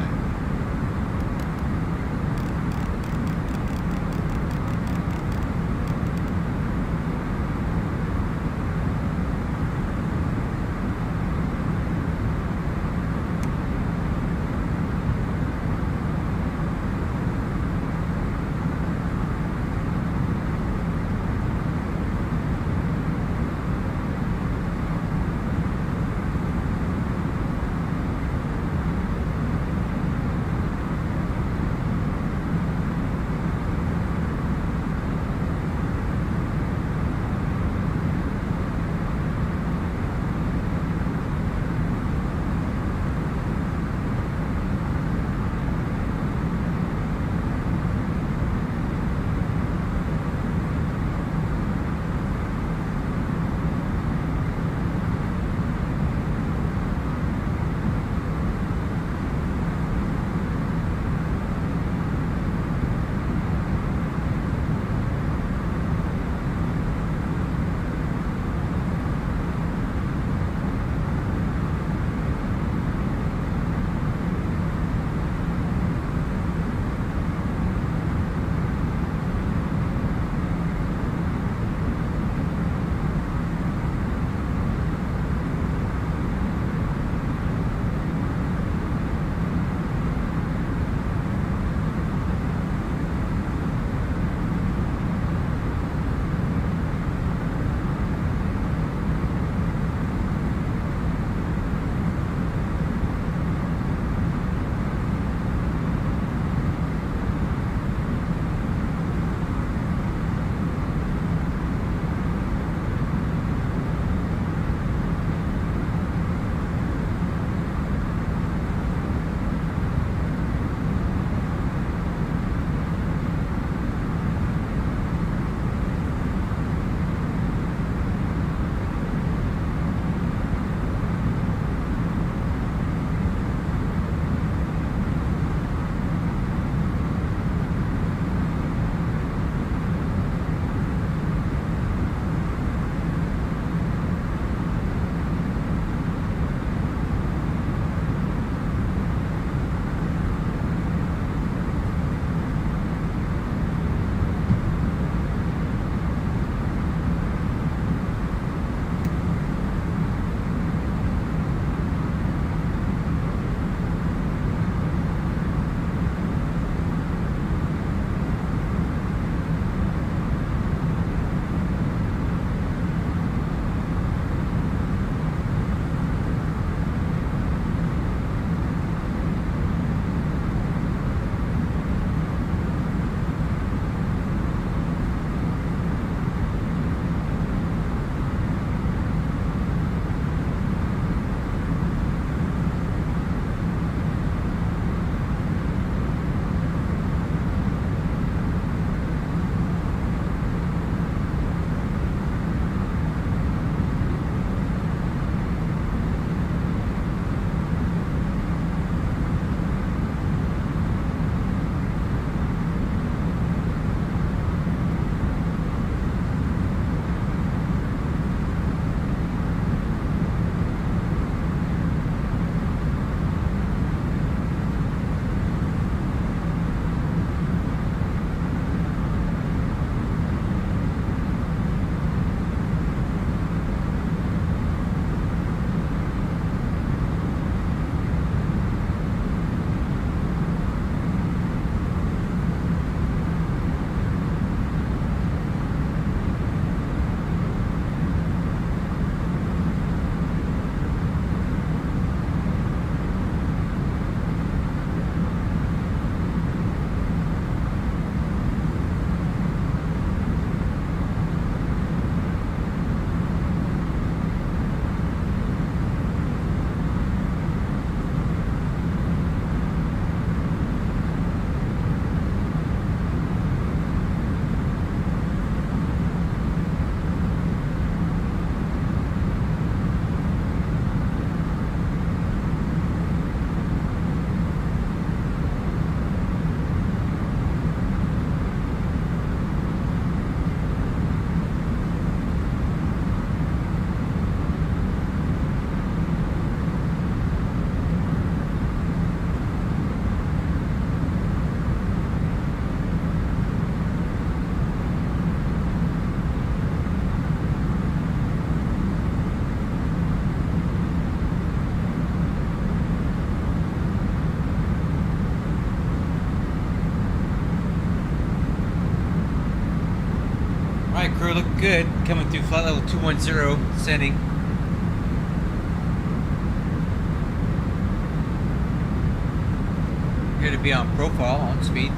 Crew look good. Coming through flight level 210, descending. Here to be on profile, on speed.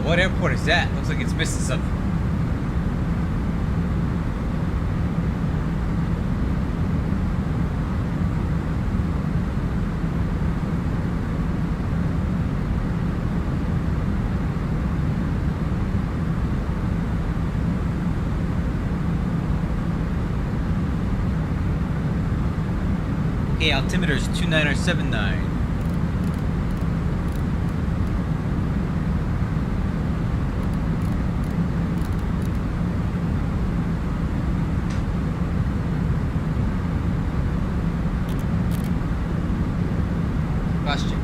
What airport is that? Looks like it's missing something. Okay, altimeter is 29079. Question.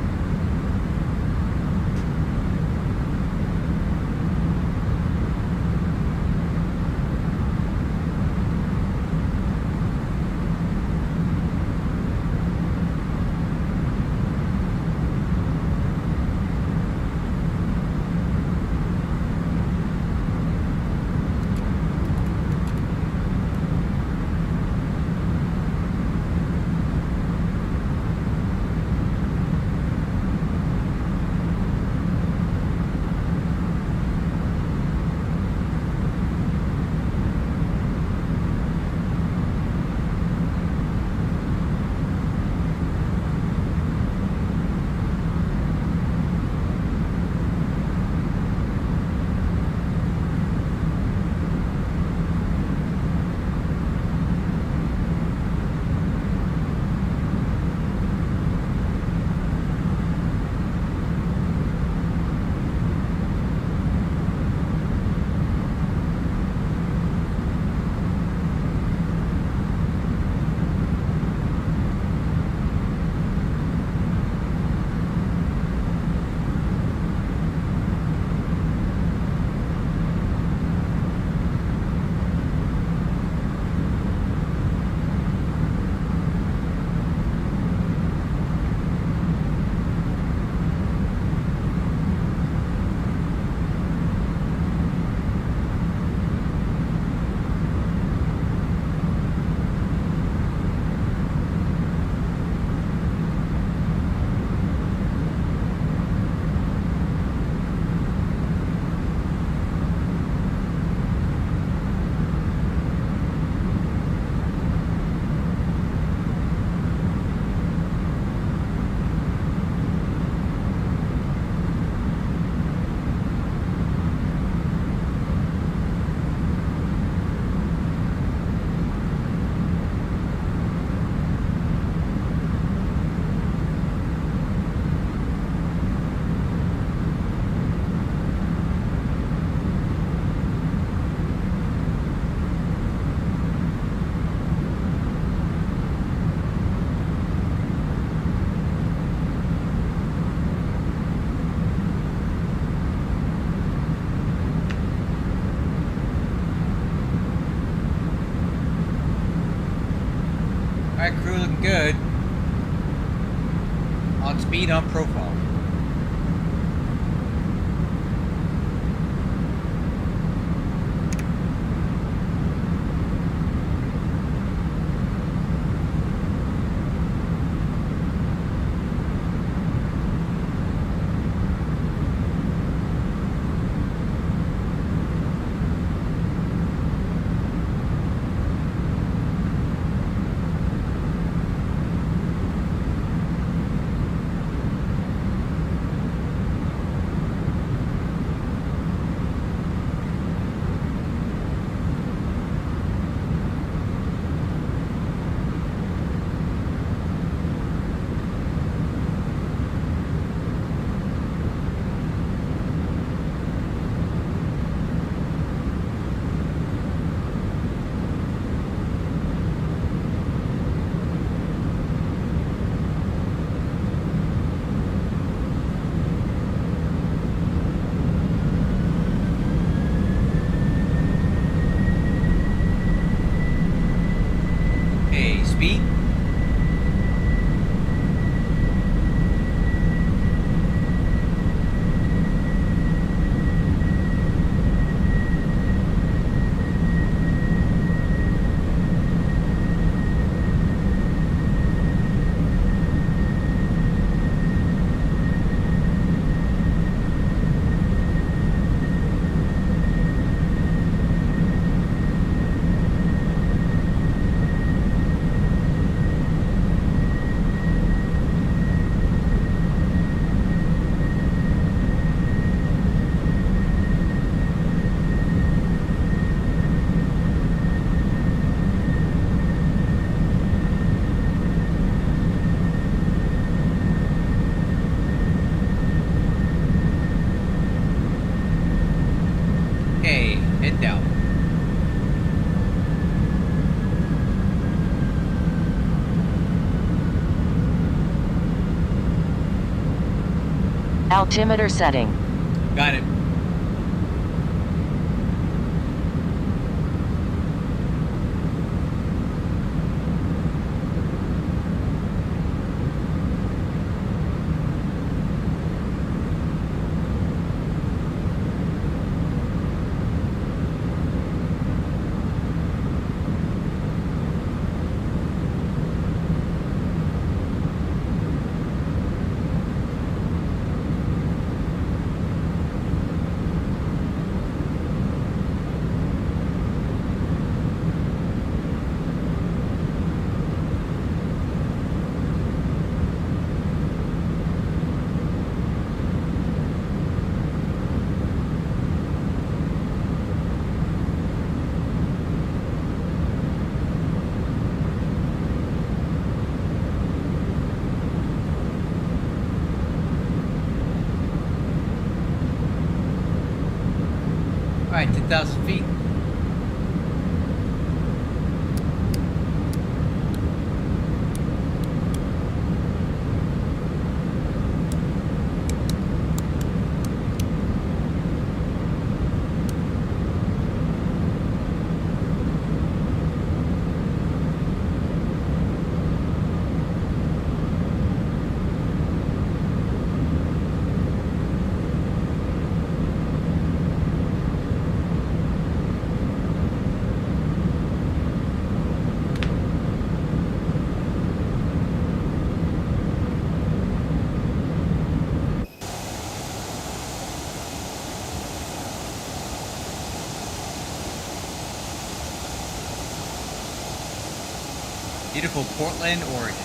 Alright, crew, looking good. On speed, on profile. feet. Okay, head down. Altimeter setting. Got it. Alright, 10,000 feet. Beautiful Portland, Oregon.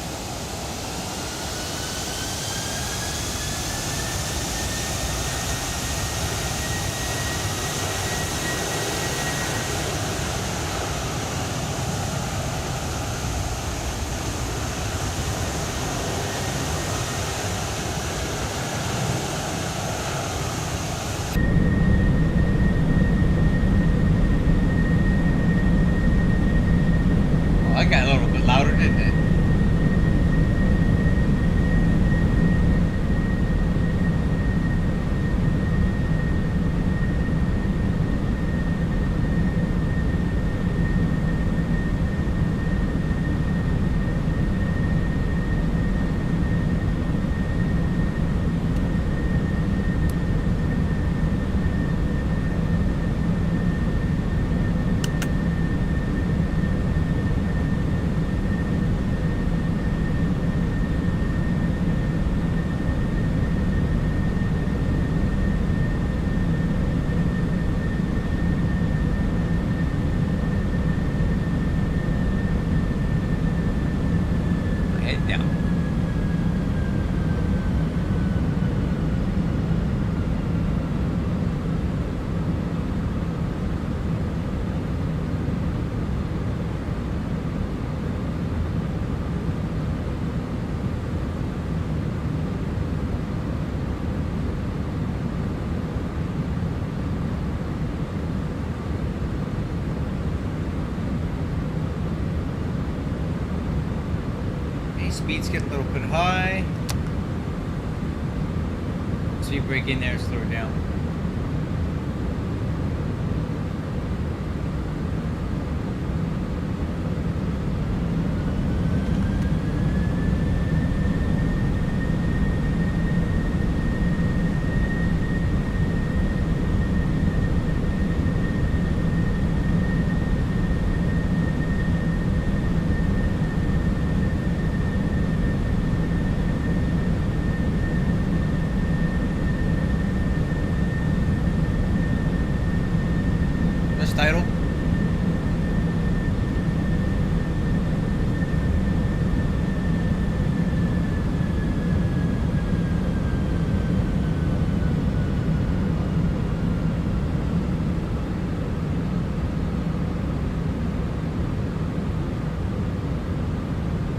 Oh, I got a little bit louder, didn't it? Head down. Speeds get a little bit high. So you break in there and slow it down.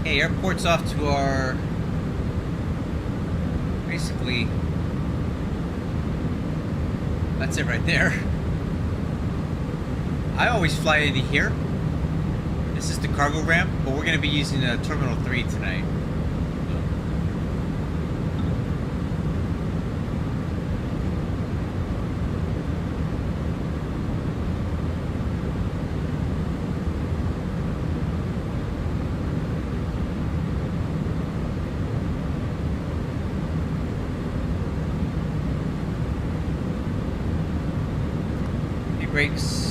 Okay, airport's off to our... Basically... That's it right there. I always fly into here. This is the cargo ramp, but we're going to be using Terminal 3 tonight. Brakes.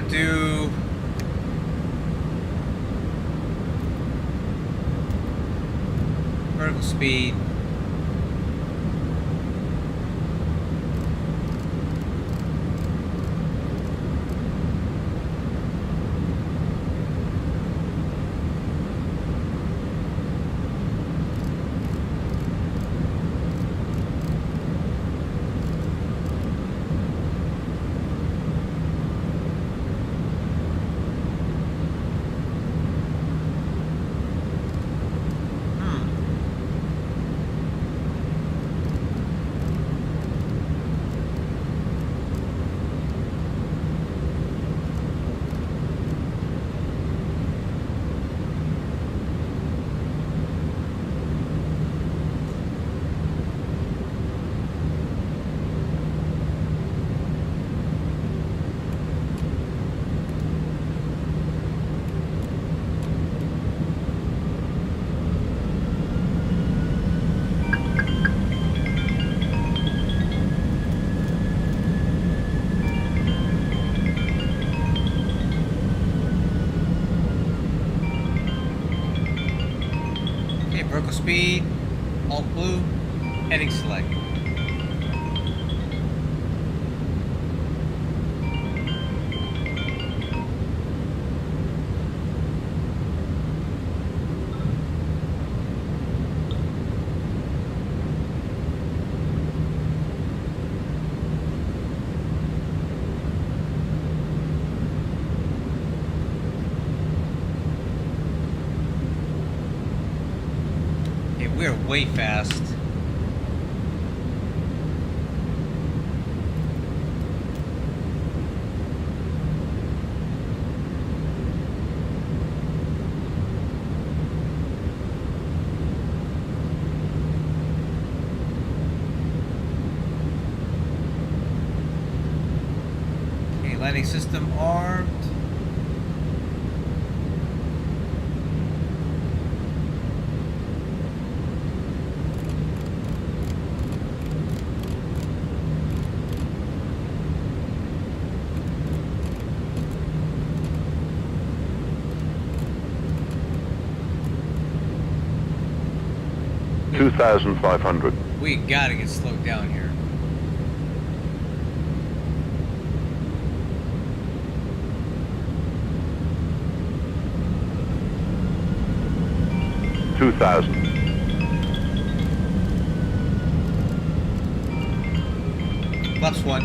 Do vertical speed. Vertical speed, alt blue, heading select. We're way fast. Okay, landing system armed. Hmm. 2,500. We gotta get slowed down here. Plus one.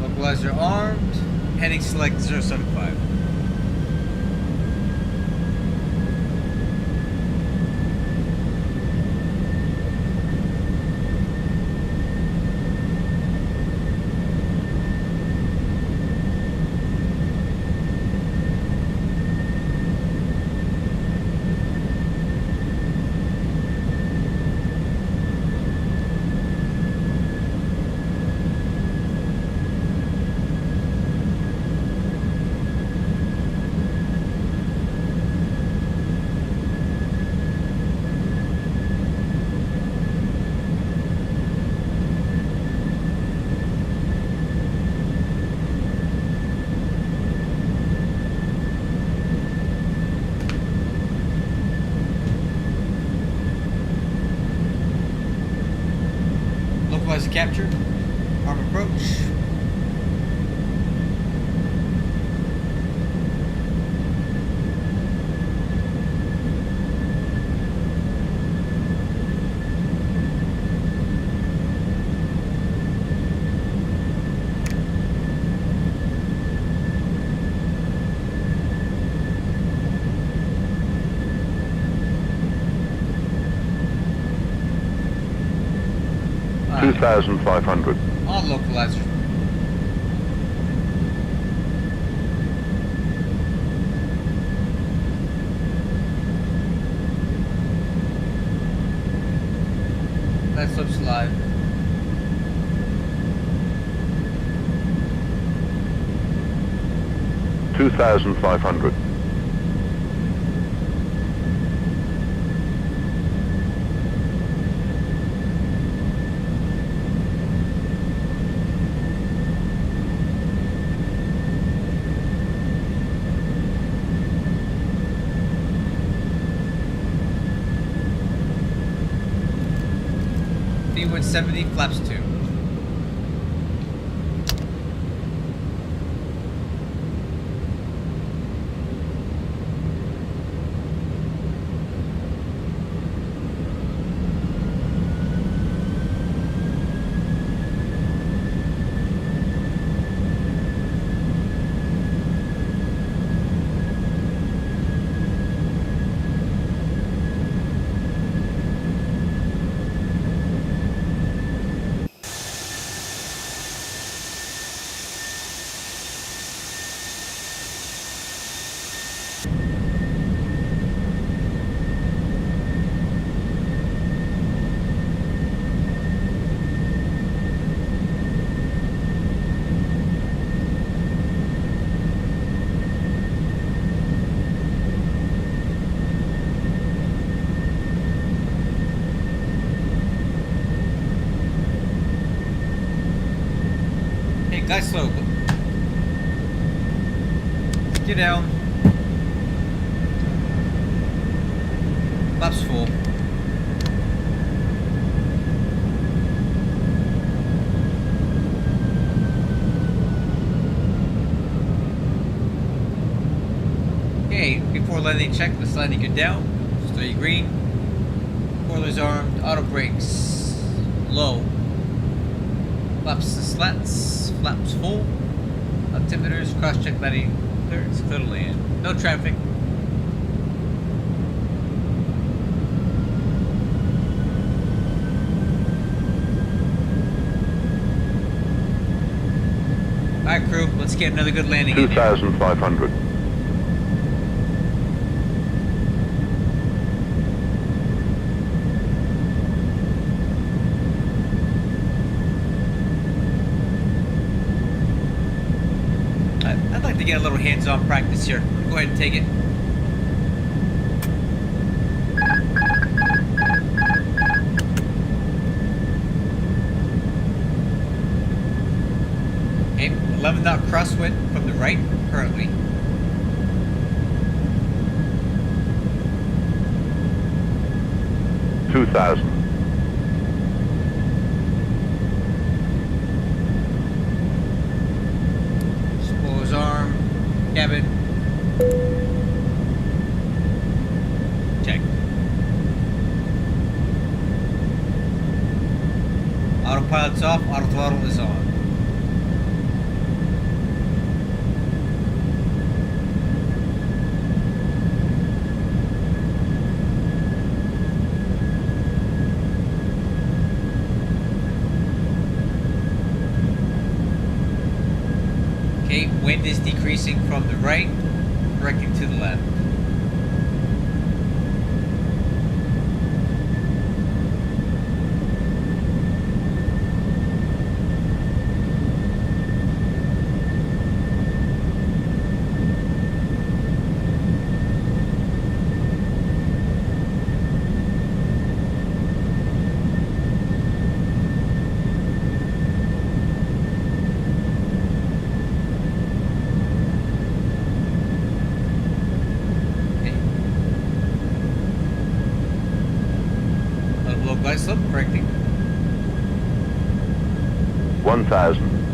Localizer armed. Heading select 075. Localizer captured. Arm approach. All right. 2,500. On localizer. That flips live. $2,500. B170 flaps 2. Guys, slow. Get down. Flaps full. Okay, before landing check, let's landing good down. Stay green. Spoilers armed. Auto brakes low. Flaps to slats. Flaps full. Altimeters, cross-check landing. Clearance, clear to land. No traffic. Alright crew, let's get another good landing. 2,500. I'd like to get a little hands-on practice here. Go ahead and take it. Okay, 11 knot crosswind from the right currently. $2,000. Spoilers arm, cabin. Check. Autopilot's off, auto throttle is on. Okay, wind is decreasing from the right, correcting to the left. 1,000.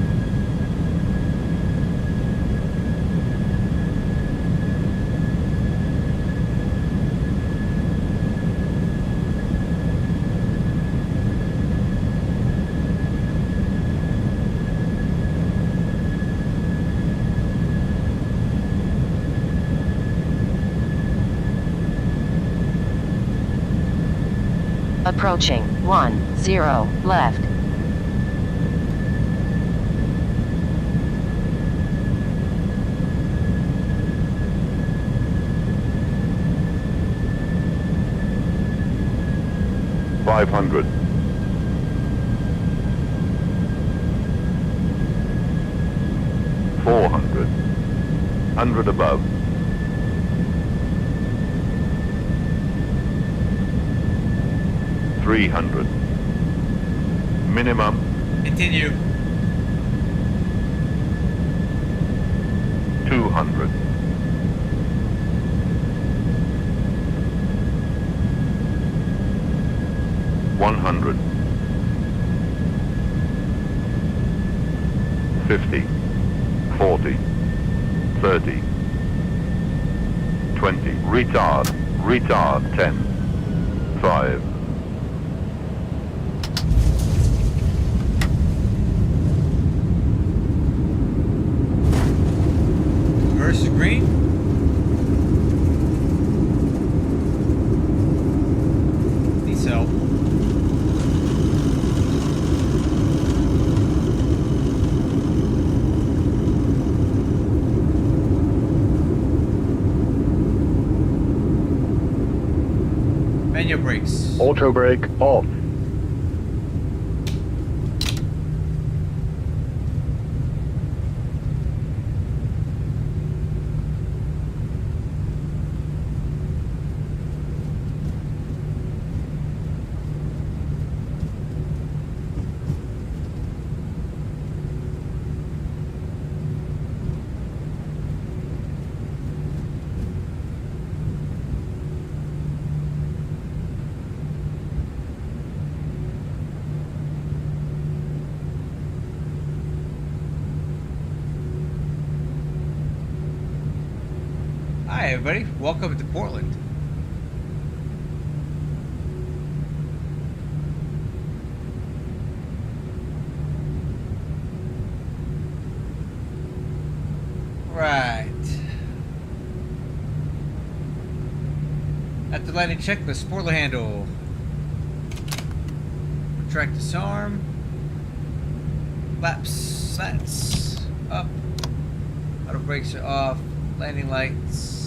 Approaching 10 left. Five hundred. 400. 100 above. 300. Minimum. Continue. 200. 100. 50. 40. 30. 20. Retard. Retard. 10. 5. Reverse green. Think so. Manual brakes. Auto brake off. Hi everybody, welcome to Portland. Right. At the landing checklist, spoiler handle. Retract disarm. Flaps, slats, up. Auto brakes are off. Landing lights.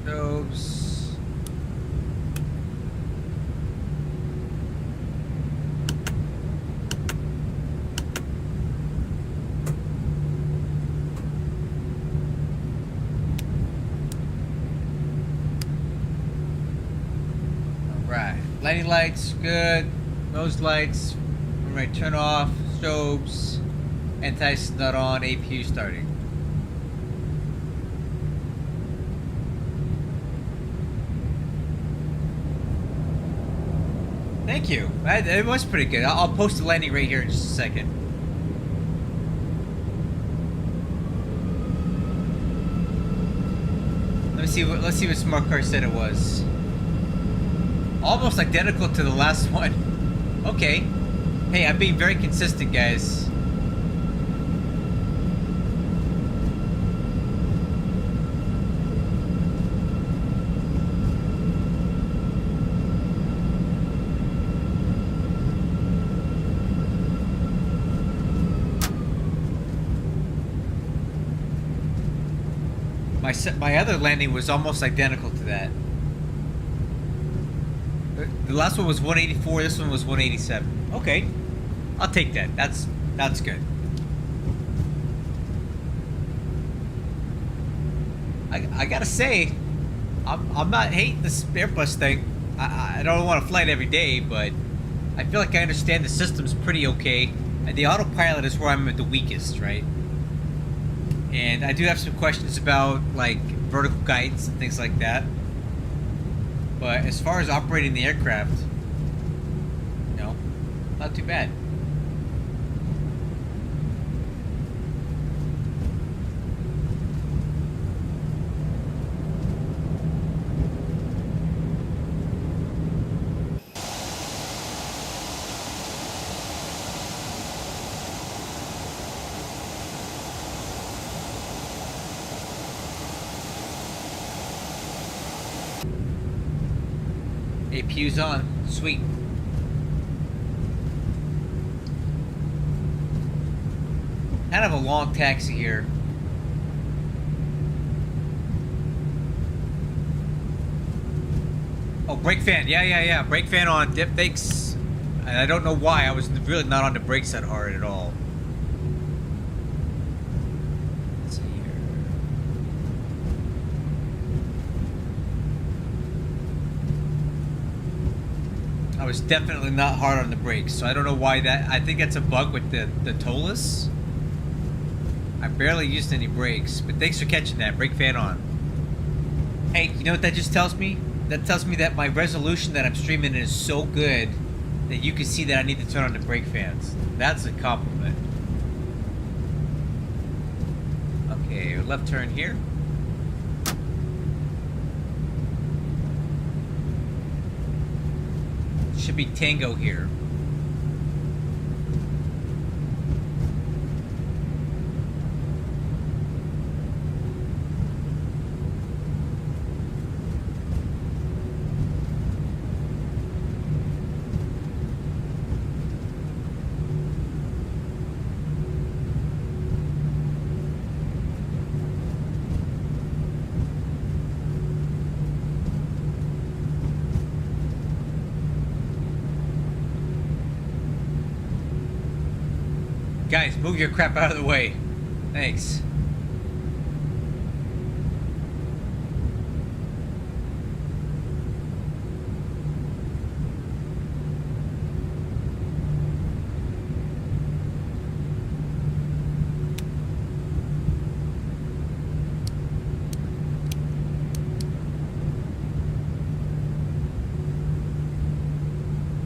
Globes. Alright. Landing lights, good. Nose lights. Right, turn off. Strobes. Anti not on. APU starting. Thank you. It was pretty good. I'll post the landing right here in just a second. Let's see what Smart Car said it was. Almost identical to the last one. Okay. Hey, I'm being very consistent, guys. My other landing was almost identical to that. The last one was 184, this one was 187. Okay. I'll take that. That's good. I gotta say, I'm not hating this Airbus thing. I don't want to fly it every day, but I feel like I understand the system's pretty okay. And the autopilot is where I'm at the weakest, right? And I do have some questions about like vertical guidance and things like that. But as far as operating the aircraft, Not too bad. APU's on. Sweet. Kind of a long taxi here. Oh, brake fan. Yeah. Brake fan on. Dip fakes. And I don't know why. I was really not on the brakes that hard at all. Let's see here. I was definitely not hard on the brakes, so I don't know why that. I think that's a bug with the ToLiss. I barely used any brakes, but thanks for catching that. Brake fan on. Hey, you know what that just tells me? That tells me that my resolution that I'm streaming is so good that you can see that I need to turn on the brake fans. That's a compliment. Okay, left turn here. Should be Tango here. Guys, move your crap out of the way. Thanks.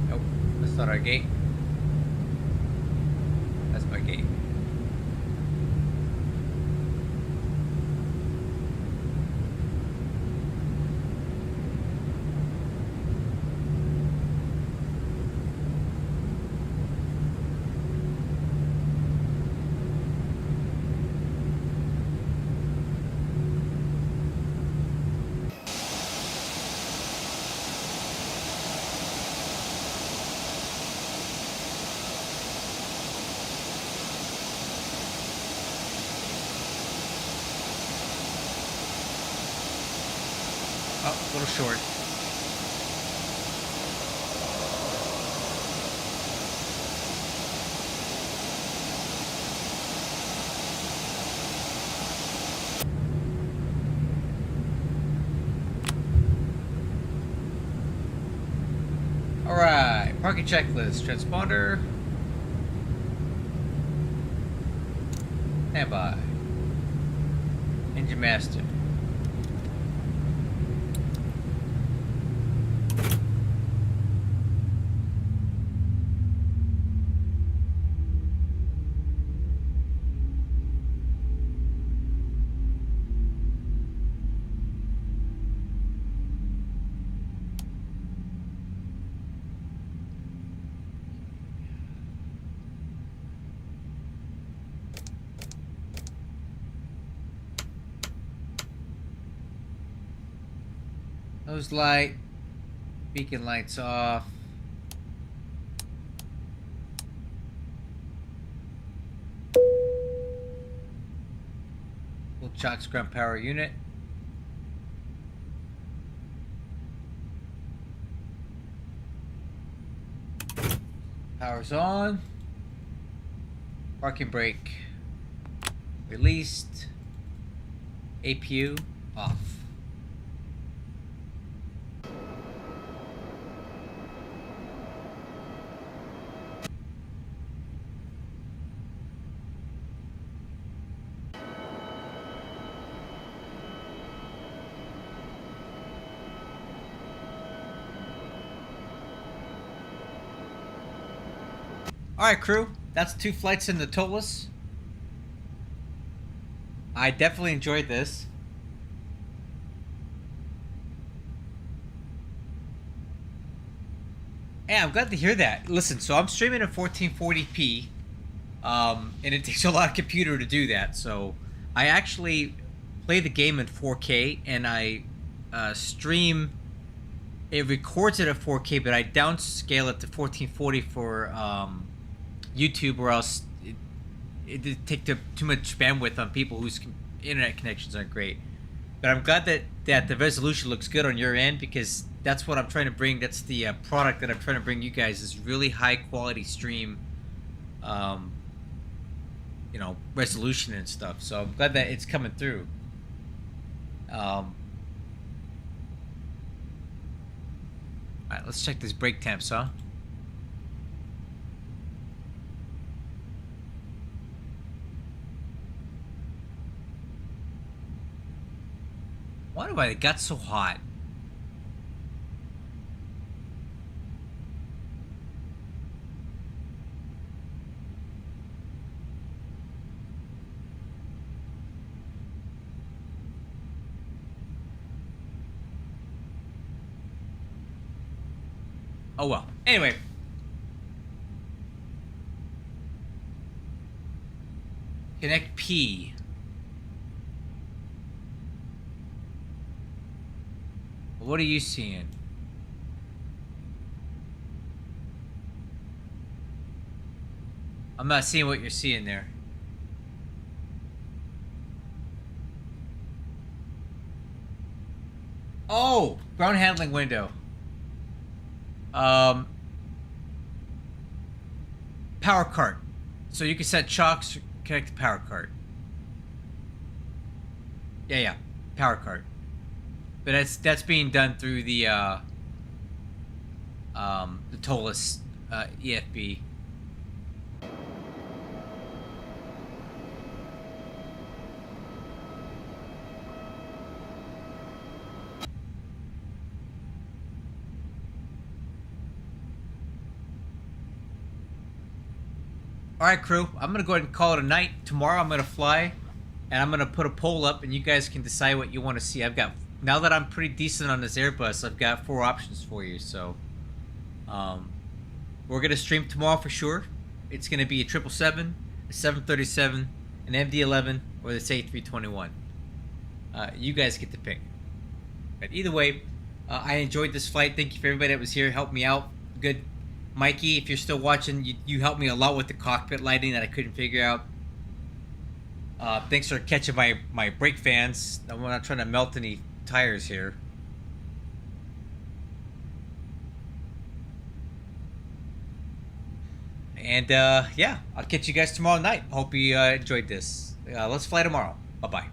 Nope, that's not our gate. Oh, a little short. Alright, parking checklist, transponder. Standby. Engine master. Nose light, beacon lights off. Full chock scrum power unit. Power's on. Parking brake released. APU off. Alright, crew. That's 2 flights in the ToLiss. I definitely enjoyed this. Hey, I'm glad to hear that. Listen, so I'm streaming at 1440p. And it takes a lot of computer to do that. So I actually play the game in 4K, and I stream. It records it at 4K, but I downscale it to 1440 for YouTube, or else it'd take too much bandwidth on people whose internet connections aren't great. But I'm glad that the resolution looks good on your end, because that's what I'm trying to bring. That's the product that I'm trying to bring you guys, is really high quality stream, you know, resolution and stuff. So I'm glad that it's coming through. Alright, let's check this brake temps, huh? Why do I got so hot? Oh well. Anyway. Connect P. What are you seeing? I'm not seeing what you're seeing there. Oh, ground handling window. Power cart. So you can set chocks, connect to power cart. Yeah, power cart. But that's being done through the ToLiss EFB. Alright, crew, I'm going to go ahead and call it a night. Tomorrow I'm going to fly, and I'm going to put a poll up, and you guys can decide what you want to see. Now that I'm pretty decent on this Airbus, I've got 4 options for you. So, we're going to stream tomorrow for sure. It's going to be a 777, a 737, an MD-11, or this A321. You guys get to pick. But either way, I enjoyed this flight. Thank you for everybody that was here. Helped me out. Good. Mikey, if you're still watching, you helped me a lot with the cockpit lighting that I couldn't figure out. Thanks for catching my brake fans. I'm not trying to melt any tires here. And yeah, I'll catch you guys tomorrow night. Hope you enjoyed this. Let's fly tomorrow. Bye-bye.